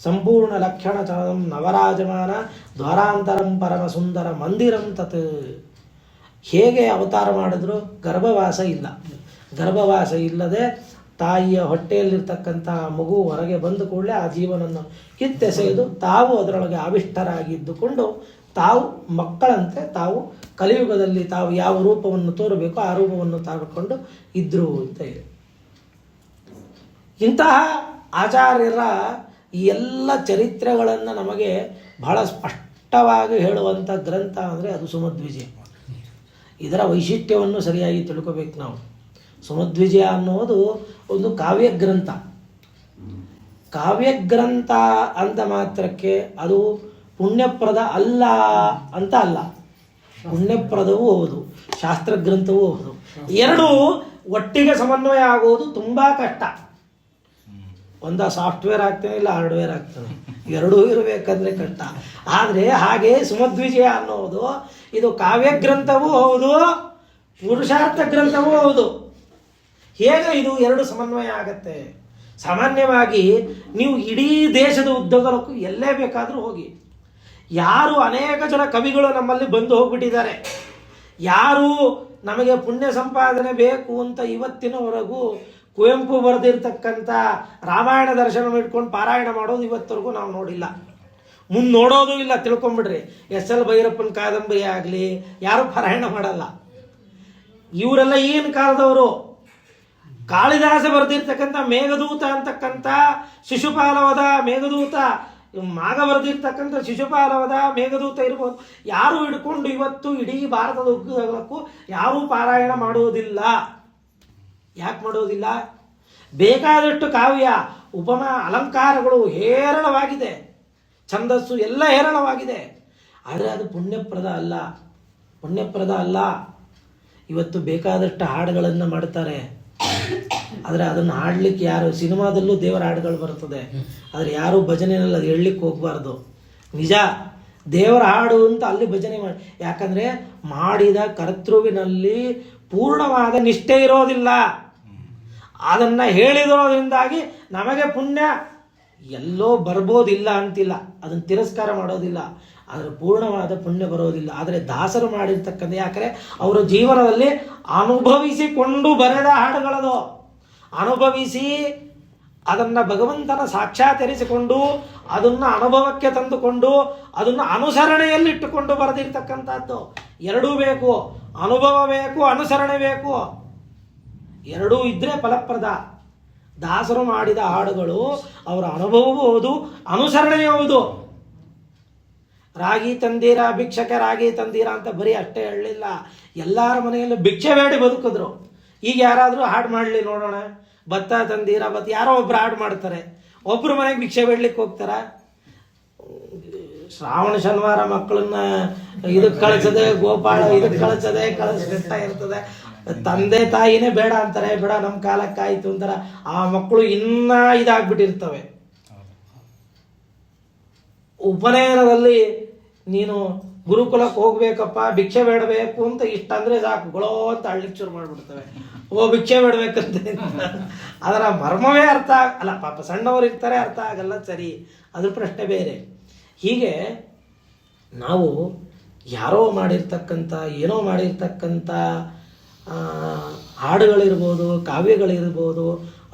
[SPEAKER 2] ಸಂಪೂರ್ಣ ಲಕ್ಷಣ ಚಲಂ ನವರಾಜಮಾನ ದ್ವಾರಾಂತರಂ ಪರಮ ಸುಂದರ ಮಂದಿರಂ ತತ್. ಹೇಗೆ ಅವತಾರ ಮಾಡಿದ್ರು? ಗರ್ಭವಾಸ ಇಲ್ಲ. ಗರ್ಭವಾಸ ಇಲ್ಲದೆ ತಾಯಿಯ ಹೊಟ್ಟೆಯಲ್ಲಿರ್ತಕ್ಕಂಥ ಮಗು ಹೊರಗೆ ಬಂದ ಕೂಡಲೇ ಆ ಜೀವನನ್ನು ಕಿತ್ತೆಸೆದು ತಾವು ಅದರೊಳಗೆ ಆವಿಷ್ಟರಾಗಿದ್ದುಕೊಂಡು ತಾವು ಮಕ್ಕಳಂತೆ ತಾವು ಕಲಿಯುಗದಲ್ಲಿ ತಾವು ಯಾವ ರೂಪವನ್ನು ತೋರಬೇಕೋ ಆ ರೂಪವನ್ನು ತಾಳಿಕೊಂಡು ಇದ್ರು ಅಂತ ಇದೆ. ಇಂತಹ ಆಚಾರ್ಯರ ಈ ಎಲ್ಲ ಚರಿತ್ರೆಗಳನ್ನು ನಮಗೆ ಬಹಳ ಸ್ಪಷ್ಟವಾಗಿ ಹೇಳುವಂಥ ಗ್ರಂಥ ಅಂದರೆ ಅದು ಸುಮಧ್ವಿಜಯ. ಇದರ ವೈಶಿಷ್ಟ್ಯವನ್ನು ಸರಿಯಾಗಿ ತಿಳ್ಕೋಬೇಕು ನಾವು. ಸುಮಧ್ವಿಜಯ ಅನ್ನೋದು ಒಂದು ಕಾವ್ಯಗ್ರಂಥ. ಕಾವ್ಯಗ್ರಂಥ ಅಂತ ಮಾತ್ರಕ್ಕೆ ಅದು ಪುಣ್ಯಪ್ರದ ಅಲ್ಲ ಅಂತ ಅಲ್ಲ. ಪುಣ್ಯಪ್ರದವೂ ಹೌದು, ಶಾಸ್ತ್ರಗ್ರಂಥವೂ ಹೌದು. ಎರಡೂ ಒಟ್ಟಿಗೆ ಸಮನ್ವಯ ಆಗುವುದು ತುಂಬ ಕಷ್ಟ. ಒಂದು ಸಾಫ್ಟ್ವೇರ್ ಆಗ್ತಾನೆ, ಇಲ್ಲ ಹಾರ್ಡ್ವೇರ್ ಆಗ್ತಾನೆ, ಎರಡೂ ಇರಬೇಕಂದ್ರೆ ಕಷ್ಟ. ಆದರೆ ಹಾಗೆ ಸುಮಧ್ವಿಜಯ ಅನ್ನೋದು ಇದು ಕಾವ್ಯಗ್ರಂಥವೂ ಹೌದು, ಪುರುಷಾರ್ಥ ಗ್ರಂಥವೂ ಹೌದು. ಹೇಗೆ ಇದು ಎರಡು ಸಮನ್ವಯ ಆಗತ್ತೆ? ಸಾಮಾನ್ಯವಾಗಿ ನೀವು ಇಡೀ ದೇಶದ ಉದ್ದಗಲಕ್ಕೂ ಎಲ್ಲೇ ಬೇಕಾದರೂ ಹೋಗಿ, ಯಾರು ಅನೇಕ ಜನ ಕವಿಗಳು ನಮ್ಮಲ್ಲಿ ಬಂದು ಹೋಗ್ಬಿಟ್ಟಿದ್ದಾರೆ, ಯಾರು ನಮಗೆ ಪುಣ್ಯ ಸಂಪಾದನೆ ಬೇಕು ಅಂತ ಇವತ್ತಿನವರೆಗೂ ಕುವೆಂಪು ಬರೆದಿರ್ತಕ್ಕಂಥ ರಾಮಾಯಣ ದರ್ಶನ ಇಟ್ಕೊಂಡು ಪಾರಾಯಣ ಮಾಡೋದು ಇವತ್ತರೆಗೂ ನಾವು ನೋಡಿಲ್ಲ, ಮುಂದೆ ನೋಡೋದು ಇಲ್ಲ. ತಿಳ್ಕೊಂಬಿಡ್ರಿ, ಎಸ್ ಎಲ್ ಭೈರಪ್ಪನ ಕಾದಂಬರಿ ಆಗಲಿ ಯಾರು ಪಾರಾಯಣ ಮಾಡಲ್ಲ. ಇವರೆಲ್ಲ ಏನು ಕಾಲದವರು? ಕಾಳಿದಾಸ ಬರೆದಿರ್ತಕ್ಕಂಥ ಮೇಘದೂತ ಅಂತಕ್ಕಂಥ ಶಿಶುಪಾಲವದ ಮೇಘದೂತ, ಮಾಗ ಬರೆದಿರ್ತಕ್ಕಂಥ ಶಿಶುಪಾಲವದ ಮೇಘದೂತ ಇರ್ಬೋದು, ಯಾರು ಹಿಡ್ಕೊಂಡು ಇವತ್ತು ಇಡೀ ಭಾರತದ ಉದ್ದಗಲಕ್ಕೂ ಯಾರೂ ಪಾರಾಯಣ ಮಾಡೋದಿಲ್ಲ. ಯಾಕೆ ಮಾಡೋದಿಲ್ಲ? ಬೇಕಾದಷ್ಟು ಕಾವ್ಯ ಉಪಮಾ ಅಲಂಕಾರಗಳು ಹೇರಳವಾಗಿದೆ, ಛಂದಸ್ಸು ಎಲ್ಲ ಹೇರಳವಾಗಿದೆ. ಆದರೆ ಅದು ಪುಣ್ಯಪ್ರದ ಅಲ್ಲ, ಪುಣ್ಯಪ್ರದ ಅಲ್ಲ. ಇವತ್ತು ಬೇಕಾದಷ್ಟು ಹಾಡುಗಳನ್ನು ಮಾಡ್ತಾರೆ, ಆದರೆ ಅದನ್ನು ಹಾಡಲಿಕ್ಕೆ ಯಾರು, ಸಿನಿಮಾದಲ್ಲೂ ದೇವರ ಹಾಡುಗಳು ಬರ್ತದೆ, ಆದರೆ ಯಾರೂ ಭಜನೆಯಲ್ಲಿ ಅದು ಹೇಳಲಿಕ್ಕೆ ಹೋಗಬಾರ್ದು. ನಿಜ, ದೇವರ ಹಾಡು ಅಂತ ಅಲ್ಲಿ ಭಜನೆ ಮಾಡಿ. ಯಾಕಂದರೆ ಮಾಡಿದ ಕರ್ತೃವಿನಲ್ಲಿ ಪೂರ್ಣವಾದ ನಿಷ್ಠೆ ಇರೋದಿಲ್ಲ. ಅದನ್ನು ಹೇಳಿರೋದ್ರಿಂದಾಗಿ ನಮಗೆ ಪುಣ್ಯ ಎಲ್ಲೋ ಬರ್ಬೋದಿಲ್ಲ ಅಂತಿಲ್ಲ, ಅದನ್ನು ತಿರಸ್ಕಾರ ಮಾಡೋದಿಲ್ಲ, ಆದರೆ ಪೂರ್ಣವಾದ ಪುಣ್ಯ ಬರೋದಿಲ್ಲ. ಆದರೆ ದಾಸರು ಮಾಡಿರ್ತಕ್ಕಂಥ, ಯಾಕಂದರೆ ಅವರ ಜೀವನದಲ್ಲಿ ಅನುಭವಿಸಿಕೊಂಡು ಬರೆದ ಹಾಡುಗಳದು. ಅನುಭವಿಸಿ ಅದನ್ನು ಭಗವಂತನ ಸಾಕ್ಷಾತ್ಕರಿಸಿಕೊಂಡು ಅದನ್ನು ಅನುಭವಕ್ಕೆ ತಂದುಕೊಂಡು ಅದನ್ನು ಅನುಸರಣೆಯಲ್ಲಿಟ್ಟುಕೊಂಡು ಬರೆದಿರ್ತಕ್ಕಂಥದ್ದು. ಎರಡೂ ಬೇಕು, ಅನುಭವ ಬೇಕು, ಅನುಸರಣೆ ಬೇಕು. ಎರಡೂ ಇದ್ದರೆ ಫಲಪ್ರದ. ದಾಸರು ಮಾಡಿದ ಹಾಡುಗಳು ಅವರ ಅನುಭವವೂ ಹೌದು, ಅನುಸರಣೆಯೂ ಹೌದು. ರಾಗಿ ತಂದೀರ ಭಿಕ್ಷಕ ರಾಗಿ ತಂದೀರ ಅಂತ ಬರೀ ಅಷ್ಟೇ ಹೇಳಲಿಲ್ಲ, ಎಲ್ಲರ ಮನೆಯಲ್ಲೂ ಭಿಕ್ಷೆ ಬೇಡಿ ಬದುಕಿದ್ರು. ಈಗ ಯಾರಾದರೂ ಹಾಡು ಮಾಡಲಿ ನೋಡೋಣ, ಭತ್ತ ತಂದೀರ ಭತ್ತ, ಯಾರೋ ಒಬ್ರು ಹಾಡು ಮಾಡ್ತಾರೆ, ಒಬ್ರು ಮನೆಗೆ ಭಿಕ್ಷೆ ಬೇಡ್ಲಿಕ್ಕೆ ಹೋಗ್ತಾರ? ಶ್ರಾವಣ ಶನಿವಾರ ಮಕ್ಕಳನ್ನ ಇದಕ್ಕೆ ಕಳಿಸದೆ, ಗೋಪಾಳ ಇದಕ್ಕೆ ಕಳಿಸದೆ, ಕಳಿಸ್ತಾ ಇರ್ತದೆ. ತಂದೆ ತಾಯಿನೇ ಬೇಡ ಅಂತಾರೆ, ಬೇಡ ನಮ್ಮ ಕಾಲಕ್ಕಾಯ್ತು ಅಂತಾರೆ. ಆ ಮಕ್ಕಳು ಇನ್ನೂ ಇದಾಗ್ಬಿಟ್ಟಿರ್ತವೆ. ಉಪನಯನದಲ್ಲಿ ನೀನು ಗುರುಕುಲಕ್ಕೆ ಹೋಗ್ಬೇಕಪ್ಪ, ಭಿಕ್ಷೆ ಬೇಡಬೇಕು ಅಂತ ಇಷ್ಟ ಅಂದರೆ ಸಾಕು, ಗೊಳೋ ಅಂತ ಅಳ್ಳಿಕ್ಕೆ ಶುರು ಮಾಡಿಬಿಡ್ತವೆ. ಓ ಭಿಕ್ಷೆ ಬೇಡಬೇಕಂತ. ಅದರ ಮರ್ಮವೇ ಅರ್ಥ ಅಲ್ಲ. ಪಾಪ ಸಣ್ಣವರು ಇರ್ತಾರೆ, ಅರ್ಥ ಆಗಲ್ಲ, ಸರಿ, ಅದ್ರ ಪ್ರಶ್ನೆ ಬೇರೆ. ಹೀಗೆ ನಾವು ಯಾರೋ ಮಾಡಿರ್ತಕ್ಕಂಥ, ಏನೋ ಮಾಡಿರ್ತಕ್ಕಂಥ ಹಾಡುಗಳಿರ್ಬೋದು, ಕಾವ್ಯಗಳಿರ್ಬೋದು,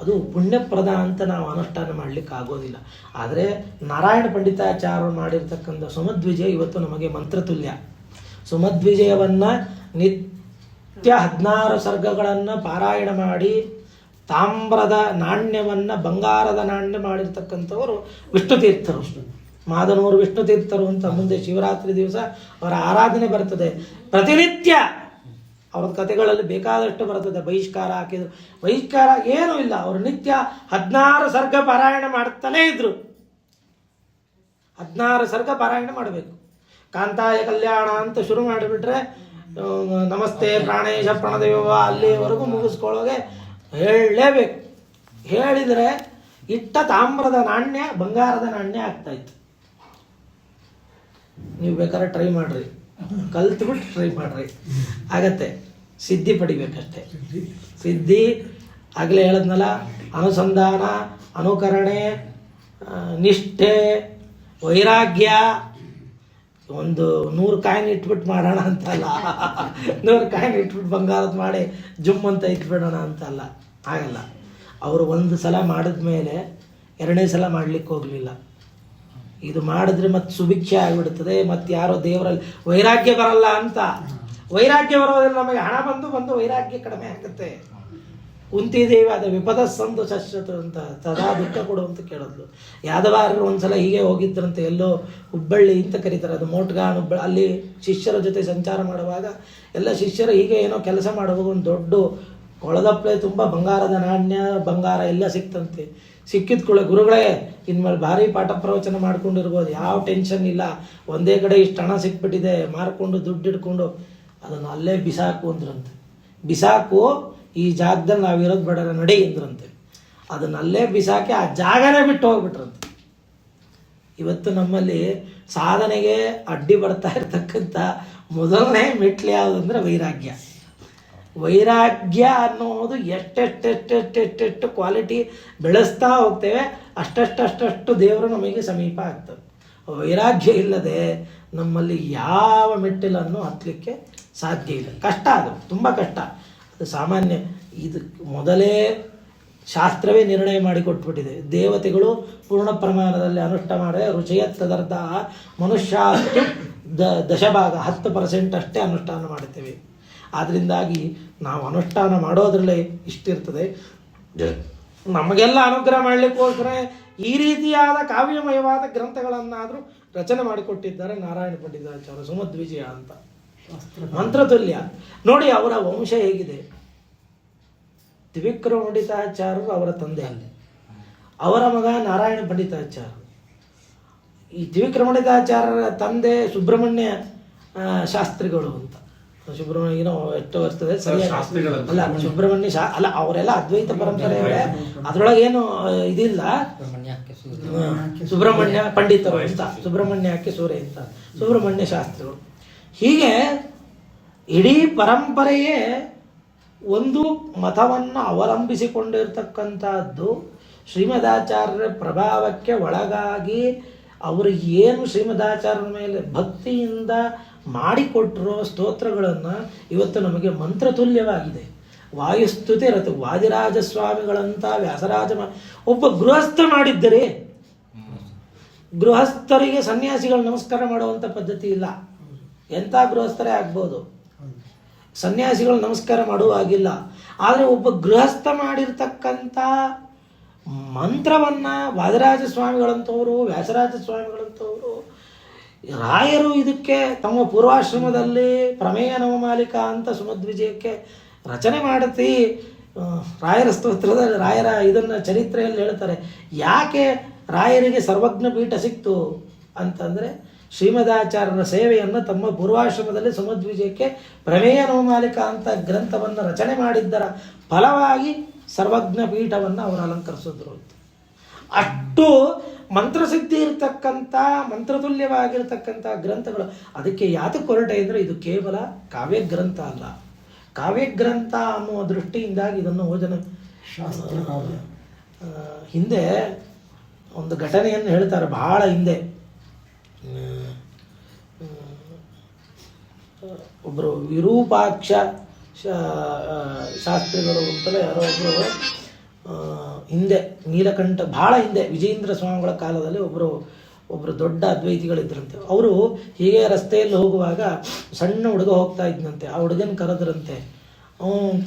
[SPEAKER 2] ಅದು ಪುಣ್ಯಪ್ರದ ಅಂತ ನಾವು ಅನುಷ್ಠಾನ ಮಾಡಲಿಕ್ಕೆ ಆಗೋದಿಲ್ಲ. ಆದರೆ ನಾರಾಯಣ ಪಂಡಿತಾಚಾರ್ಯರು ಮಾಡಿರ್ತಕ್ಕಂಥ ಸುಮಧ್ವಿಜಯ ಇವತ್ತು ನಮಗೆ ಮಂತ್ರತುಲ್ಯ. ಸುಮಧ್ವಿಜಯವನ್ನು ನಿತ್ಯ 16 ಸರ್ಗಗಳನ್ನು ಪಾರಾಯಣ ಮಾಡಿ ತಾಮ್ರದ ನಾಣ್ಯವನ್ನು ಬಂಗಾರದ ನಾಣ್ಯ ಮಾಡಿರ್ತಕ್ಕಂಥವರು ವಿಷ್ಣುತೀರ್ಥರು. ಮಾದನೂರು ವಿಷ್ಣುತೀರ್ಥರು ಅಂತ ಮುಂದೆ ಶಿವರಾತ್ರಿ ದಿವಸ ಅವರ ಆರಾಧನೆ ಬರ್ತದೆ. ಪ್ರತಿನಿತ್ಯ ಅವ್ರ ಕಥೆಗಳಲ್ಲಿ ಬೇಕಾದಷ್ಟು ಬರ್ತದೆ. ಬಹಿಷ್ಕಾರ ಹಾಕಿದ್ರು, ಬಹಿಷ್ಕಾರ ಏನೂ ಇಲ್ಲ. ಅವರು ನಿತ್ಯ 16 ಸರ್ಗ ಪಾರಾಯಣ ಮಾಡ್ತಾನೇ ಇದ್ರು. 16 ಸರ್ಗ ಪಾರಾಯಣ ಮಾಡಬೇಕು. ಕಾಂತಾಯ ಕಲ್ಯಾಣ ಅಂತ ಶುರು ಮಾಡಿಬಿಟ್ರೆ ನಮಸ್ತೆ ಪ್ರಾಣೇಶ ಪ್ರಣದೇವ ಅಲ್ಲಿವರೆಗೂ ಮುಗಿಸ್ಕೊಳ್ಳೋಗೆ ಹೇಳಲೇಬೇಕು. ಹೇಳಿದರೆ ಇಟ್ಟ ತಾಮ್ರದ ನಾಣ್ಯ ಬಂಗಾರದ ನಾಣ್ಯ ಆಗ್ತಾಯಿತ್ತು. ನೀವು ಬೇಕಾದ್ರೆ ಟ್ರೈ ಮಾಡ್ರಿ, ಕಲ್ತ್ಬಿಟ್ಟು ಟ್ರೈ ಮಾಡ್ರಿ, ಆಗತ್ತೆ. ಸಿದ್ಧಿ ಪಡಿಬೇಕಷ್ಟೆ. ಸಿದ್ಧಿ ಆಗಲೇ ಹೇಳದ್ನಲ್ಲ, ಅನುಸಂಧಾನ, ಅನುಕರಣೆ, ನಿಷ್ಠೆ, ವೈರಾಗ್ಯ. ಒಂದು 100 ಕಾಯಿನ್ ಇಟ್ಬಿಟ್ಟು ಮಾಡೋಣ ಅಂತಲ್ಲ, 100 ಕಾಯಿನ್ ಇಟ್ಬಿಟ್ಟು ಬಂಗಾರದ ಮಾಡಿ ಜುಮ್ ಅಂತ ಇಟ್ಬಿಡೋಣ ಅಂತಲ್ಲ, ಆಗಲ್ಲ. ಅವರು ಒಂದು ಸಲ ಮಾಡಿದ ಮೇಲೆ ಎರಡನೇ ಸಲ ಮಾಡಲಿಕ್ಕೆ ಹೋಗಲಿಲ್ಲ. ಇದು ಮಾಡಿದ್ರೆ ಮತ್ತೆ ಸುಭಿಕ್ಷೆ ಆಗಿಬಿಡ್ತದೆ, ಮತ್ತು ಯಾರೋ ದೇವರಲ್ಲಿ ವೈರಾಗ್ಯ ಬರಲ್ಲ ಅಂತ. ವೈರಾಗ್ಯ ಬರೋದ್ರಲ್ಲಿ ನಮಗೆ ಹಣ ಬಂದು ವೈರಾಗ್ಯ ಕಡಿಮೆ ಆಗುತ್ತೆ. ಕುಂತಿದೇವಿ ಅದು ವಿಪದ ಸಂದು ಶಶ್ವತ ಅಂತ ಸದಾ ದುಃಖ ಕೊಡು ಅಂತ ಕೇಳಿದ್ಲು. ಯಾದವಾರರು ಒಂದ್ಸಲ ಹೀಗೆ ಹೋಗಿದ್ರಂತೆ, ಎಲ್ಲೋ ಹುಬ್ಬಳ್ಳಿ ಅಂತ ಕರೀತಾರೆ, ಅದು ಮೋಟ್ಗಾನ್ ಹುಬ್ಬಳ್ಳಿ. ಅಲ್ಲಿ ಶಿಷ್ಯರ ಜೊತೆ ಸಂಚಾರ ಮಾಡುವಾಗ ಎಲ್ಲ ಶಿಷ್ಯರು ಹೀಗೆ ಏನೋ ಕೆಲಸ ಮಾಡುವಾಗ ಒಂದು ದೊಡ್ಡ ಕೊಳದಪ್ಪಳೆ ತುಂಬ ಬಂಗಾರದ ನಾಣ್ಯ ಬಂಗಾರ ಎಲ್ಲ ಸಿಕ್ತಂತೆ. ಸಿಕ್ಕಿದ ಕೂಡ ಗುರುಗಳೇ ಇನ್ಮೇಲೆ ಭಾರಿ ಪಾಠ ಪ್ರವಚನ ಮಾಡ್ಕೊಂಡಿರ್ಬೋದು, ಯಾವ ಟೆನ್ಷನ್ ಇಲ್ಲ, ಒಂದೇ ಕಡೆ ಇಷ್ಟು ಹಣ ಸಿಕ್ಬಿಟ್ಟಿದೆ, ಮಾರ್ಕೊಂಡು ದುಡ್ಡು ಇಟ್ಕೊಂಡು ಅದನ್ನು ಅಲ್ಲೇ ಬಿಸಾಕು ಅಂದ್ರಂತೆ. ಬಿಸಾಕು, ಈ ಜಾಗದಲ್ಲಿ ನಾವಿರೋದು ಬೇಡ ನಡಿ ಅಂದ್ರಂತೆ. ಅದನ್ನಲ್ಲೇ ಬಿಸಾಕಿ ಆ ಜಾಗನೇ ಬಿಟ್ಟು ಹೋಗ್ಬಿಟ್ರಂತೆ. ಇವತ್ತು ನಮ್ಮಲ್ಲಿ ಸಾಧನೆಗೆ ಅಡ್ಡಿ ಬರ್ತಾ ಇರ್ತಕ್ಕಂಥ ಮೊದಲನೇ ಮೆಟ್ಲು ಯಾವುದಂದ್ರೆ ವೈರಾಗ್ಯ. ವೈರಾಗ್ಯ ಅನ್ನೋದು ಎಷ್ಟೆಷ್ಟು ಕ್ವಾಲಿಟಿ ಬೆಳೆಸ್ತಾ ಹೋಗ್ತೇವೆ ಅಷ್ಟಷ್ಟು ದೇವರು ನಮಗೆ ಸಮೀಪ ಆಗ್ತದೆ. ವೈರಾಗ್ಯ ಇಲ್ಲದೆ ನಮ್ಮಲ್ಲಿ ಯಾವ ಮೆಟ್ಟಿಲನ್ನು ಹತ್ತಲಿಕ್ಕೆ ಸಾಧ್ಯ ಇಲ್ಲ. ಕಷ್ಟ, ಅದು ತುಂಬ ಕಷ್ಟ. ಅದು ಸಾಮಾನ್ಯ. ಇದು ಮೊದಲೇ ಶಾಸ್ತ್ರವೇ ನಿರ್ಣಯ ಮಾಡಿಕೊಟ್ಬಿಟ್ಟಿದೆ. ದೇವತೆಗಳು ಪೂರ್ಣ ಪ್ರಮಾಣದಲ್ಲಿ ಅನುಷ್ಠಾನ ಮಾಡಿದೆ. ರುಚಿಯತ್ತದರ್ಧ ಮನುಷ್ಯಾಸ್ತು ದಶಭಾಗ 10% ಅಷ್ಟೇ ಅನುಷ್ಠಾನ ಮಾಡುತ್ತೇವೆ. ಆದ್ದರಿಂದಾಗಿ ನಾವು ಅನುಷ್ಠಾನ ಮಾಡೋದ್ರಲ್ಲೇ ಇಷ್ಟಿರ್ತದೆ. ನಮಗೆಲ್ಲ ಅನುಗ್ರಹ ಮಾಡಲಿಕ್ಕೋಸ್ಕರ ಈ ರೀತಿಯಾದ ಕಾವ್ಯಮಯವಾದ ಗ್ರಂಥಗಳನ್ನಾದರೂ ರಚನೆ ಮಾಡಿಕೊಟ್ಟಿದ್ದಾರೆ ನಾರಾಯಣ ಪಂಡಿತಾಚಾರ್ಯ. ಸುಮಧ್ವಿಜಯ ಅಂತ ಮಂತ್ರತುಲ್ಯ. ನೋಡಿ ಅವರ ವಂಶ ಹೇಗಿದೆ. ತ್ರಿವಿಕ್ರಮ ಪಂಡಿತಾಚಾರ್ಯರು ಅವರ ತಂದೆ, ಅವರ ಮಗ ನಾರಾಯಣ ಪಂಡಿತಾಚಾರ್ಯ. ಈ ತ್ರಿವಿಕ್ರಮ ಪಂಡಿತಾಚಾರ್ಯರ ತಂದೆ ಸುಬ್ರಹ್ಮಣ್ಯ ಶಾಸ್ತ್ರಿಗಳು ಅಂತ. ಸುಬ್ರಹ್ಮಣ್ಯ ಏನೋ ಎಷ್ಟು ಬರ್ತದೆ ಸರಿಯಾಗಿ ಅಲ್ಲ, ಸುಬ್ರಹ್ಮಣ್ಯ ಅಲ್ಲ, ಅವರೆಲ್ಲ ಅದ್ವೈತ ಪರಂಪರೆ, ಅದ್ರೊಳಗೆ ಏನು ಇದಿಲ್ಲ. ಸುಬ್ರಹ್ಮಣ್ಯ ಪಂಡಿತರು ಅಂತ, ಸುಬ್ರಹ್ಮಣ್ಯಕ್ಕೆ ಸೂರ್ಯ ಅಂತ ಸುಬ್ರಹ್ಮಣ್ಯ ಶಾಸ್ತ್ರಿಗಳು. ಹೀಗೆ ಇಡೀ ಪರಂಪರೆಯೇ ಒಂದು ಮತವನ್ನು ಅವಲಂಬಿಸಿಕೊಂಡಿರ್ತಕ್ಕಂಥದ್ದು. ಶ್ರೀಮದಾಚಾರ್ಯರ ಪ್ರಭಾವಕ್ಕೆ ಒಳಗಾಗಿ ಅವರು ಏನು ಶ್ರೀಮದಾಚಾರ್ಯರ ಮೇಲೆ ಭಕ್ತಿಯಿಂದ ಮಾಡಿಕೊಟ್ಟಿರೋ ಸ್ತೋತ್ರಗಳನ್ನು ಇವತ್ತು ನಮಗೆ ಮಂತ್ರತುಲ್ಯವಾಗಿದೆ. ವಾಯುಸ್ತುತಿ ರಥ ವಾದಿರಾಜ ಸ್ವಾಮಿಗಳಂತ ವ್ಯಾಸರಾಜ ಒಬ್ಬ ಗೃಹಸ್ಥ ಮಾಡಿದ್ದರೆ, ಗೃಹಸ್ಥರಿಗೆ ಸನ್ಯಾಸಿಗಳು ನಮಸ್ಕಾರ ಮಾಡುವಂಥ ಪದ್ಧತಿ ಇಲ್ಲ. ಎಂಥ ಗೃಹಸ್ಥರೇ ಆಗ್ಬೋದು, ಸನ್ಯಾಸಿಗಳು ನಮಸ್ಕಾರ ಮಾಡುವಾಗಿಲ್ಲ. ಆದರೆ ಒಬ್ಬ ಗೃಹಸ್ಥ ಮಾಡಿರ್ತಕ್ಕಂಥ ಮಂತ್ರವನ್ನು ವಾದಿರಾಜ ಸ್ವಾಮಿಗಳಂಥವರು ವ್ಯಾಸರಾಜ ಸ್ವಾಮಿಗಳಂಥವರು ರಾಯರು ಇದಕ್ಕೆ ತಮ್ಮ ಪೂರ್ವಾಶ್ರಮದಲ್ಲಿ ಪ್ರಮೇಯ ನವಮಾಲಿಕ ಅಂತ ಸುಮಧ್ವಿಜಯಕ್ಕೆ ರಚನೆ ಮಾಡುತ್ತಿ ರಾಯರ ಸ್ತೋತ್ರದಲ್ಲಿ ರಾಯರ ಇದನ್ನು ಚರಿತ್ರೆಯಲ್ಲಿ ಹೇಳ್ತಾರೆ. ಯಾಕೆ ರಾಯರಿಗೆ ಸರ್ವಜ್ಞ ಪೀಠ ಸಿಕ್ತು ಅಂತಂದರೆ ಶ್ರೀಮದಾಚಾರ್ಯರ ಸೇವೆಯನ್ನು ತಮ್ಮ ಪೂರ್ವಾಶ್ರಮದಲ್ಲಿ ಸುಮಧ್ವಿಜಯಕ್ಕೆ ಪ್ರಮೇಯ ನವಮಾಲಿಕ ಅಂತ ಗ್ರಂಥವನ್ನು ರಚನೆ ಮಾಡಿದ್ದರ ಫಲವಾಗಿ ಸರ್ವಜ್ಞ ಪೀಠವನ್ನು ಅವರು ಅಲಂಕರಿಸಿದ್ರು. ಅಷ್ಟು ಮಂತ್ರಸಿದ್ಧಿ ಇರತಕ್ಕಂಥ ಮಂತ್ರತುಲ್ಯವಾಗಿರ್ತಕ್ಕಂಥ ಗ್ರಂಥಗಳು. ಅದಕ್ಕೆ ಯಾತಕ್ಕೆ ಹೊರಟೆ ಅಂದರೆ ಇದು ಕೇವಲ ಕಾವ್ಯಗ್ರಂಥ ಅಲ್ಲ. ಕಾವ್ಯಗ್ರಂಥ ಅನ್ನುವ ದೃಷ್ಟಿಯಿಂದಾಗಿ ಇದನ್ನು ಓದನೆ ಹಿಂದೆ ಒಂದು ಘಟನೆಯನ್ನು ಹೇಳ್ತಾರೆ. ಬಹಳ ಹಿಂದೆ ಒಬ್ಬರು ವಿರೂಪಾಕ್ಷ ಶಾಸ್ತ್ರಿಗಳು ಅಂತಲೇ ಯಾರೋ ಹಿಂದೆ ನೀಲಕಂಠ ಭಾಳ ಹಿಂದೆ ವಿಜೇಂದ್ರ ಸ್ವಾಮಿಗಳ ಕಾಲದಲ್ಲಿ ಒಬ್ಬರು ದೊಡ್ಡ ಅದ್ವೈತಿಗಳಿದ್ರಂತೆ. ಅವರು ಹೀಗೆ ರಸ್ತೆಯಲ್ಲಿ ಹೋಗುವಾಗ ಸಣ್ಣ ಹುಡುಗ ಹೋಗ್ತಾ ಇದ್ದಂತೆ. ಆ ಹುಡುಗನ ಕರೆದ್ರಂತೆ.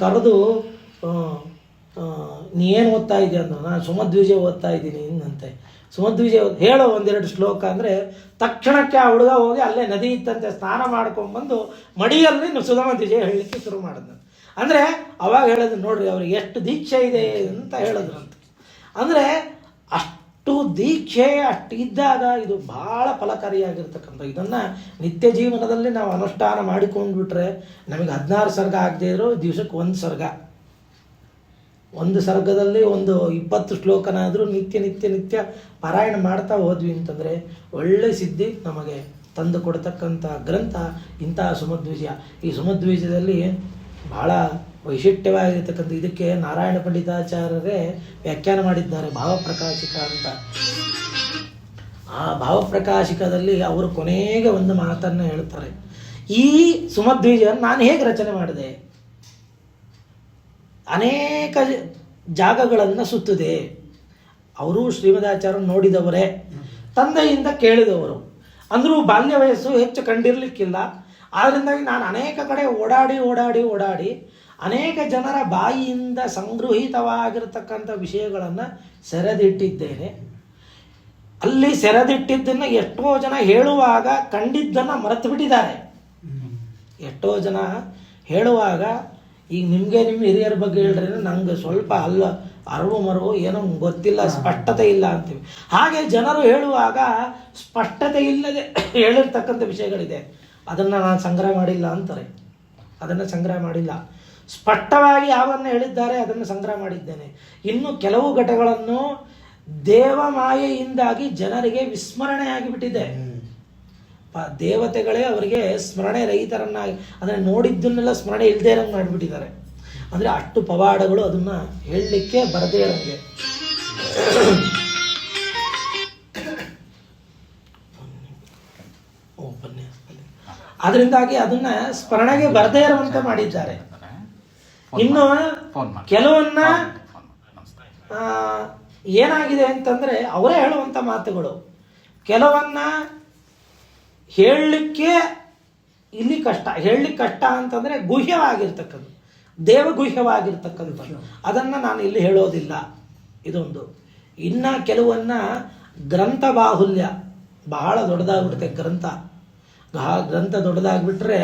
[SPEAKER 2] ಕರೆದು ನೀ ಏನು ಓದ್ತಾ ಇದೆಯಾ ಅಂದ. ನಾನು ಸುಮಧ್ವಿಜಯ ಓದ್ತಾ ಇದ್ದೀನಿ ಇನ್ನಂತೆ. ಸುಮಧ್ವಿಜಯ ಹೇಳೋ ಒಂದೆರಡು ಶ್ಲೋಕ ಅಂದರೆ ತಕ್ಷಣಕ್ಕೆ ಆ ಹುಡುಗ ಹೋಗಿ ಅಲ್ಲೇ ನದಿ ಇತ್ತಂತೆ, ಸ್ನಾನ ಮಾಡ್ಕೊಂಡ್ಬಂದು ಮಡಿಯಲ್ಲಿ ಸುಮಧ್ವಿಜಯ ಹೇಳಲಿಕ್ಕೆ ಶುರು ಮಾಡಿದ್ನು. ಅಂದರೆ ಅವಾಗ ಹೇಳಿದ್ರು, ನೋಡ್ರಿ ಅವ್ರಿಗೆ ಎಷ್ಟು ದೀಕ್ಷೆ ಇದೆ ಅಂತ ಹೇಳಿದ್ರಂತೆ. ಅಂದರೆ ಅಷ್ಟು ದೀಕ್ಷೆ ಅಷ್ಟು ಇದ್ದಾಗ ಇದು ಭಾಳ ಫಲಕಾರಿಯಾಗಿರ್ತಕ್ಕಂಥ. ಇದನ್ನು ನಿತ್ಯ ಜೀವನದಲ್ಲಿ ನಾವು ಅನುಷ್ಠಾನ ಮಾಡಿಕೊಂಡ್ಬಿಟ್ರೆ ನಮಗೆ 16 ಸರ್ಗ ಆಗದೆ ಇರೋ ದಿವಸಕ್ಕೆ 1 ಸರ್ಗ, ಒಂದು ಸರ್ಗದಲ್ಲಿ ಒಂದು 20 ಶ್ಲೋಕನಾದರೂ ನಿತ್ಯ ಪಾರಾಯಣ ಮಾಡ್ತಾ ಹೋದ್ವಿ ಅಂತಂದರೆ ಒಳ್ಳೆ ಸಿದ್ಧಿ ನಮಗೆ ತಂದು ಕೊಡ್ತಕ್ಕಂಥ ಗ್ರಂಥ ಇಂತಹ ಸುಮಧ್ವಿಜಯ. ಈ ಸುಮಧ್ವಿಜಯದಲ್ಲಿ ಭಾಳ ವೈಶಿಷ್ಟ್ಯವಾಗಿರ್ತಕ್ಕಂಥ ಇದಕ್ಕೆ ನಾರಾಯಣ ಪಂಡಿತಾಚಾರ್ಯರೇ ವ್ಯಾಖ್ಯಾನ ಮಾಡಿದ್ದಾರೆ ಭಾವಪ್ರಕಾಶಿಕ ಅಂತ. ಆ ಭಾವಪ್ರಕಾಶಿಕದಲ್ಲಿ ಅವರು ಕೊನೆಗೆ ಒಂದು ಮಾತನ್ನು ಹೇಳ್ತಾರೆ. ಈ ಸುಮಧ್ವಿಜಯನ್ನು ನಾನು ಹೇಗೆ ರಚನೆ ಮಾಡಿದೆ? ಅನೇಕ ಜಾಗಗಳನ್ನು ಸುತ್ತದೆ. ಅವರು ಶ್ರೀಮದಾಚಾರ್ಯ ನೋಡಿದವರೇ, ತಂದೆಯಿಂದ ಕೇಳಿದವರು. ಅಂದರೂ ಬಾಲ್ಯ ವಯಸ್ಸು ಹೆಚ್ಚು ಕಂಡಿರಲಿಕ್ಕಿಲ್ಲ. ಆದ್ದರಿಂದಾಗಿ ನಾನು ಅನೇಕ ಕಡೆ ಓಡಾಡಿ ಅನೇಕ ಜನರ ಬಾಯಿಯಿಂದ ಸಂಗೃಹೀತವಾಗಿರತಕ್ಕಂಥ ವಿಷಯಗಳನ್ನು ಸೆರೆದಿಟ್ಟಿದ್ದೇನೆ. ಅಲ್ಲಿ ಸೆರೆದಿಟ್ಟಿದ್ದನ್ನು ಎಷ್ಟೋ ಜನ ಹೇಳುವಾಗ ಕಂಡಿದ್ದನ್ನು ಮರೆತು ಬಿಟ್ಟಿದ್ದಾರೆ. ಎಷ್ಟೋ ಜನ ಹೇಳುವಾಗ, ಈಗ ನಿಮಗೆ ನಿಮ್ಮ ಹಿರಿಯರ ಬಗ್ಗೆ ಹೇಳ್ರಿ, ನಂಗೆ ಸ್ವಲ್ಪ ಅರಿವು ಮರವು ಏನೋ ಗೊತ್ತಿಲ್ಲ, ಸ್ಪಷ್ಟತೆ ಇಲ್ಲ ಅಂತೀವಿ. ಹಾಗೆ ಜನರು ಹೇಳುವಾಗ ಸ್ಪಷ್ಟತೆ ಇಲ್ಲದೆ ಹೇಳಿರ್ತಕ್ಕಂಥ ವಿಷಯಗಳಿದೆ, ಅದನ್ನು ನಾನು ಸಂಗ್ರಹ ಮಾಡಿಲ್ಲ ಅಂತಾರೆ. ಅದನ್ನು ಸಂಗ್ರಹ ಮಾಡಿಲ್ಲ. ಸ್ಪಷ್ಟವಾಗಿ ಯಾವನ್ನ ಹೇಳಿದ್ದಾರೆ ಅದನ್ನು ಸಂಗ್ರಹ ಮಾಡಿದ್ದೇನೆ. ಇನ್ನು ಕೆಲವು ಘಟಗಳನ್ನು ದೇವಮಾಯೆಯಿಂದಾಗಿ ಜನರಿಗೆ ವಿಸ್ಮರಣೆ ಆಗಿಬಿಟ್ಟಿದೆ. ದೇವತೆಗಳೇ ಅವರಿಗೆ ಸ್ಮರಣೆ ರಹಿತರನ್ನಾಗಿ, ಅದನ್ನು ನೋಡಿದ್ದನ್ನೆಲ್ಲ ಸ್ಮರಣೆ ಇಲ್ಲದೇ ಇರಂಗೆ ಮಾಡಿಬಿಟ್ಟಿದ್ದಾರೆ. ಅಂದರೆ ಅಷ್ಟು ಪವಾಡಗಳು ಅದನ್ನು ಹೇಳಲಿಕ್ಕೆ ಬರದೇ ಇರೋಂಗೆ. ಅದರಿಂದಾಗಿ ಅದನ್ನ ಸ್ಮರಣೆಗೆ ಬರದೇ ಇರುವಂತೆ ಮಾಡಿದ್ದಾರೆ. ಇನ್ನು ಕೆಲವನ್ನ ಏನಾಗಿದೆ ಅಂತಂದ್ರೆ ಅವರೇ ಹೇಳುವಂತ ಮಾತುಗಳು, ಕೆಲವನ್ನ ಹೇಳಲಿಕ್ಕೆ ಇಲ್ಲಿ ಕಷ್ಟ. ಹೇಳಲಿಕ್ಕೆ ಕಷ್ಟ ಅಂತಂದ್ರೆ ಗುಹ್ಯವಾಗಿರ್ತಕ್ಕದ್ದು, ದೇವಗುಹ್ಯವಾಗಿರ್ತಕ್ಕಂಥದ್ದು, ಅದನ್ನು ನಾನು ಇಲ್ಲಿ ಹೇಳೋದಿಲ್ಲ. ಇದೊಂದು. ಇನ್ನು ಕೆಲವನ್ನ ಗ್ರಂಥ ಬಾಹುಲ್ಯ, ಬಹಳ ದೊಡ್ಡದಾಗ್ಬಿಡುತ್ತೆ ಗ್ರಂಥ ದೊಡ್ಡದಾಗ್ಬಿಟ್ರೆ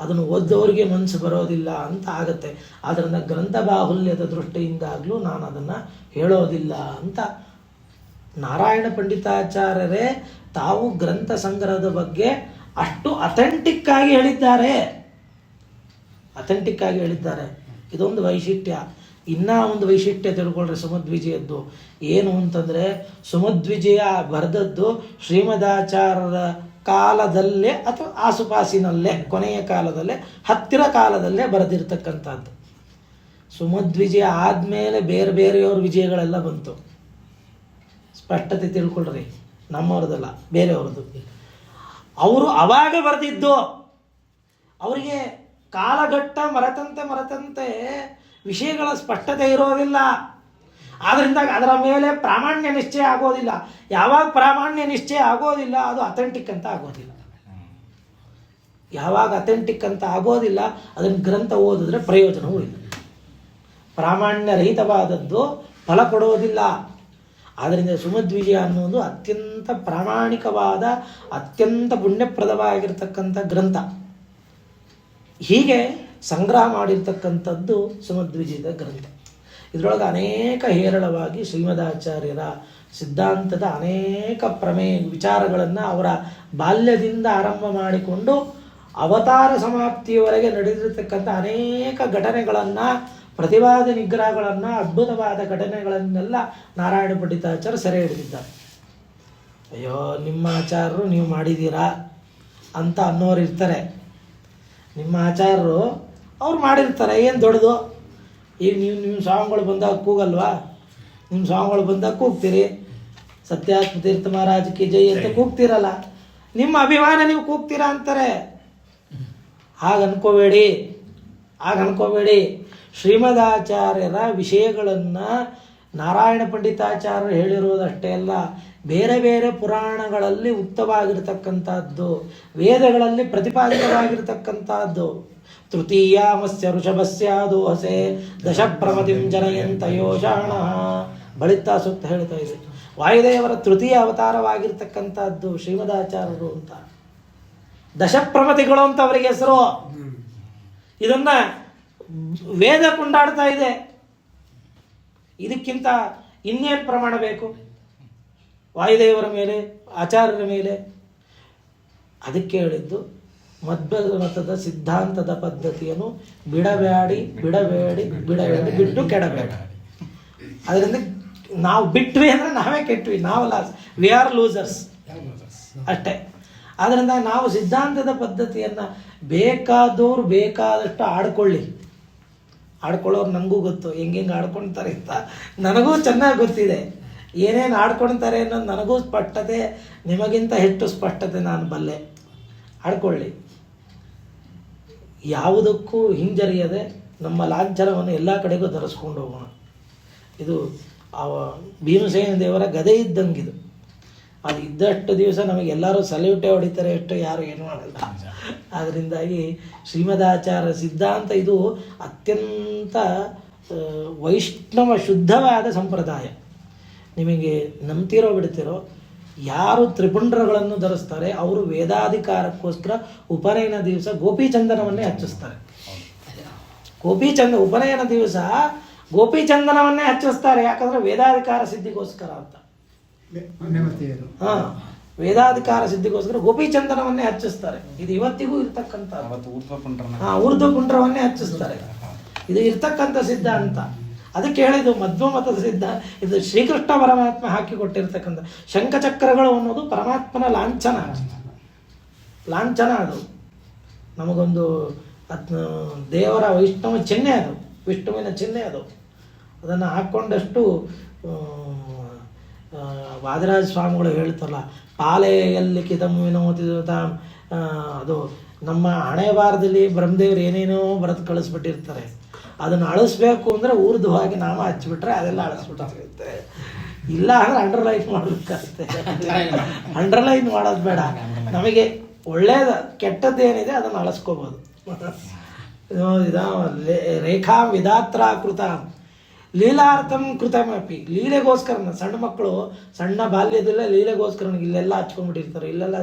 [SPEAKER 2] ಅದನ್ನು ಓದೋರಿಗೆ ಮನಸ್ಸು ಬರೋದಿಲ್ಲ ಅಂತ ಆಗತ್ತೆ. ಆದ್ದರಿಂದ ಗ್ರಂಥ ಬಾಹುಲ್ಯದ ದೃಷ್ಟಿಯಿಂದಾಗಲೂ ನಾನು ಅದನ್ನು ಹೇಳೋದಿಲ್ಲ ಅಂತ ನಾರಾಯಣ ಪಂಡಿತಾಚಾರ್ಯರೇ ತಾವು ಗ್ರಂಥ ಸಂಗ್ರಹದ ಬಗ್ಗೆ ಅಷ್ಟು ಅಥೆಂಟಿಕ್ ಆಗಿ ಹೇಳಿದ್ದಾರೆ. ಇದೊಂದು ವೈಶಿಷ್ಟ್ಯ. ಇನ್ನೂ ಒಂದು ವೈಶಿಷ್ಟ್ಯ ತಿಳ್ಕೊಳ್ರಿ ಸುಮಧ್ವಿಜಯದ್ದು. ಏನು ಅಂತಂದರೆ, ಸುಮಧ್ವಿಜಯ ಬರೆದದ್ದು ಶ್ರೀಮದಾಚಾರ್ಯರ ಕಾಲದಲ್ಲೇ ಅಥವಾ ಆಸುಪಾಸಿನಲ್ಲೇ, ಕೊನೆಯ ಕಾಲದಲ್ಲೇ, ಹತ್ತಿರ ಕಾಲದಲ್ಲೇ ಬರೆದಿರ್ತಕ್ಕಂಥದ್ದು. ಸುಮಧ್ವಿಜಯ ಆದಮೇಲೆ ಬೇರೆ ಬೇರೆಯವ್ರ ವಿಜಯಗಳೆಲ್ಲ ಬಂತು. ಸ್ಪಷ್ಟತೆ ತಿಳ್ಕೊಳ್ರಿ, ನಮ್ಮವ್ರದಲ್ಲ, ಬೇರೆಯವ್ರದ್ದು. ಅವರು ಅವಾಗ ಬರೆದಿದ್ದು. ಅವರಿಗೆ ಕಾಲಘಟ್ಟ ಮರೆತಂತೆ ವಿಷಯಗಳ ಸ್ಪಷ್ಟತೆ ಇರೋದಿಲ್ಲ. ಆದ್ದರಿಂದ ಅದರ ಮೇಲೆ ಪ್ರಾಮಾಣ್ಯ ನಿಶ್ಚಯ ಆಗೋದಿಲ್ಲ. ಯಾವಾಗ ಪ್ರಾಮಾಣ್ಯ ನಿಶ್ಚಯ ಆಗೋದಿಲ್ಲ ಅದು ಅಥೆಂಟಿಕ್ ಅಂತ ಆಗೋದಿಲ್ಲ. ಯಾವಾಗ ಅಥೆಂಟಿಕ್ ಅಂತ ಆಗೋದಿಲ್ಲ ಅದನ್ನು ಗ್ರಂಥ ಓದಿದ್ರೆ ಪ್ರಯೋಜನವೂ ಇಲ್ಲ. ಪ್ರಾಮಾಣ್ಯ ರಹಿತವಾದದ್ದು ಫಲ ಕೊಡೋದಿಲ್ಲ. ಆದ್ದರಿಂದ ಸುಮಧ್ವಿಜಯ ಅನ್ನೋದು ಅತ್ಯಂತ ಪ್ರಾಮಾಣಿಕವಾದ, ಅತ್ಯಂತ ಪುಣ್ಯಪ್ರದವಾಗಿರ್ತಕ್ಕಂಥ ಗ್ರಂಥ. ಹೀಗೆ ಸಂಗ್ರಹ ಮಾಡಿರ್ತಕ್ಕಂಥದ್ದು ಸುಮಧ್ವಿಜಯದ ಗ್ರಂಥ. ಇದರೊಳಗೆ ಅನೇಕ ಹೇರಳವಾಗಿ ಶ್ರೀಮದಾಚಾರ್ಯರ ಸಿದ್ಧಾಂತದ ಅನೇಕ ವಿಚಾರಗಳನ್ನು ಅವರ ಬಾಲ್ಯದಿಂದ ಆರಂಭ ಮಾಡಿಕೊಂಡು ಅವತಾರ ಸಮಾಪ್ತಿಯವರೆಗೆ ನಡೆದಿರತಕ್ಕಂಥ ಅನೇಕ ಘಟನೆಗಳನ್ನು, ಪ್ರತಿವಾದ ನಿಗ್ರಹಗಳನ್ನು, ಅದ್ಭುತವಾದ ಘಟನೆಗಳನ್ನೆಲ್ಲ ನಾರಾಯಣ ಪಂಡಿತಾಚಾರ್ಯ ಸೆರೆ ಹಿಡಿದಿದ್ದಾರೆ. ಅಯ್ಯೋ ನಿಮ್ಮ ಆಚಾರ್ಯರು ನೀವು ಮಾಡಿದ್ದೀರಾ ಅಂತ ಅನ್ನೋರು ಇರ್ತಾರೆ. ನಿಮ್ಮ ಆಚಾರ್ಯರು ಅವ್ರು ಮಾಡಿರ್ತಾರೆ, ಏನು ದೊಡ್ಡದು. ಈಗ ನಿಮ್ಮ ಸ್ವಾಮಿಗಳು ಬಂದಾಗ ಕೂಗಲ್ವಾ? ನಿಮ್ಮ ಸ್ವಾಮಿಗಳು ಬಂದಾಗ ಕೂಗ್ತೀರಿ, ಸತ್ಯಾತ್ಮ ತೀರ್ಥ ಮಹಾರಾಜಕ್ಕೆ ಜೈ ಅಂತ ಕೂಗ್ತೀರಲ್ಲ, ನಿಮ್ಮ ಅಭಿಮಾನ ನೀವು ಕೂಗ್ತೀರಾ ಅಂತಾರೆ. ಹಾಗೆ ಅನ್ಕೋಬೇಡಿ. ಶ್ರೀಮದಾಚಾರ್ಯರ ವಿಷಯಗಳನ್ನು ನಾರಾಯಣ ಪಂಡಿತಾಚಾರ್ಯರು ಹೇಳಿರುವುದಷ್ಟೇ ಅಲ್ಲ, ಬೇರೆ ಬೇರೆ ಪುರಾಣಗಳಲ್ಲಿ ಉಕ್ತವಾಗಿರ್ತಕ್ಕಂಥದ್ದು, ವೇದಗಳಲ್ಲಿ ಪ್ರತಿಪಾದಿತವಾಗಿರ್ತಕ್ಕಂಥದ್ದು. ತೃತೀಯಾಮಸ್ಯ ಋಷಭಸ್ಯ ದೋಹಸೆ ದಶಪ್ರಮತಿಂ ಜನಯಂತ ಯೋಷಾಣ ಬಳಿತಾ ಸೂಕ್ತ ಹೇಳ್ತಾ ಇದೆ. ವಾಯುದೇವರ ತೃತೀಯ ಅವತಾರವಾಗಿರ್ತಕ್ಕಂಥದ್ದು ಶ್ರೀಮದಾಚಾರ್ಯರು ಅಂತ. ದಶಪ್ರಮತಿಗಳು ಅಂತ ಅವರಿಗೆ ಹೆಸರು. ಇದನ್ನ ವೇದ ಕೊಂಡಾಡ್ತಾ ಇದೆ. ಇದಕ್ಕಿಂತ ಇನ್ನೇನು ಪ್ರಮಾಣ ಬೇಕು ವಾಯುದೇವರ ಮೇಲೆ, ಆಚಾರ್ಯರ ಮೇಲೆ? ಅದಕ್ಕೆ ಹೇಳಿದ್ದು ಮಧ್ವ ಮತದ ಸಿದ್ಧಾಂತದ ಪದ್ಧತಿಯನ್ನು ಬಿಡಬೇಡಿ ಬಿಟ್ಟು ಕೆಡಬೇಡ. ಅದರಿಂದ ನಾವು ಬಿಟ್ವಿ ಅಂದರೆ ನಾವೇ ಕೆಟ್ವಿ, ನಾವಲ್ಲ, ವಿ ಆರ್ ಲೂಸರ್ಸ್ ಅಷ್ಟೇ. ಆದ್ದರಿಂದ ನಾವು ಸಿದ್ಧಾಂತದ ಪದ್ಧತಿಯನ್ನು ಬೇಕಾದವ್ರು ಬೇಕಾದಷ್ಟು ಆಡ್ಕೊಳ್ಳೋರು ನನಗೂ ಗೊತ್ತು, ಹೆಂಗೆ ಆಡ್ಕೊಳ್ತಾರೆ ಅಂತ ನನಗೂ ಚೆನ್ನಾಗಿ ಗೊತ್ತಿದೆ. ಏನೇನು ಆಡ್ಕೊಳ್ತಾರೆ ಅನ್ನೋದು ನನಗೂ ಸ್ಪಷ್ಟತೆ, ನಿಮಗಿಂತ ಹೆಚ್ಚು ಸ್ಪಷ್ಟತೆ ನಾನು ಬಲ್ಲೆ. ಆಡ್ಕೊಳ್ಳಿ, ಯಾವುದಕ್ಕೂ ಹಿಂಜರಿಯದೆ ನಮ್ಮ ಲಾಂಛನವನ್ನು ಎಲ್ಲ ಕಡೆಗೂ ಧರಿಸ್ಕೊಂಡು ಹೋಗೋಣ. ಇದು ಭೀಮಸೇನ ದೇವರ ಗದೆ ಇದ್ದಂಗಿದು. ಅದು ಇದ್ದಷ್ಟು ದಿವಸ ನಮಗೆ ಎಲ್ಲರೂ ಸಲ್ಯೂಟೇ ಹೊಡಿತಾರೆ, ಎಷ್ಟು ಯಾರು ಏನು ಮಾಡಲ್ಲ. ಅದರಿಂದಾಗಿ ಶ್ರೀಮದಾಚಾರ್ಯ ಸಿದ್ಧಾಂತ ಇದು ಅತ್ಯಂತ ವೈಷ್ಣವ ಶುದ್ಧವಾದ ಸಂಪ್ರದಾಯ. ನಿಮಗೆ ನಂಬ್ತಿರೋ ಬಿಡ್ತಿರೋ, ಯಾರು ತ್ರಿಪುಂಡ್ರಗಳನ್ನು ಧರಿಸ್ತಾರೆ ಅವರು ವೇದಾಧಿಕಾರಕ್ಕೋಸ್ಕರ ಉಪನಯನ ದಿವಸ ಗೋಪಿಚಂದನವನ್ನೇ ಹಚ್ಚಿಸ್ತಾರೆ. ಉಪನಯನ ದಿವಸ ಗೋಪಿಚಂದನವನ್ನೇ ಹಚ್ಚಿಸ್ತಾರೆ. ಯಾಕಂದ್ರೆ ವೇದಾಧಿಕಾರ ಸಿದ್ಧಿಗೋಸ್ಕರ ಅಂತ. ವೇದಾಧಿಕಾರ ಸಿದ್ಧಿಗೋಸ್ಕರ ಗೋಪಿಚಂದನವನ್ನೇ ಹಚ್ಚಿಸ್ತಾರೆ. ಇದು ಇವತ್ತಿಗೂ ಇರ್ತಕ್ಕಂಥ ಊರ್ಧ್ವ ಪುಂಡ್ರವನ್ನೇ ಹಚ್ಚಿಸ್ತಾರೆ. ಇದು ಇರ್ತಕ್ಕಂಥ ಸಿದ್ಧಾಂತ. ಅದಕ್ಕೆ ಹೇಳಿದ್ದು ಮಧ್ವಮತದ ಸಿದ್ಧ. ಇದು ಶ್ರೀಕೃಷ್ಣ ಪರಮಾತ್ಮ ಹಾಕಿಕೊಟ್ಟಿರ್ತಕ್ಕಂಥ ಶಂಖಚಕ್ರಗಳು ಅನ್ನೋದು ಪರಮಾತ್ಮನ ಲಾಂಛನ ಅದು. ನಮಗೊಂದು ದೇವರ ವೈಷ್ಣವ ಚಿಹ್ನೆ ಅದು, ವಿಷ್ಣುವಿನ ಚಿಹ್ನೆ ಅದು. ಅದನ್ನು ಹಾಕ್ಕೊಂಡಷ್ಟು ವಾದಿರಾಜ ಸ್ವಾಮಿಗಳು ಹೇಳ್ತಾರಲ್ಲ, ಪಾಲೆಯಲ್ಲಿ ಕಿತಂ ವಿನೋದಿತ, ಅದು ನಮ್ಮ ಹಣೆ ಬಾರದಲ್ಲಿ ಬ್ರಹ್ಮದೇವ್ರು ಏನೇನೋ ಬರೆದು ಕಳಿಸ್ಬಿಟ್ಟಿರ್ತಾರೆ. ಅದನ್ನು ಅಳಿಸ್ಬೇಕು ಅಂದರೆ ಊರ್ಧ್ವವಾಗಿ ನಾಮ ಹಚ್ಚಿಬಿಟ್ರೆ ಅದೆಲ್ಲ ಅಳಿಸ್ಬಿಟ್ಟಿರುತ್ತೆ. ಇಲ್ಲ ಅಂದರೆ ಅಂಡರ್ಲೈನ್ ಮಾಡಬೇಕಾಗುತ್ತೆ. ಅಂಡರ್ಲೈನ್ ಮಾಡೋದು ಬೇಡ. ನಮಗೆ ಒಳ್ಳೇದು ಕೆಟ್ಟದ್ದೇನಿದೆ ಅದನ್ನು ಅಳಿಸ್ಕೋಬೋದು. ರೇಖಾ ವಿಧಾತ್ರ ಕೃತ ಲೀಲಾರ್ಥಂ ಕೃತಮಪಿ, ಲೀಲೆಗೋಸ್ಕರ. ಸಣ್ಣ ಮಕ್ಕಳು ಸಣ್ಣ ಬಾಲ್ಯದಲ್ಲೇ ಲೀಲೆಗೋಸ್ಕರ ಇಲ್ಲೆಲ್ಲ ಹಚ್ಕೊಂಡ್ಬಿಟ್ಟಿರ್ತಾರೆ. ಇಲ್ಲೆಲ್ಲ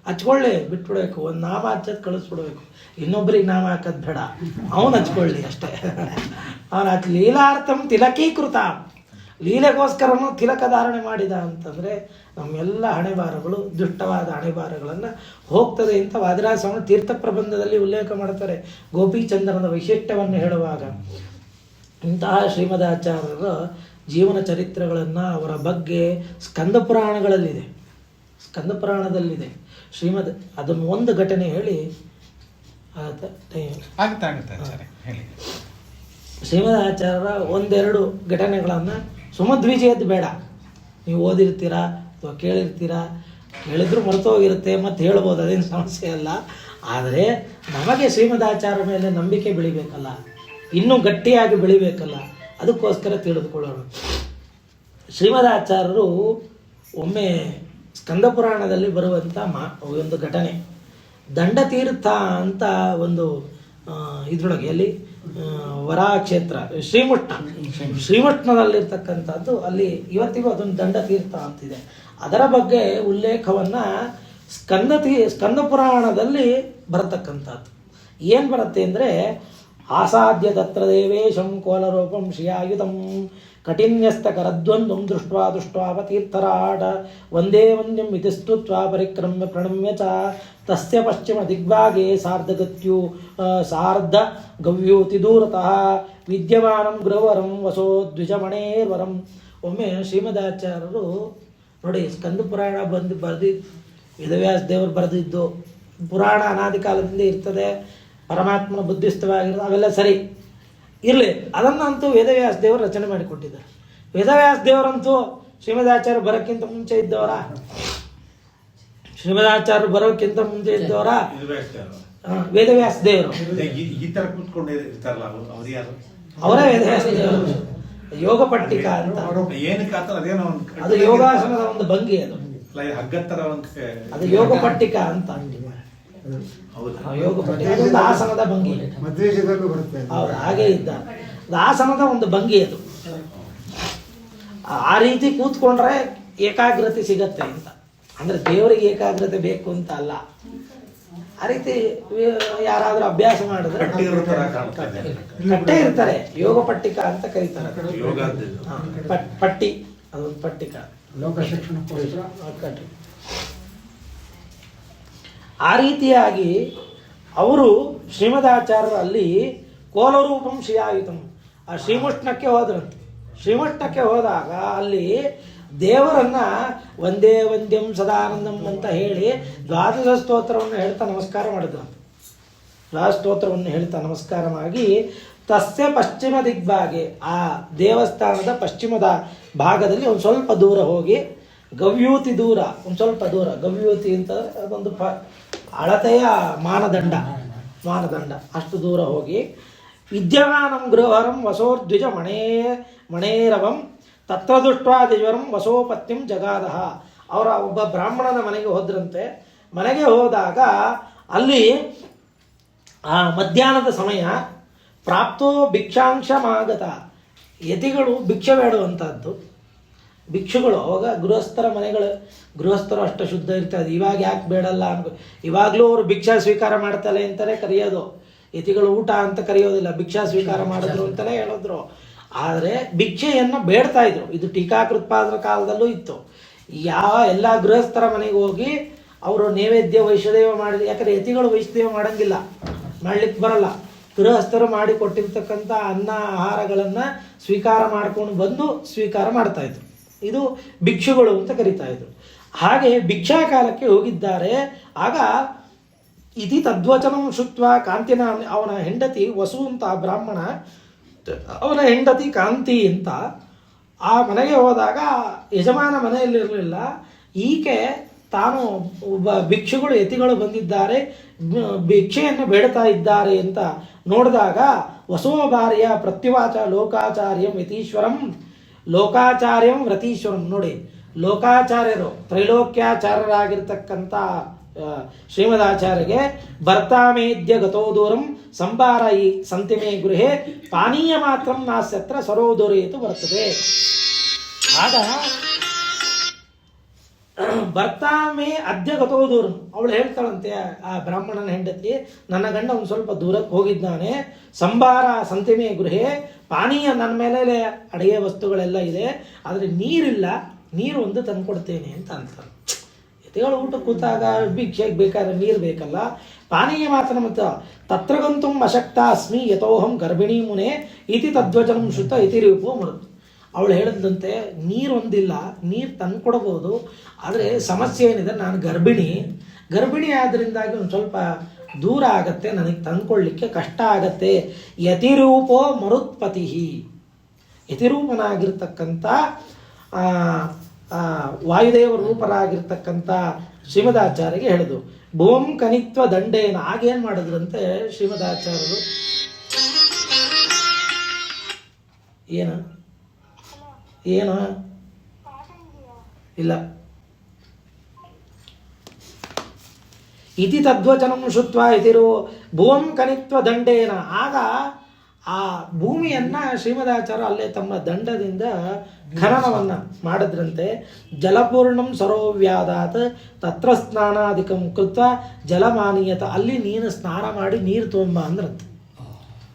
[SPEAKER 2] ಹಚ್ಕೊಳ್ಳಿ ಬಿಟ್ಬಿಡ್ಬೇಕು. ಒಂದು ನಾಮ ಹಚ್ಚೋದು ಕಳಿಸ್ಬಿಡ್ಬೇಕು. ಇನ್ನೊಬ್ರಿಗೆ ನಾಮ ಹಾಕೋದು ಬೇಡ, ಅವನು ಹಚ್ಕೊಳ್ಳಿ ಅಷ್ಟೇ. ಅವನು ಲೀಲಾರ್ಥಂ ತಿಲಕೀಕೃತ, ಲೀಲೆಗೋಸ್ಕರನು ತಿಲಕ ಧಾರಣೆ ಮಾಡಿದ ಅಂತಂದರೆ ನಮ್ಮೆಲ್ಲ ಹಣೆಬಾರಗಳು, ದುಷ್ಟವಾದ ಹಣೆಬಾರಗಳನ್ನು ಹೋಗ್ತದೆ ಅಂತ ವಾದಿರಾಜ ಸ್ವಾಮಿ ತೀರ್ಥ ಪ್ರಬಂಧದಲ್ಲಿ ಉಲ್ಲೇಖ ಮಾಡ್ತಾರೆ ಗೋಪಿಚಂದ್ರನ ವೈಶಿಷ್ಟ್ಯವನ್ನು ಹೇಳುವಾಗ. ಇಂತಹ ಶ್ರೀಮದಾಚಾರ್ಯರ ಜೀವನ ಚರಿತ್ರೆಗಳನ್ನು, ಅವರ ಬಗ್ಗೆ ಸ್ಕಂದ ಪುರಾಣಗಳಲ್ಲಿದೆ. ಶ್ರೀಮದ್ ಅದನ್ನು ಒಂದು ಘಟನೆ ಹೇಳಿ ಶ್ರೀಮದಾಚಾರ್ಯರ ಒಂದೆರಡು ಘಟನೆಗಳನ್ನು, ಸುಮಧ್ವಿಜಯದ್ದು ಬೇಡ, ನೀವು ಓದಿರ್ತೀರಾ ಅಥವಾ ಕೇಳಿದ್ರು ಮರೆತೋಗಿರುತ್ತೆ, ಮತ್ತು ಹೇಳ್ಬೋದು, ಅದೇನು ಸಮಸ್ಯೆ ಅಲ್ಲ. ಆದರೆ ನಮಗೆ ಶ್ರೀಮದಾಚಾರ್ಯ ಮೇಲೆ ನಂಬಿಕೆ ಬೆಳಿಬೇಕಲ್ಲ, ಇನ್ನೂ ಗಟ್ಟಿಯಾಗಿ ಬೆಳಿಬೇಕಲ್ಲ, ಅದಕ್ಕೋಸ್ಕರ ತಿಳಿದುಕೊಳ್ಳೋಣ. ಶ್ರೀಮದಾಚಾರ್ಯರು ಒಮ್ಮೆ ಸ್ಕಂದ ಪುರಾಣದಲ್ಲಿ ಬರುವಂಥ ಒಂದು ಘಟನೆ, ದಂಡತೀರ್ಥ ಅಂತ ಒಂದು ಇದ್ರೊಳಗೆ, ಅಲ್ಲಿ ವರಾಹ ಕ್ಷೇತ್ರ ಶ್ರೀಮಠ್ನದಲ್ಲಿರ್ತಕ್ಕಂಥದ್ದು, ಅಲ್ಲಿ ಇವತ್ತಿಗೂ ಅದೊಂದು ದಂಡತೀರ್ಥ ಅಂತಿದೆ. ಅದರ ಬಗ್ಗೆ ಉಲ್ಲೇಖವನ್ನು ಸ್ಕಂದ ಪುರಾಣದಲ್ಲಿ ಬರತಕ್ಕಂಥದ್ದು. ಏನು ಬರುತ್ತೆ ಅಂದರೆ, ಆಸಾದ್ಯ ತತ್ರ ದೇವೇಶಂ ಕೋಲರೂಪಂ ಶ್ರಿಯಾಯುಧಂ ಕಠಿನ್ಯಸ್ತಕರದ್ವಂದ್ವಂ ದೃಷ್ಟ್ವಾಪತೀರ್ಥರಾಟ ವಂದೇ ವಂದ್ಯಂ ಇತಿಸ್ತುತ್ವಾ ಪರಿಕ್ರಮ್ಯ ಪ್ರಣಮ್ಯ ಚ ತಸ್ಯ ಪಶ್ಚಿಮ ದಿಗ್ಭಾಗೆ ಸಾರ್ಧ ಗವ್ಯೂತಿ ದೂರತಃ ವಿದ್ಯಮಾನಂ ಗೃಹವರಂ ವಸೋ ದ್ವಿಜಮಣೇರ್ವರಂ. ಒಮ್ಮೆ ಶ್ರೀಮದಾಚಾರ್ಯರು ನೋಡಿ, ಸ್ಕಂದ ಪುರಾಣ ಬರೆದಿದ್ದು ವೇದವ್ಯಾಸ ದೇವರು ಬರೆದಿದ್ದು. ಪುರಾಣ ಅನಾದಿ ಕಾಲದಿಂದ ಇರ್ತದೆ, ಪರಮಾತ್ಮನ ಬುದ್ಧಿಸ್ತವಾಗಿರೋದು, ಅವೆಲ್ಲ ಸರಿ ಇರಲಿ. ಅದನ್ನಂತೂ ವೇದವ್ಯಾಸ ದೇವರು ರಚನೆ ಮಾಡಿಕೊಟ್ಟಿದ್ದಾರೆ. ವೇದವ್ಯಾಸ ದೇವರಂತೂ ಶ್ರೀಮದಾಚಾರ್ಯ ಬರೋಕ್ಕಿಂತ ಮುಂಚೆ ಇದ್ದವರ ವೇದವ್ಯಾಸ ದೇವರು, ಅವರೇ ವೇದವ್ಯಾಸ ದೇವರು. ಯೋಗ ಪಟ್ಟಿಕ ಅಂತ, ಅದು ಯೋಗಾಸನದ ಒಂದು ಭಂಗಿ, ಅದು ಯೋಗ ಪಟ್ಟಿಕ ಅಂತ. ಯೋಗ ಪಟ್ಟಿಕ ಒಂದು ಆಸನದ ಭಂಗಿ, ಹೌದು, ಹಾಗೆ ಇದ್ದ. ಅದು ಆಸನದ ಒಂದು ಭಂಗಿ. ಅದು ಆ ರೀತಿ ಕೂತ್ಕೊಂಡ್ರೆ ಏಕಾಗ್ರತೆ ಸಿಗತ್ತೆ ಅಂತ. ಅಂದ್ರೆ ದೇವರಿಗೆ ಏಕಾಗ್ರತೆ ಬೇಕು ಅಂತ ಅಲ್ಲ, ಆ ರೀತಿ ಯಾರಾದ್ರೂ ಅಭ್ಯಾಸ ಮಾಡಿದ್ರೆ ಕಟ್ಟೆ ಇರ್ತಾರೆ. ಯೋಗ ಪಟ್ಟಿಕ ಅಂತ ಕರೀತಾರೆ. ಪಟ್ಟಿ, ಅದೊಂದು ಪಟ್ಟಿಕ, ಲೋಕ ಶಿಕ್ಷಣಕ್ಕೋಸ್ಕರ. ಆ ರೀತಿಯಾಗಿ ಅವರು ಶ್ರೀಮದಾಚಾರ್ಯರು ಅಲ್ಲಿ ಕೋಲರೂಪಂ ಶ್ರೀಯಾಯುತಂ, ಆ ಶ್ರೀಮುಷ್ಣಕ್ಕೆ ಹೋದ್ರಂತೆ. ಶ್ರೀಮಠಕ್ಕೆ ಹೋದಾಗ ಅಲ್ಲಿ ದೇವರನ್ನ ವಂದೇ ವಂದ್ಯಂ ಸದಾನಂದಂ ಅಂತ ಹೇಳಿ ದ್ವಾದಶ ಸ್ತೋತ್ರವನ್ನು ಹೇಳ್ತಾ ನಮಸ್ಕಾರ ಮಾಡಿದ್ರಂತೆ. ಸ್ತೋತ್ರವನ್ನು ಹೇಳ್ತಾ ನಮಸ್ಕಾರ ಮಾಡಿ ತಸ್ಯ ಪಶ್ಚಿಮ ದಿಗ್ಭಾಗೆ, ಆ ದೇವಸ್ಥಾನದ ಪಶ್ಚಿಮದ ಭಾಗದಲ್ಲಿ ಒಂದು ಸ್ವಲ್ಪ ದೂರ ಹೋಗಿ, ಗವ್ಯೂತಿ ದೂರ, ಒಂದು ಸ್ವಲ್ಪ ದೂರ, ಗವ್ಯೂತಿ ಅಂತಂದರೆ ಅದೊಂದು ಅಳತೆಯ ಮಾನದಂಡ, ಅಷ್ಟು ದೂರ ಹೋಗಿ ವಿದ್ಯಮಾನಂ ಗೃಹರಂ ವಸೋರ್ದ್ವಿಜ ಮಣೇರವಂ ತತ್ರ ದೃಷ್ಟ್ವಾ ದ್ವಿಜವರಂ ವಸೋಪತ್ನಿಂ ಜಗಾದಹ. ಅವರ ಒಬ್ಬ ಬ್ರಾಹ್ಮಣನ ಮನೆಗೆ ಹೋದ್ರಂತೆ. ಮನೆಗೆ ಹೋದಾಗ ಅಲ್ಲಿ ಮಧ್ಯಾಹ್ನದ ಸಮಯ ಪ್ರಾಪ್ತೋ ಭಿಕ್ಷಾಂಶಮಾಗತ. ಯತಿಗಳು ಭಿಕ್ಷೆ ಬೇಡುವಂಥದ್ದು. ಭಿಕ್ಷುಗಳು ಅವಾಗ ಗೃಹಸ್ಥರು ಅಷ್ಟು ಶುದ್ಧ ಇರ್ತದೆ. ಇವಾಗ ಯಾಕೆ ಬೇಡಲ್ಲ ಅನ್ಕೋ, ಇವಾಗಲೂ ಅವರು ಭಿಕ್ಷಾ ಸ್ವೀಕಾರ ಮಾಡ್ತಾರೆ ಅಂತಲೇ ಕರೆಯೋದು. ಯತಿಗಳು ಊಟ ಅಂತ ಕರೆಯೋದಿಲ್ಲ, ಭಿಕ್ಷಾ ಸ್ವೀಕಾರ ಮಾಡಿದ್ರು ಅಂತಲೇ ಹೇಳಿದ್ರು. ಆದರೆ ಭಿಕ್ಷೆಯನ್ನು ಬೇಡ್ತಾ ಇದ್ರು. ಇದು ಟೀಕಾಕೃತ್ಪಾದರ ಕಾಲದಲ್ಲೂ ಇತ್ತು. ಎಲ್ಲ ಗೃಹಸ್ಥರ ಮನೆಗೆ ಹೋಗಿ ಅವರು ನೈವೇದ್ಯ ವೈಷ್ಣದೇವ ಮಾಡಿದ್ರು. ಯಾಕಂದರೆ ಯತಿಗಳು ವೈಷ್ಣದೇವ ಮಾಡಂಗಿಲ್ಲ, ಮಾಡ್ಲಿಕ್ಕೆ ಬರಲ್ಲ. ಗೃಹಸ್ಥರು ಮಾಡಿ ಕೊಟ್ಟಿರ್ತಕ್ಕಂಥ ಅನ್ನ ಆಹಾರಗಳನ್ನು ಸ್ವೀಕಾರ ಮಾಡ್ಕೊಂಡು ಬಂದು ಸ್ವೀಕಾರ ಮಾಡ್ತಾ ಇದ್ರು. ಇದು ಭಿಕ್ಷುಗಳು ಅಂತ ಕರಿತಾ ಇದ್ರು. ಹಾಗೆ ಭಿಕ್ಷಾ ಕಾಲಕ್ಕೆ ಹೋಗಿದ್ದಾರೆ. ಆಗ ಇತಿ ತದ್ವಚನಂ ಶುತ್ವ ಕಾಂತಿನ, ಅವನ ಹೆಂಡತಿ ವಸು ಅಂತ ಬ್ರಾಹ್ಮಣ, ಅವನ ಹೆಂಡತಿ ಕಾಂತಿ ಅಂತ. ಆ ಮನೆಗೆ ಹೋದಾಗ ಯಜಮಾನ ಮನೆಯಲ್ಲಿರಲಿಲ್ಲ. ಈಕೆ ತಾನು ಒಬ್ಬ ಭಿಕ್ಷುಗಳು ಯತಿಗಳು ಬಂದಿದ್ದಾರೆ, ಭಿಕ್ಷೆಯನ್ನು ಬೇಡ್ತಾ ಇದ್ದಾರೆ ಅಂತ ನೋಡಿದಾಗ ವಸೋಭಾರ್ಯ ಪ್ರತ್ಯುವಾಚ ಲೋಕಾಚಾರ್ಯಂ ಯತೀಶ್ವರಂ ಲೋಕಾಚಾರ್ಯಂ ವ್ರತೀಶ್ವರಂ. ನೋಡಿ, ಲೋಕಾಚಾರ್ಯರು ತ್ರೈಲೋಕ್ಯಾಚಾರ್ಯರಾಗಿರ್ತಕ್ಕಂಥ ಶ್ರೀಮದಾಚಾರ್ಯಗೆ ಭರ್ತಾಮೇದ್ಯ ಗತೋ ದೂರಂ ಸಂಭಾರಯಿ ಸಂತಿಮೇ ಗೃಹೆ ಪಾನೀಯ ಮಾತ್ರ ನಾಸ್ಯತ್ರ ಸರೋದೂರೇತು ಬರ್ತದೆ. ಆಗ ಭರ್ತಾಮೇ ಅದ್ಯ ಗತೋ ದೂರಂ, ಅವಳು ಹೇಳ್ತಾಳಂತೆ ಆ ಬ್ರಾಹ್ಮಣನ ಹೆಂಡತಿ, ನನ್ನ ಗಂಡ ಒಂದು ಸ್ವಲ್ಪ ದೂರಕ್ಕೆ ಹೋಗಿದ್ದಾನೆ, ಸಂಭಾರ ಸಂತಿಮೇ ಗೃಹೆ, ಪಾನೀಯ ನನ್ನ ಮೇಲೆ ಅಡುಗೆ ವಸ್ತುಗಳೆಲ್ಲ ಇದೆ, ಆದರೆ ನೀರಿಲ್ಲ, ನೀರು ಒಂದು ತಂದುಕೊಡ್ತೇನೆ ಅಂತ ಅಂತಾರೆ. ಯತಿಗಳು ಊಟ ಕೂತಾಗ ಭಿಕ್ಷೆಗೆ ಬೇಕಾದ್ರೆ ನೀರು ಬೇಕಲ್ಲ. ಪಾನೀಯ ಮಾತ್ರ ಮತ್ತು ತತ್ರಗಂತು ಅಶಕ್ತ ಅಸ್ಮಿ ಯಥೋಹಂ ಗರ್ಭಿಣಿ ಮುನೆ ಇತಿ ತದ್ವಚನಂ ಶುತ ಇತಿ ರೂಪೋ ಮರುತು. ಅವಳು ಹೇಳಿದಂತೆ ನೀರೊಂದಿಲ್ಲ, ನೀರು ತಂದು ಕೊಡಬಹುದು, ಆದರೆ ಸಮಸ್ಯೆ ಏನಿದೆ, ನಾನು ಗರ್ಭಿಣಿ ಆದ್ದರಿಂದಾಗಿ ಒಂದು ಸ್ವಲ್ಪ ದೂರ ಆಗತ್ತೆ, ನನಗೆ ತಂದ್ಕೊಳ್ಳಿಕ್ಕೆ ಕಷ್ಟ ಆಗತ್ತೆ. ಯತಿರೂಪೋ ಮರುತ್ಪತಿ, ಯತಿರೂಪನಾಗಿರ್ತಕ್ಕಂಥ ವಾಯುದೇವ ರೂಪರಾಗಿರ್ತಕ್ಕಂಥ ಶ್ರೀಮದಾಚಾರ್ಯಗೆ ಹೇಳಿದ್ರು. ಭೂಮ್ ಕನಿತ್ವ ದಂಡೇನ. ಆಗೇನು ಮಾಡಿದ್ರಂತೆ ಶ್ರೀಮದಾಚಾರ್ಯರು, ಏನು ಇಲ್ಲ, ಇತಿ ತದ್ವಚನಂ ಶುತ್ವ ಇತಿರು ಭುವಂ ಕನಿತ್ವ ದಂಡೇನ. ಆಗ ಆ ಭೂಮಿಯನ್ನು ಶ್ರೀಮದಾಚಾರ್ಯ ಅಲ್ಲೇ ತಮ್ಮ ದಂಡದಿಂದ ಖನನವನ್ನು ಮಾಡಿದ್ರಂತೆ. ಜಲಪೂರ್ಣಂ ಸರೋವ್ಯಾದಾತ್ ತತ್ರ ಸ್ನಾನಾಧಿಕಂ ಕೃತ್ವ ಜಲಮಾನೀಯತ. ಅಲ್ಲಿ ನೀನು ಸ್ನಾನ ಮಾಡಿ ನೀರು ತೊಗೊಂಬ ಅಂದ್ರಂತೆ.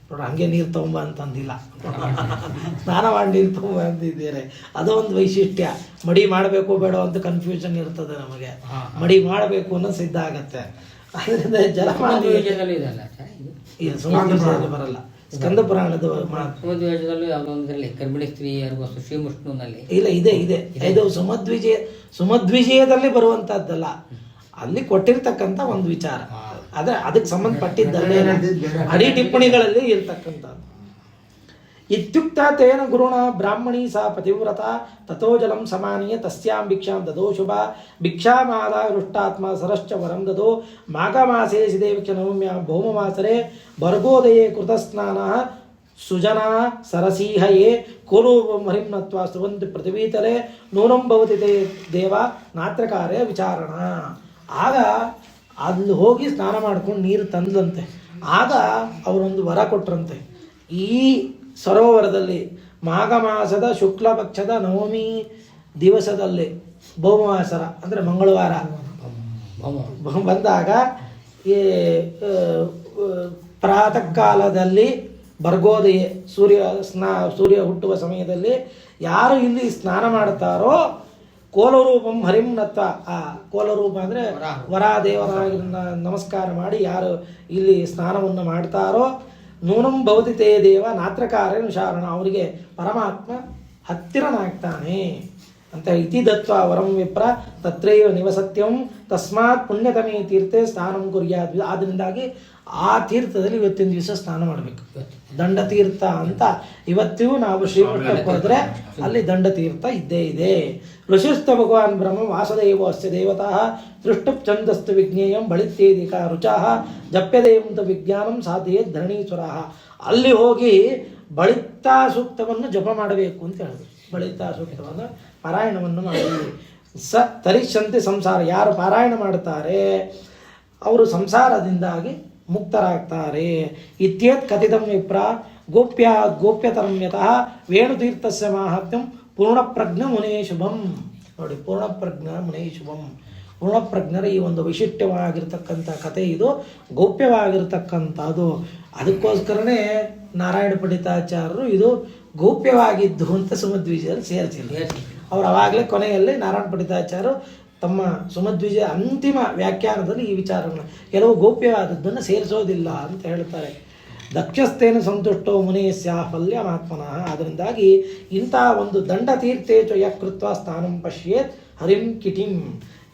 [SPEAKER 2] ನೋಡ್ರಿ, ಹಂಗೆ ನೀರು ತೊಗೊಂಬ ಅಂತಂದಿಲ್ಲ, ಸ್ನಾನ ಮಾಡಿ ನೀರು ತೊಗೊಂಬ ಅಂತಿದ್ದೀರಿ. ಅದೊಂದು ವೈಶಿಷ್ಟ್ಯ. ಮಡಿ ಮಾಡಬೇಕು ಬೇಡ ಅಂತ ಕನ್ಫ್ಯೂಷನ್ ಇರ್ತದೆ ನಮಗೆ. ಮಡಿ ಮಾಡಬೇಕು ಅನ್ನೋ ಸಿದ್ಧ ಆಗತ್ತೆ. ಅದರಿಂದ ಜಲಮಾನೀಯ ಬರಲ್ಲ. ಸ್ಕಂದ ಪುರಾಣದ
[SPEAKER 4] ಗರ್ಭಿಣಿ ಸ್ತ್ರೀಯರಿಗೂ ಶ್ರೀಮುಷ್ಣುನಲ್ಲಿ
[SPEAKER 2] ಇಲ್ಲ, ಇದೆ ಇದು ಸುಮಧ್ವಿಜಯದಲ್ಲಿ ಬರುವಂತಹದ್ದಲ್ಲ, ಅಲ್ಲಿ ಕೊಟ್ಟಿರ್ತಕ್ಕಂಥ ಒಂದು ವಿಚಾರ. ಆದ್ರೆ ಅದಕ್ಕೆ ಸಂಬಂಧಪಟ್ಟಿದ್ದಲ್ಲೇ ಅಡಿ ಟಿಪ್ಪಣಿಗಳಲ್ಲಿ ಇರ್ತಕ್ಕಂಥದ್ದು. ಇತ್ಯುಕ್ತ ತೇನ ಗುರುಣ ಬ್ರಾಹ್ಮಣಿ ಸಾ ಪತಿವ್ರತ ತಥೋ ಜಲಂ ಸಮಾನೀಯ ತಸ್ಯಾಂ ಭಿಕ್ಷಾಂ ದದೋ ಶುಭ ಭಿಕ್ಷಾಮಾದ ಹೃಷ್ಟಾತ್ಮ ಸರಶ್ಚ ವರಂ ದದೋ ಮಾಘಮಾಸೇ ಸಿದೇವಿಕ್ಷ ನವಮ್ಯಾಂ ಭೌಮವಾಸರೆ ಭರ್ಗೋದಯೇ ಕೃತಸ್ನಾನ ಸುಜನಾ ಸರಸೀಹಯೇ ಕೋಲೂಪಂ ಹರಿಮ್ನತ್ವ ಸುವಂತಿ ಪೃಥಿವೀತಲೆ ನೂನಂ ಭವತಿ ದೇವ ನಾತ್ರಕಾರ್ಯ ವಿಚಾರಣ. ಆಗ ಅಲ್ಲಿ ಹೋಗಿ ಸ್ನಾನ ಮಾಡ್ಕೊಂಡು ನೀರು ತಂದಂತೆ. ಆಗ ಅವರೊಂದು ವರ ಕೊಟ್ರಂತೆ. ಈ ಸರೋವರದಲ್ಲಿ ಮಾಘ ಮಾಸದ ಶುಕ್ಲ ಪಕ್ಷದ ನವಮಿ ದಿವಸದಲ್ಲಿ ಭೌಮವಾಸರ ಅಂದರೆ ಮಂಗಳವಾರ ಬಂದಾಗ ಈ ಪ್ರಾತಃ ಕಾಲದಲ್ಲಿ ಭರ್ಗೋದಯ ಸೂರ್ಯ ಹುಟ್ಟುವ ಸಮಯದಲ್ಲಿ ಯಾರು ಇಲ್ಲಿ ಸ್ನಾನ ಮಾಡ್ತಾರೋ ಕೋಲರೂಪಂ ಹರಿಮ್ನತ್ವ. ಆ ಕೋಲರೂಪ ಅಂದರೆ ವರಾದೇವರಾಗಿ ನಮಸ್ಕಾರ ಮಾಡಿ ಯಾರು ಇಲ್ಲಿ ಸ್ನಾನವನ್ನು ಮಾಡ್ತಾರೋ ನೂನಂ ಭವತಿ ತೇ ದೇವ ನಾತ್ರಕಾರ್ಯ ವಿಚಾರಣ. ಅವರಿಗೆ ಪರಮಾತ್ಮ ಹತ್ತಿರನಾಗ್ತಾನೆ ಅಂತ. ಇತಿ ದತ್ವ ವರಂ ವಿಪ್ರ ತತ್ರೈವ ನಿವಸತ್ಯಂ ತಸ್ಮಾತ್ ಪುಣ್ಯತಮೇ ತೀರ್ಥೆ ಸ್ನಾನಂ ಕುರ್ಯಾತ್. ಆದ್ದರಿಂದಾಗಿ ಆ ತೀರ್ಥದಲ್ಲಿ ಇವತ್ತಿನ ದಿವಸ ಸ್ನಾನ ಮಾಡಬೇಕು. ದಂಡ ತೀರ್ಥ ಅಂತ ಇವತ್ತಿಗೂ ನಾವು ಶ್ರೀಮಠಕ್ಕೆ ಹೋದರೆ ಅಲ್ಲಿ ದಂಡ ತೀರ್ಥ ಇದ್ದೇ ಇದೆ. ಋಷಿಸ್ಥ ಭಗವಾನ್ ಬ್ರಹ್ಮ ವಾಸುದೇವ ಅಸ್ಯ ದೇವತಾ ಸೃಷ್ಟುಪ್ ಛಂದಸ್ತು ವಿಜ್ಞೇಯಂ ಬಳಿತ್ಯೇದಿಕ ರುಚಃ ಜಪ್ಯದೇವಂತ ವಿಜ್ಞಾನಂ ಸಾಧಯೇ ಧರಣೀಶ್ವರ. ಅಲ್ಲಿ ಹೋಗಿ ಬಳಿತಾ ಸೂಕ್ತವನ್ನು ಜಪ ಮಾಡಬೇಕು ಅಂತ ಹೇಳಿದ್ರು. ಬಳಿತಾ ಸೂಕ್ತವನ್ನು ಪಾರಾಯಣವನ್ನು ಮಾಡಿ ತರಿಷ್ಯಂತೆ ಸಂಸಾರ, ಯಾರು ಪಾರಾಯಣ ಮಾಡ್ತಾರೆ ಅವರು ಸಂಸಾರದಿಂದಾಗಿ ಮುಕ್ತರಾಗ್ತಾರೆ. ಇತ್ಯೇತ್ ಕಥಿತಂ ವಿಪ್ರ ಗೋಪ್ಯತರಮ್ಯತಃ ವೇಣುತೀರ್ಥಸ್ಯ ಮಾಹಾತ್ಮ್ಯಂ ಪೂರ್ಣಪ್ರಜ್ಞ ಮುನೇ ಶುಭಂ. ನೋಡಿ, ಪೂರ್ಣಪ್ರಜ್ಞ ಮುನೇ ಶುಭಂ. ಪೂರ್ಣಪ್ರಜ್ಞರ ಈ ಒಂದು ವೈಶಿಷ್ಟ್ಯವಾಗಿರ್ತಕ್ಕಂಥ ಕಥೆ ಇದು, ಗೌಪ್ಯವಾಗಿರ್ತಕ್ಕಂಥದ್ದು. ಅದಕ್ಕೋಸ್ಕರನೇ ನಾರಾಯಣ ಪಂಡಿತಾಚಾರ್ಯರು ಇದು ಗೌಪ್ಯವಾಗಿದ್ದು ಅಂತ ಸುಮಧ್ವಿಜಯರು ಸೇರಿಸಿಲ್ಲ. ಅವರು ಅವಾಗಲೇ ಕೊನೆಯಲ್ಲಿ ನಾರಾಯಣ ಪಂಡಿತಾಚಾರ್ಯರು ತಮ್ಮ ಸುಮಧ್ವಿಜಯ ಅಂತಿಮ ವ್ಯಾಖ್ಯಾನದಲ್ಲಿ ಈ ವಿಚಾರವನ್ನು ಕೆಲವು ಗೌಪ್ಯವಾದದ್ದನ್ನು ಸೇರಿಸೋದಿಲ್ಲ ಅಂತ ಹೇಳ್ತಾರೆ. ದಕ್ಷಸ್ಥೇನ ಸಂತುಷ್ಟೋ ಮುನೇ ಸ್ಯಾಫಲ್ಯ ಮಹಾತ್ಮನಃ. ಅದರಿಂದಾಗಿ ಇಂಥ ಒಂದು ದಂಡತೀರ್ಥೇಚ ಯಕೃತ್ವ ಸ್ಥಾನಂ ಪಶ್ಯೇತ್ ಹರಿಂ ಕಿಟಿಂ.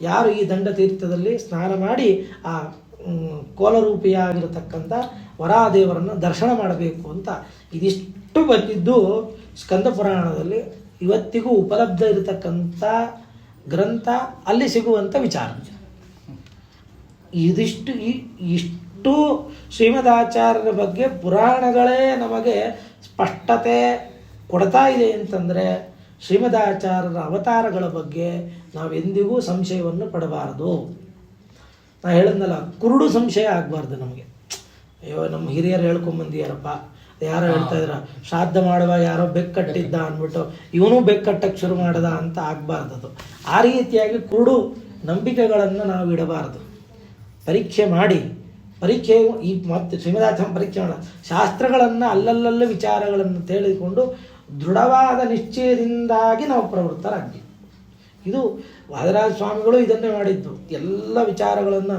[SPEAKER 2] ಯಾರು ಈ ದಂಡತೀರ್ಥದಲ್ಲಿ ಸ್ನಾನ ಮಾಡಿ ಆ ಕೋಲರೂಪಿಯಾಗಿರತಕ್ಕಂಥ ವರಾದೇವರನ್ನು ದರ್ಶನ ಮಾಡಬೇಕು ಅಂತ ಇದಿಷ್ಟು ಬಂದಿದ್ದು ಸ್ಕಂದ ಪುರಾಣದಲ್ಲಿ ಇವತ್ತಿಗೂ ಉಪಲಬ್ಧ ಇರತಕ್ಕಂಥ ಗ್ರಂಥ, ಅಲ್ಲಿ ಸಿಗುವಂಥ ವಿಚಾರ. ಇಷ್ಟು ಶ್ರೀಮದಾಚಾರ್ಯರ ಬಗ್ಗೆ ಪುರಾಣಗಳೇ ನಮಗೆ ಸ್ಪಷ್ಟತೆ ಕೊಡ್ತಾ ಇದೆ ಅಂತಂದರೆ ಶ್ರೀಮದಾಚಾರ್ಯರ ಅವತಾರಗಳ ಬಗ್ಗೆ ನಾವೆಂದಿಗೂ ಸಂಶಯವನ್ನು ಪಡಬಾರದು. ನಾ ಹೇಳಿದ್ನಲ್ಲ, ಕುರುಡು ಸಂಶಯ ಆಗಬಾರ್ದು ನಮಗೆ. ಅಯ್ಯೋ ನಮ್ಮ ಹಿರಿಯರು ಹೇಳ್ಕೊಂಬಂದಿಯಾರಪ್ಪ, ಯಾರೋ ಹೇಳ್ತಾ ಇದ್ರ ಶ್ರಾದ್ದ ಮಾಡುವ ಯಾರೋ ಬೆಕ್ಕಟ್ಟಿದ್ದ ಅಂದ್ಬಿಟ್ಟು ಇವನು ಬೆಕ್ಕಟ್ಟಕ್ಕೆ ಶುರು ಮಾಡದ ಅಂತ ಆಗಬಾರ್ದದು. ಆ ರೀತಿಯಾಗಿ ಕುರುಡು ನಂಬಿಕೆಗಳನ್ನು ನಾವು ಇಡಬಾರ್ದು. ಪರೀಕ್ಷೆ ಮಾಡಿ, ಪರೀಕ್ಷೆ ಈ ಮತ್ತು ಶ್ರೀಮದಾಚಾರ್ಯ ಪರೀಕ್ಷೆ ಮಾಡ ಶಾಸ್ತ್ರಗಳನ್ನು ಅಲ್ಲಲ್ಲಲ್ಲಿ ವಿಚಾರಗಳನ್ನು ತಿಳಿದುಕೊಂಡು ದೃಢವಾದ ನಿಶ್ಚಯದಿಂದಾಗಿ ನಾವು ಪ್ರವೃತ್ತರಾಗ್ತೀವಿ. ಇದು ವಾದರಾಜ ಸ್ವಾಮಿಗಳು ಇದನ್ನೇ ಮಾಡಿದ್ದು. ಎಲ್ಲ ವಿಚಾರಗಳನ್ನು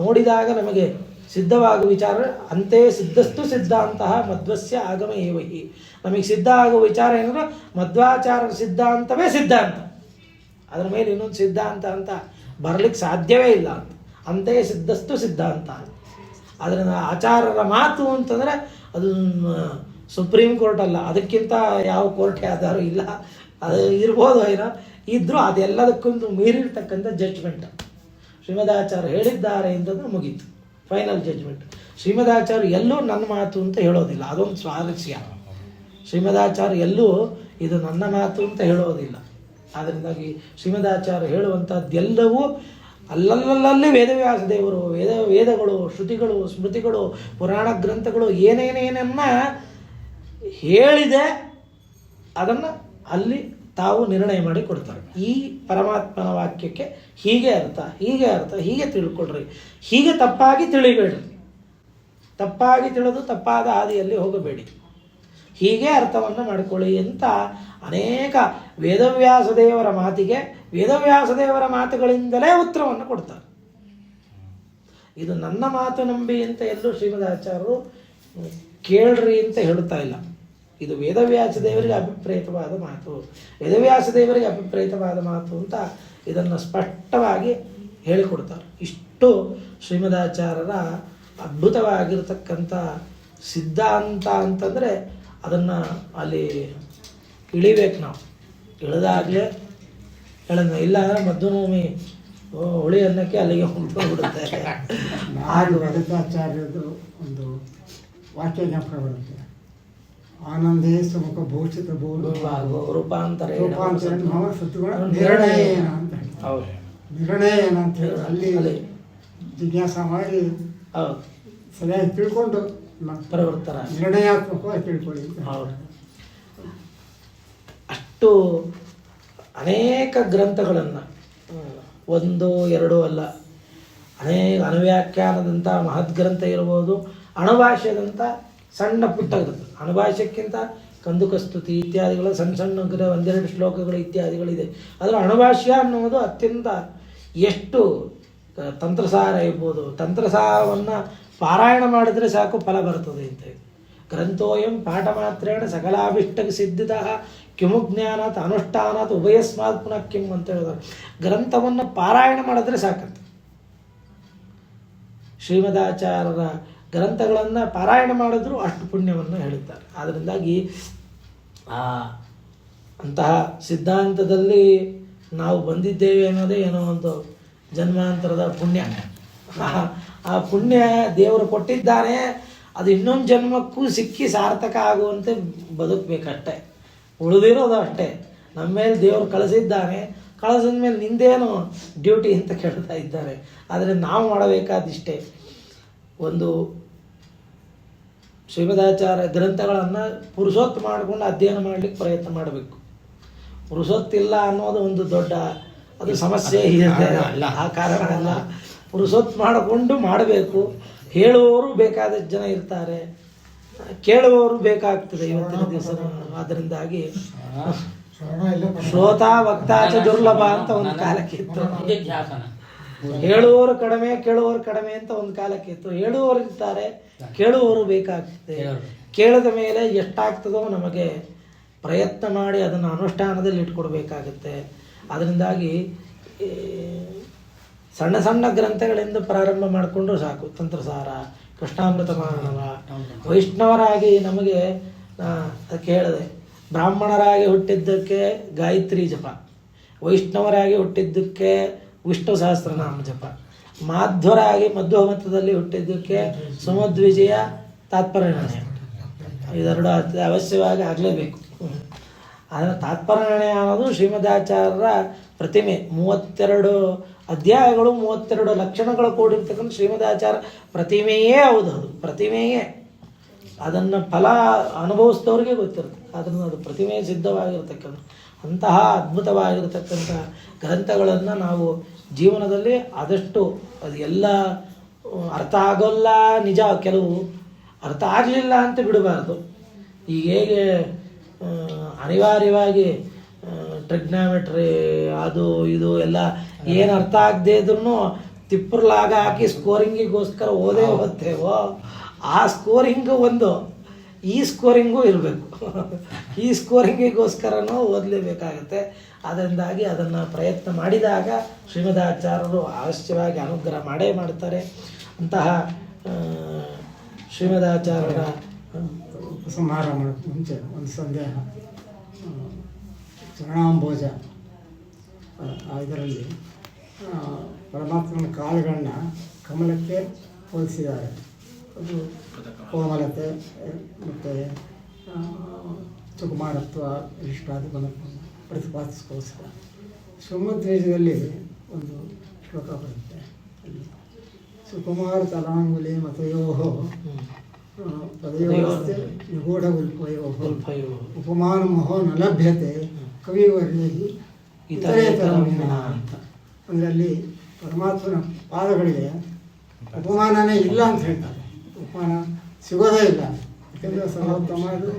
[SPEAKER 2] ನೋಡಿದಾಗ ನಮಗೆ ಸಿದ್ಧವಾಗುವ ವಿಚಾರ ಅಂತೆ ಸಿದ್ಧಸ್ತು ಸಿದ್ಧಾಂತ ಮಧ್ವಸ್ಯ ಆಗಮ ಏವಹಿ. ನಮಗೆ ಸಿದ್ಧ ಆಗುವ ವಿಚಾರ ಏನಂದ್ರೆ ಮಧ್ವಾಚಾರ್ಯರ ಸಿದ್ಧಾಂತವೇ ಸಿದ್ಧಾಂತ, ಅದರ ಮೇಲೆ ಇನ್ನೊಂದು ಸಿದ್ಧಾಂತ ಅಂತ ಬರಲಿಕ್ಕೆ ಸಾಧ್ಯವೇ ಇಲ್ಲ ಅಂತ. ಅಂತೆಯೇ ಸಿದ್ಧಸ್ತು ಸಿದ್ಧಾಂತ. ಅದರಿಂದ ಆಚಾರ್ಯರ ಮಾತು ಅಂತಂದರೆ ಅದು ಸುಪ್ರೀಂ ಕೋರ್ಟ್ ಅಲ್ಲ, ಅದಕ್ಕಿಂತ ಯಾವ ಕೋರ್ಟ್ ಯಾವ್ದಾದ್ರು ಇಲ್ಲ. ಅದು ಇರ್ಬೋದು ಏನೋ ಇದ್ದರೂ ಅದೆಲ್ಲದಕ್ಕೊಂದು ಮೀರಿರ್ತಕ್ಕಂಥ ಜಡ್ಜ್ಮೆಂಟ್. ಶ್ರೀಮದಾಚಾರ್ಯ ಹೇಳಿದ್ದಾರೆ ಅಂತಂದ್ರೆ ಮುಗೀತು, ಫೈನಲ್ ಜಡ್ಜ್ಮೆಂಟ್. ಶ್ರೀಮದಾಚಾರ್ಯ ಎಲ್ಲೂ ನನ್ನ ಮಾತು ಅಂತ ಹೇಳೋದಿಲ್ಲ, ಅದೊಂದು ಸ್ವಾರಸ್ಯ. ಶ್ರೀಮದಾಚಾರ್ಯ ಎಲ್ಲೂ ಇದು ನನ್ನ ಮಾತು ಅಂತ ಹೇಳೋದಿಲ್ಲ. ಅದರಿಂದಾಗಿ ಶ್ರೀಮದಾಚಾರ್ಯ ಹೇಳುವಂಥದ್ದೆಲ್ಲವೂ ಅಲ್ಲಲ್ಲಲ್ಲಿ ವೇದವ್ಯಾಸ ದೇವರು ವೇದಗಳು, ಶ್ರುತಿಗಳು, ಸ್ಮೃತಿಗಳು, ಪುರಾಣ ಗ್ರಂಥಗಳು ಏನೇನೇನನ್ನ ಹೇಳಿದೆ ಅದನ್ನು ಅಲ್ಲಿ ತಾವು ನಿರ್ಣಯ ಮಾಡಿ ಕೊಡ್ತಾರೆ. ಈ ಪರಮಾತ್ಮನ ವಾಕ್ಯಕ್ಕೆ ಹೀಗೆ ಅರ್ಥ, ಹೀಗೆ ಅರ್ಥ, ಹೀಗೆ ತಿಳ್ಕೊಳ್ರಿ, ಹೀಗೆ ತಪ್ಪಾಗಿ ತಿಳಿಬೇಡ್ರಿ, ತಪ್ಪಾಗಿ ತಿಳಿದು ತಪ್ಪಾದ ಹಾದಿಯಲ್ಲಿ ಹೋಗಬೇಡಿ, ಹೀಗೆ ಅರ್ಥವನ್ನು ಮಾಡಿಕೊಳ್ಳಿ ಅಂತ ಅನೇಕ ವೇದವ್ಯಾಸದೇವರ ಮಾತಿಗೆ ವೇದವ್ಯಾಸದೇವರ ಮಾತುಗಳಿಂದಲೇ ಉತ್ತರವನ್ನು ಕೊಡ್ತಾರೆ. ಇದು ನನ್ನ ಮಾತು ನಂಬಿ ಅಂತ ಎಲ್ಲೂ ಶ್ರೀಮದಾಚಾರ್ಯರು ಕೇಳ್ರಿ ಅಂತ ಹೇಳುತ್ತಾ ಇಲ್ಲ. ಇದು ವೇದವ್ಯಾಸದೇವರಿಗೆ ಅಭಿಪ್ರೇತವಾದ ಮಾತು, ವೇದವ್ಯಾಸದೇವರಿಗೆ ಅಭಿಪ್ರೇತವಾದ ಮಾತು ಅಂತ ಇದನ್ನು ಸ್ಪಷ್ಟವಾಗಿ ಹೇಳಿಕೊಡ್ತಾರೆ. ಇಷ್ಟು ಶ್ರೀಮದಾಚಾರ್ಯರ ಅದ್ಭುತವಾಗಿರ್ತಕ್ಕಂಥ ಸಿದ್ಧಾಂತ ಅಂತಂದರೆ ಅದನ್ನು ಅಲ್ಲಿ ಇಳಿಬೇಕು ನಾವು. ಇಳಿದಾಗಲೇ ಹೇಳೋಣ, ಇಲ್ಲ ಅಂದರೆ ಮಧ್ವನವಮಿ ಹುಳಿ ಅನ್ನಕ್ಕೆ ಅಲ್ಲಿಗೆ ಹೋಗ್ಬಿಡುತ್ತೆ.
[SPEAKER 1] ನಾನು ವೇದಾಚಾರ್ಯದು ಒಂದು ವಾಕ್ಯ ಜ್ಞಾಪಕ ಬರುತ್ತೆ. ಆನಂದೇ ಸುಮುಖ ಭೂಷಿತ
[SPEAKER 2] ರೂಪಾಂತರ
[SPEAKER 1] ನಿರ್ಣಯೇನ ಅಂತ ಹೇಳಿ, ನಿರ್ಣಯೇನ ಅಂತ ಹೇಳಿ ಅಲ್ಲಿ ಜಿಜ್ಞಾಸ ಮಾಡಿ ಸರಿಯಾಗಿ ತಿಳ್ಕೊಂಡು
[SPEAKER 2] ಪ್ರವೃತ್ತರ
[SPEAKER 1] ನಿರ್ಣಯಾತ್ಮಕವಾಗಿ ತಿಳ್ಕೊಳ್ಳಿ.
[SPEAKER 2] ಅಷ್ಟು ಅನೇಕ ಗ್ರಂಥಗಳನ್ನು, ಒಂದು ಎರಡು ಅಲ್ಲ, ಅನೇಕ ಅನುವ್ಯಾಖ್ಯಾನದಂಥ ಮಹದ್ಗ್ರಂಥ ಇರ್ಬೋದು, ಅಣುಭಾಷ್ಯದಂಥ ಸಣ್ಣ ಪುಟ್ಟ ಗ್ರಂಥ. ಅಣುಭಾಷ್ಯಕ್ಕಿಂತ ಕಂದುಕಸ್ತುತಿ ಇತ್ಯಾದಿಗಳು ಸಣ್ಣ ಸಣ್ಣ ಒಂದೆರಡು ಶ್ಲೋಕಗಳು ಇತ್ಯಾದಿಗಳಿದೆ. ಅದರ ಅಣುಭಾಷ್ಯ ಅನ್ನುವುದು ಅತ್ಯಂತ ಎಷ್ಟು ತಂತ್ರಸಾರ ಇರ್ಬೋದು, ತಂತ್ರಸಾರವನ್ನು ಪಾರಾಯಣ ಮಾಡಿದ್ರೆ ಸಾಕು ಫಲ ಬರ್ತದೆ ಅಂತ ಇದೆ. ಗ್ರಂಥೋಯಂ ಪಾಠ ಮಾತ್ರೇಣ ಸಕಲಾಭಿಷ್ಟ ಸಿದ್ಧಿತ ಕಿಮು ಜ್ಞಾನಾತ್ ಅನುಷ್ಠಾನಾತ್ ಉಭಯಸ್ಮಾತ್ ಪುನಃ ಕಿಮ್ ಅಂತ ಹೇಳಿದ್ದಾರೆ. ಗ್ರಂಥವನ್ನು ಪಾರಾಯಣ ಮಾಡಿದ್ರೆ ಸಾಕಂತ. ಶ್ರೀಮದಾಚಾರ್ಯರ ಗ್ರಂಥಗಳನ್ನು ಪಾರಾಯಣ ಮಾಡಿದ್ರು ಅಷ್ಟು ಪುಣ್ಯವನ್ನು ಹೇಳಿದ್ದಾರೆ. ಆದ್ದರಿಂದಾಗಿ ಅಂತಹ ಸಿದ್ಧಾಂತದಲ್ಲಿ ನಾವು ಬಂದಿದ್ದೇವೆ ಅನ್ನೋದೇ ಏನೋ ಒಂದು ಜನ್ಮಾಂತರದ ಪುಣ್ಯ. ಆ ಪುಣ್ಯ ದೇವರು ಕೊಟ್ಟಿದ್ದಾನೆ. ಅದು ಇನ್ನೊಂದು ಜನ್ಮಕ್ಕೂ ಸಿಕ್ಕಿ ಸಾರ್ಥಕ ಆಗುವಂತೆ ಬದುಕಬೇಕಷ್ಟೆ. ಉಳಿದಿರೋದು ಅಷ್ಟೇ. ನಮ್ಮ ಮೇಲೆ ದೇವರು ಕಳಿಸಿದ್ದಾನೆ, ಕಳಿಸಿದ ಮೇಲೆ ನಿಂದೇನು ಡ್ಯೂಟಿ ಅಂತ ಕೇಳ್ತಾ ಇದ್ದಾರೆ. ಆದರೆ ನಾವು ಮಾಡಬೇಕಾದಿಷ್ಟೇ, ಒಂದು ಶ್ರೀಮದಾಚಾರ್ಯ ಗ್ರಂಥಗಳನ್ನು ಪುರುಷೋತ್ತು ಮಾಡಿಕೊಂಡು ಅಧ್ಯಯನ ಮಾಡಲಿಕ್ಕೆ ಪ್ರಯತ್ನ ಮಾಡಬೇಕು. ಪುರುಷೋತ್ತಿಲ್ಲ ಅನ್ನೋದು ಒಂದು ದೊಡ್ಡ ಅದು ಸಮಸ್ಯೆ ಇದೆ, ಆ ಕಾರಣ ಅಲ್ಲ. ಪುರುಷೋತ್ತು ಮಾಡಿಕೊಂಡು ಮಾಡಬೇಕು. ಹೇಳುವವರು ಬೇಕಾದಷ್ಟು ಜನ ಇರ್ತಾರೆ, ಕೇಳುವವರು ಬೇಕಾಗ್ತದೆ ಇವತ್ತಿನ ದಿವಸ. ಅದರಿಂದಾಗಿ ಶ್ರೋತ ವಕ್ತಾಚ ದುರ್ಲಭ ಅಂತ ಒಂದು ಕಾಲಕ್ಕೆ ಇತ್ತು. ಹೇಳುವವರು ಕಡಿಮೆ, ಕೇಳುವವರು ಕಡಿಮೆ ಅಂತ ಒಂದು ಕಾಲಕ್ಕೆ ಇತ್ತು. ಹೇಳುವವರು ಇರ್ತಾರೆ, ಕೇಳುವವರು ಬೇಕಾಗ್ತದೆ. ಕೇಳಿದ ಮೇಲೆ ಎಷ್ಟಾಗ್ತದೋ ನಮಗೆ ಪ್ರಯತ್ನ ಮಾಡಿ ಅದನ್ನು ಅನುಷ್ಠಾನದಲ್ಲಿ ಇಟ್ಕೊಡ್ಬೇಕಾಗತ್ತೆ. ಅದರಿಂದಾಗಿ ಸಣ್ಣ ಸಣ್ಣ ಗ್ರಂಥಗಳಿಂದ ಪ್ರಾರಂಭ ಮಾಡಿಕೊಂಡ್ರು ಸಾಕು. ತಂತ್ರಸಾರ, ಕೃಷ್ಣಾಮೃತ ಮಾನವ, ವೈಷ್ಣವರಾಗಿ ನಮಗೆ ಕೇಳಿದೆ, ಬ್ರಾಹ್ಮಣರಾಗಿ ಹುಟ್ಟಿದ್ದಕ್ಕೆ ಗಾಯತ್ರಿ ಜಪ, ವೈಷ್ಣವರಾಗಿ ಹುಟ್ಟಿದ್ದಕ್ಕೆ ವಿಷ್ಣು ಸಹಸ್ರನಾಮ ಜಪ, ಮಾಧ್ವರಾಗಿ ಮಧ್ವಮತದಲ್ಲಿ ಹುಟ್ಟಿದ್ದಕ್ಕೆ ಸುಮಧ್ವಿಜಯ ತಾತ್ಪರ್ಯನಿರ್ಣಯ. ಇದೆರಡು ಅವಶ್ಯವಾಗಿ ಆಗಲೇಬೇಕು. ಆದರೆ ತಾತ್ಪರ್ಯನಿರ್ಣಯ ಅನ್ನೋದು ಶ್ರೀಮದಾಚಾರ್ಯರ ಪ್ರತಿಮೆ. 32 ಅಧ್ಯಾಯಗಳು, 32 ಲಕ್ಷಣಗಳು ಕೂಡಿರ್ತಕ್ಕಂಥ ಶ್ರೀಮದಾಚಾರ್ಯ ಪ್ರತಿಮೆಯೇ ಹೌದು. ಅದು ಪ್ರತಿಮೆಯೇ. ಅದನ್ನು ಫಲ ಅನುಭವಿಸಿದವ್ರಿಗೆ ಗೊತ್ತಿರುತ್ತೆ. ಅದನ್ನು ಅದು ಪ್ರತಿಮೆ ಸಿದ್ಧವಾಗಿರ್ತಕ್ಕಂಥ ಅಂತಹ ಅದ್ಭುತವಾಗಿರ್ತಕ್ಕಂಥ ಗ್ರಂಥಗಳನ್ನು ನಾವು ಜೀವನದಲ್ಲಿ ಆದಷ್ಟು, ಅದು ಎಲ್ಲ ಅರ್ಥ ಆಗೋಲ್ಲ ನಿಜ, ಕೆಲವು ಅರ್ಥ ಆಗಲಿಲ್ಲ ಅಂತ ಬಿಡಬಾರ್ದು. ಈಗ ಹೇಗೆ ಅನಿವಾರ್ಯವಾಗಿ ಟ್ರಿಗ್ನಾಮೆಟ್ರಿ ಅದು ಇದು ಎಲ್ಲ ಏನು ಅರ್ಥ ಆಗದೆ ಇದ್ರೂ ತಿಪ್ಪರ್ಲಾಗ ಹಾಕಿ ಸ್ಕೋರಿಂಗಿಗೋಸ್ಕರ ಓದೇ ಓದ್ತೇವೋ, ಆ ಸ್ಕೋರಿಂಗು ಒಂದು, ಈ ಸ್ಕೋರಿಂಗು ಇರಬೇಕು. ಈ ಸ್ಕೋರಿಂಗಿಗೋಸ್ಕರನೂ ಓದಲೇಬೇಕಾಗತ್ತೆ. ಅದರಿಂದಾಗಿ ಅದನ್ನು ಪ್ರಯತ್ನ ಮಾಡಿದಾಗ ಶ್ರೀಮದಾಚಾರ್ಯರು ಅವಶ್ಯವಾಗಿ ಅನುಗ್ರಹ ಮಾಡೇ ಮಾಡ್ತಾರೆ. ಅಂತಹ ಶ್ರೀಮದಾಚಾರ್ಯರ
[SPEAKER 1] ಉಪಸಂಹಾರ ಮಾಡೋಕ್ಕೆ ಮುಂಚೆ ಒಂದು ಸಂದೇಹ. ಚರಣಾಂಬೋಜ ಇದರಲ್ಲಿ ಪರಮಾತ್ಮನ ಕಾಲುಗಳನ್ನ ಕಮಲಕ್ಕೆ ಹೋಲಿಸಿದ್ದಾರೆ. ಅದು ಕೋಮಲತೆ ಮತ್ತು ಸುಕುಮಾರತ್ವ ಇಷ್ಟಾದಿ ಗುಣಗಳನ್ನು ಪ್ರತಿಪಾದಿಸ್ಕೋಸ್ಕರ ಸುಮಧ್ವೇಜದಲ್ಲಿ ಒಂದು ಶ್ಲೋಕ ಬರುತ್ತೆ. ಅಲ್ಲಿ ಸುಕುಮಾರ ತಲಾಂಗುಲಿ ಮತಯೋ ತದಯೋಸ್ತೆ ನಿಗೂಢ ಉಲ್ಪಯೋ ಉಪಮಾನ ಮಹೋ ನ ಲಭ್ಯತೆ ಕವಿವರ್ಯಹಿ ಇತರೇತರ ಅಂತ. ಅಂದರೆ ಅಲ್ಲಿ ಪರಮಾತ್ಮನ ಪಾದಗಳಿಗೆ ಉಪಮಾನನೇ ಇಲ್ಲ ಅಂತ ಹೇಳ್ತಾರೆ. ಉಪಮಾನ ಸಿಗೋದೇ ಇಲ್ಲ, ಯಾಕೆಂದರೆ ಸರ್ವೋತ್ತಮ ಇದು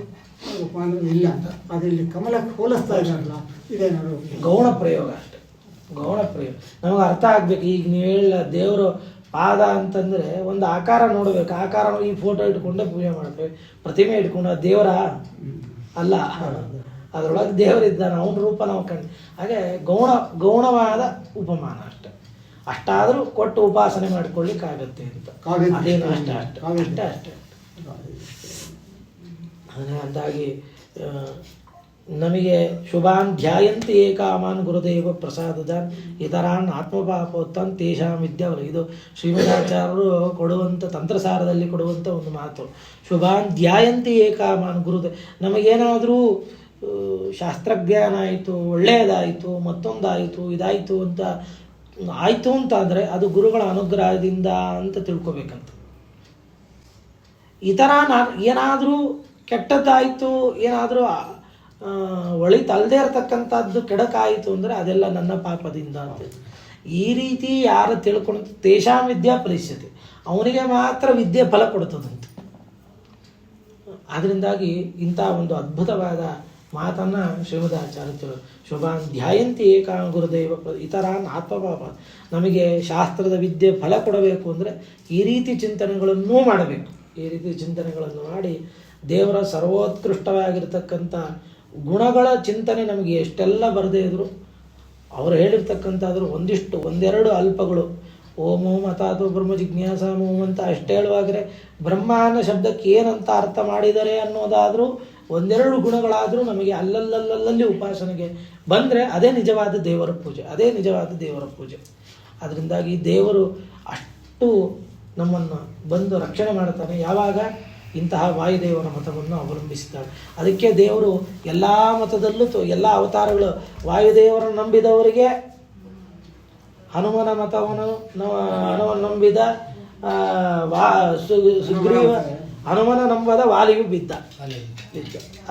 [SPEAKER 1] ಉಪಮಾನ ಇಲ್ಲ ಅಂತ. ಆದರೆ ಇಲ್ಲಿ ಕಮಲಕ್ಕೆ ಹೋಲಿಸ್ತಾ ಇದ್ದಾರಲ್ಲ, ಇದೇನಾದ್ರು
[SPEAKER 2] ಗೌಣ ಪ್ರಯೋಗ ಅಷ್ಟೆ. ಗೌಣ ಪ್ರಯೋಗ ನಮಗೆ ಅರ್ಥ ಆಗ್ಬೇಕು. ಈಗ ನೀವು ಹೇಳ ದೇವರು ಪಾದ ಅಂತಂದರೆ ಒಂದು ಆಕಾರ ನೋಡಬೇಕು. ಆಕಾರ ಈ ಫೋಟೋ ಇಟ್ಕೊಂಡೆ ಪೂಜೆ ಮಾಡಬೇಕು, ಪ್ರತಿಮೆ ಇಟ್ಕೊಂಡು ದೇವರ ಅಲ್ಲ, ಅದರೊಳಗೆ ದೇವರಿದ್ದಾನೆ, ಅವನ ರೂಪ ನಾವು ಕಂಡು. ಹಾಗೆ ಗೌಣವಾದ ಉಪಮಾನ ಅಷ್ಟೆ. ಅಷ್ಟಾದರೂ ಕೊಟ್ಟು ಉಪಾಸನೆ ಮಾಡಿಕೊಳ್ಳಿಕ್ಕಾಗತ್ತೆ ಅಂತ. ಅದೇನು ಅಷ್ಟೇ ಅಷ್ಟೇ ಅಷ್ಟೇ ಅಷ್ಟೇ. ಅಂದಾಗಿ ನಮಗೆ ಶುಭಾನ್ ಧ್ಯಾಯಂತಿ ಏಕಾಮಾನ್ ಗುರುದೇವ ಪ್ರಸಾದದಾನ್ ಇತರಾನ್ ಆತ್ಮಪಾಪೋತ್ತಾನ್ ತೇಷಾಂ ವಿದ್ಯಾವಲ. ಇದು ಶ್ರೀಮದಾಚಾರ್ಯರು ಕೊಡುವಂಥ ತಂತ್ರಸಾರದಲ್ಲಿ ಕೊಡುವಂಥ ಒಂದು ಮಾತು. ಶುಭಾನ್ ಧ್ಯಾಯಂತಿ ಏಕಾಮಾನ್ ಗುರುದೇವ. ನಮಗೇನಾದರೂ ಶಾಸ್ತ್ರಜ್ಞಾನ ಆಯಿತು, ಒಳ್ಳೆಯದಾಯಿತು, ಮತ್ತೊಂದಾಯಿತು, ಇದಾಯಿತು ಅಂತ ಆಯಿತು ಅಂತಾದರೆ ಅದು ಗುರುಗಳ ಅನುಗ್ರಹದಿಂದ ಅಂತ ತಿಳ್ಕೊಬೇಕಂತ. ಈ ಥರ ಏನಾದರೂ ಕೆಟ್ಟದ್ದಾಯಿತು, ಏನಾದರೂ ಒಳಿತಲ್ಲದೆ ಇರತಕ್ಕಂಥದ್ದು ಕೆಡಕಾಯಿತು ಅಂದರೆ ಅದೆಲ್ಲ ನನ್ನ ಪಾಪದಿಂದ ಅಂತ. ಈ ರೀತಿ ಯಾರು ತಿಳ್ಕೊಂಡು ತೇಷಾಂ ವಿದ್ಯಾ ಫಲಿಷ್ಯತೆ, ಅವನಿಗೆ ಮಾತ್ರ ವಿದ್ಯೆ ಫಲ ಕೊಡ್ತದಂತೆ. ಅದರಿಂದಾಗಿ ಇಂಥ ಒಂದು ಅದ್ಭುತವಾದ ಮಾತನ್ನು ಶ್ರೀಮದಾಚಾರ್ಯರು ಶುಭಾನ್ ಧ್ಯಾಯಂತಿ ಏಕಾಂ ಗುರುದೇವ ಇತರಾನ್ ಆತ್ಮಪಾಪ. ನಮಗೆ ಶಾಸ್ತ್ರದ ವಿದ್ಯೆ ಫಲ ಕೊಡಬೇಕು ಅಂದರೆ ಈ ರೀತಿ ಚಿಂತನೆಗಳನ್ನೂ ಮಾಡಬೇಕು. ಈ ರೀತಿ ಚಿಂತನೆಗಳನ್ನು ಮಾಡಿ ದೇವರ ಸರ್ವೋತ್ಕೃಷ್ಟವಾಗಿರ್ತಕ್ಕಂಥ ಗುಣಗಳ ಚಿಂತನೆ ನಮಗೆ ಎಷ್ಟೆಲ್ಲ ಬರದೇ ಇದ್ರು ಅವರು ಹೇಳಿರ್ತಕ್ಕಂಥಾದರೂ ಒಂದೆರಡು ಅಲ್ಪಗಳು ಓಂ ಅಥಾತು ಬ್ರಹ್ಮ ಜಿಜ್ಞಾಸಾಮೋ ಅಂತ ಅಷ್ಟೇ ಹೇಳುವಾಗಲೇ ಬ್ರಹ್ಮ ಅನ್ನೋ ಶಬ್ದಕ್ಕೆ ಏನಂತ ಅರ್ಥ ಮಾಡಿದ್ದಾರೆ ಅನ್ನೋದಾದರೂ ಒಂದೆರಡು ಗುಣಗಳಾದರೂ ನಮಗೆ ಅಲ್ಲಲ್ಲಿ ಉಪಾಸನೆಗೆ ಬಂದರೆ ಅದೇ ನಿಜವಾದ ದೇವರ ಪೂಜೆ, ಅದೇ ನಿಜವಾದ ದೇವರ ಪೂಜೆ. ಅದರಿಂದಾಗಿ ದೇವರು ಅಷ್ಟು ನಮ್ಮನ್ನು ಬಂದು ರಕ್ಷಣೆ ಮಾಡ್ತಾನೆ ಯಾವಾಗ ಇಂತಹ ವಾಯುದೇವನ ಮತವನ್ನು ಅವಲಂಬಿಸಿದ್ದಾಳೆ. ಅದಕ್ಕೆ ದೇವರು ಎಲ್ಲ ಮತದಲ್ಲೂ ಎಲ್ಲ ಅವತಾರಗಳು ವಾಯುದೇವರನ್ನು ನಂಬಿದವರಿಗೆ ಹನುಮನ ಮತವನ್ನು ನಂಬಿದ ಸುಗ್ರೀವ ಹನುಮನ ನಂಬದ ವಾಲಿಯು ಬಿದ್ದ.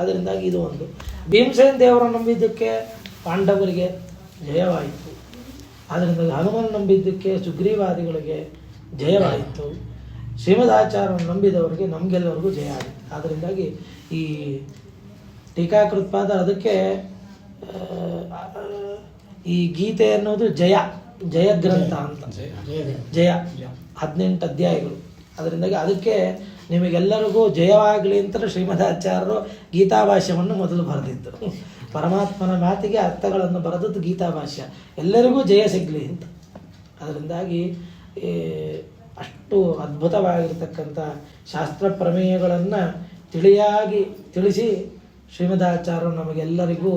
[SPEAKER 2] ಅದರಿಂದಾಗಿ ಇದು ಒಂದು. ಭೀಮಸೇನ ದೇವರನ್ನು ನಂಬಿದ್ದಕ್ಕೆ ಪಾಂಡವರಿಗೆ ಜಯವಾಯಿತು. ಆದ್ದರಿಂದ ಹನುಮನ ನಂಬಿದ್ದಕ್ಕೆ ಸುಗ್ರೀವಾದಿಗಳಿಗೆ ಜಯವಾಯಿತು. ಶ್ರೀಮದಾಚಾರ್ಯರನ್ನು ನಂಬಿದವರಿಗೆ ನಮಗೆಲ್ಲರಿಗೂ ಜಯ ಆಯಿತು. ಅದರಿಂದಾಗಿ ಈ ಟೀಕಾಕೃತ್ಪಾದ ಅದಕ್ಕೆ ಈ ಗೀತೆ ಅನ್ನೋದು ಜಯ ಗ್ರಂಥ ಅಂತ. ಜಯ 18 ಅಧ್ಯಾಯಗಳು. ಅದರಿಂದಾಗಿ ಅದಕ್ಕೆ ನಿಮಗೆಲ್ಲರಿಗೂ ಜಯವಾಗಲಿ ಅಂತ ಶ್ರೀಮದಾಚಾರ್ಯರು ಗೀತಾಭಾಷ್ಯವನ್ನು ಮೊದಲು ಬರೆದಿದ್ದರು. ಪರಮಾತ್ಮನ ಮಾತಿಗೆ ಅರ್ಥಗಳನ್ನು ಬರೆದದ್ದು ಗೀತಾಭಾಷ್ಯ, ಎಲ್ಲರಿಗೂ ಜಯ ಸಿಗಲಿ ಅಂತ. ಅದರಿಂದಾಗಿ ಅಷ್ಟು ಅದ್ಭುತವಾಗಿರ್ತಕ್ಕಂಥ ಶಾಸ್ತ್ರ ಪ್ರಮೇಯಗಳನ್ನು ತಿಳಿಸಿ ಶ್ರೀಮದಾಚಾರ್ಯರು ನಮಗೆಲ್ಲರಿಗೂ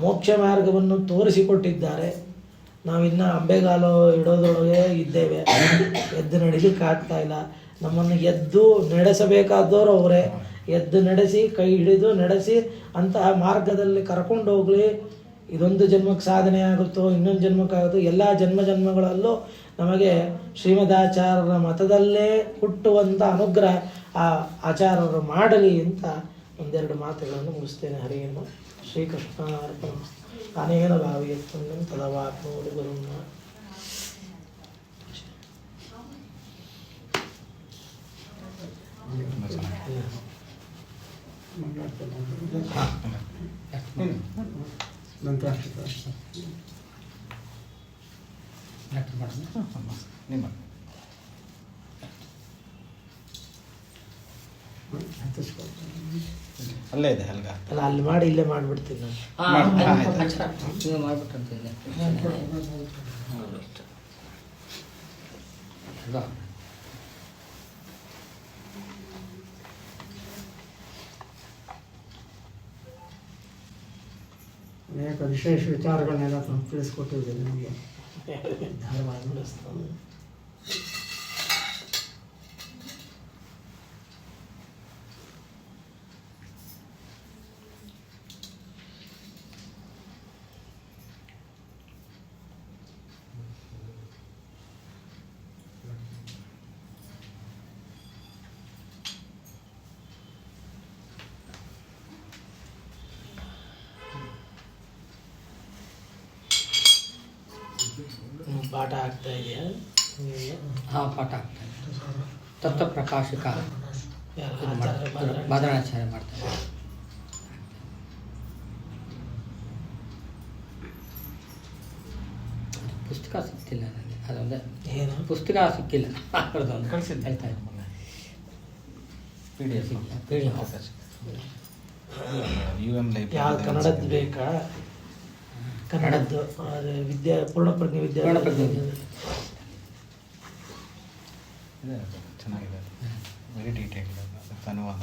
[SPEAKER 2] ಮೋಕ್ಷ ಮಾರ್ಗವನ್ನು ತೋರಿಸಿಕೊಟ್ಟಿದ್ದಾರೆ. ನಾವಿನ್ನು ಅಂಬೆಗಾಲು ಇಡೋದೊಳಗೆ ಇದ್ದೇವೆ, ಎದ್ದು ನಡಿಲಿಕ್ಕೆ ಆಗ್ತಾ ಇಲ್ಲ. ನಮ್ಮನ್ನು ಎದ್ದು ನಡೆಸಬೇಕಾದವರು ಅವರೇ. ಎದ್ದು ನಡೆಸಿ ಕೈ ಹಿಡಿದು ನಡೆಸಿ ಅಂತಹ ಮಾರ್ಗದಲ್ಲಿ ಕರ್ಕೊಂಡು ಹೋಗಲಿ. ಇದೊಂದು ಜನ್ಮಕ್ಕೆ ಸಾಧನೆ ಆಗುತ್ತೋ, ಇನ್ನೊಂದು ಜನ್ಮಕ್ಕಾಗುತ್ತೋ, ಎಲ್ಲ ಜನ್ಮಗಳಲ್ಲೂ ನಮಗೆ ಶ್ರೀಮದಾಚಾರ್ಯರ ಮತದಲ್ಲೇ ಹುಟ್ಟುವಂಥ ಅನುಗ್ರಹ ಆ ಆಚಾರ್ಯರು ಮಾಡಲಿ ಅಂತ ಒಂದೆರಡು ಮಾತುಗಳನ್ನು ಮುಗಿಸ್ತೇನೆ. ಹರಿಯನ್ನು ಶ್ರೀಕೃಷ್ಣ ಅರ್ಪಣ. ಅನೇನ ಭಾವಿಯತ್ಪನ್ನ ತದವಾಪ್ನೋದು ಗುರುನ.
[SPEAKER 3] ಅಲ್ಲೇ ಇದೆ ಅಲ್ಲ,
[SPEAKER 2] ಅಲ್ಲಿ ಮಾಡಿ ಇಲ್ಲೇ ಮಾಡಿಬಿಡ್ತೀನಿ ನಾನು.
[SPEAKER 4] ಮಾಡ್ಬಿಟ್ಟಂತಿದ್ದೆ
[SPEAKER 1] ಅನೇಕ ವಿಶೇಷ ವಿಚಾರಗಳನ್ನೆಲ್ಲ ತಿಳಿಸ್ಕೊಟ್ಟಿದ್ದೇನೆ ನಮಗೆ.
[SPEAKER 2] ಧಾರವಾಡ ನಡೆಸ್ತಾನೆ. ಪಾಠ ಆಗ್ತಾ ಇದೆಯಾ?
[SPEAKER 4] ಹಾಂ, ಪಾಠ ಆಗ್ತಾ ಇದೆ. ತತ್ವ ಪ್ರಕಾಶಕ ಬಾದರಾಚಾರ್ಯ ಮಾಡ್ತಾರೆ. ಪುಸ್ತಕ ಸಿಕ್ತಿಲ್ಲ ನನಗೆ, ಅದೊಂದೇ
[SPEAKER 2] ಏನು
[SPEAKER 4] ಪುಸ್ತಕ ಸಿಕ್ಕಿಲ್ಲ.
[SPEAKER 3] ಕಳಿಸಿದ್ದು
[SPEAKER 4] ಹೇಳ್ತಾ ಇದ್ದೆ
[SPEAKER 3] PDF
[SPEAKER 2] ಯಾವ್ದು ಕನ್ನಡದ್ದು ಬೇಕಾ? ಕನ್ನಡದ್ದು ಅದೇ ಪೂರ್ಣಪ್ರಜ್ಞೆ ವಿದ್ಯಾ
[SPEAKER 3] ಚೆನ್ನಾಗಿದೆ, ವೆರಿ ಡೀಟೇಲ್ ಅನುವಾದ.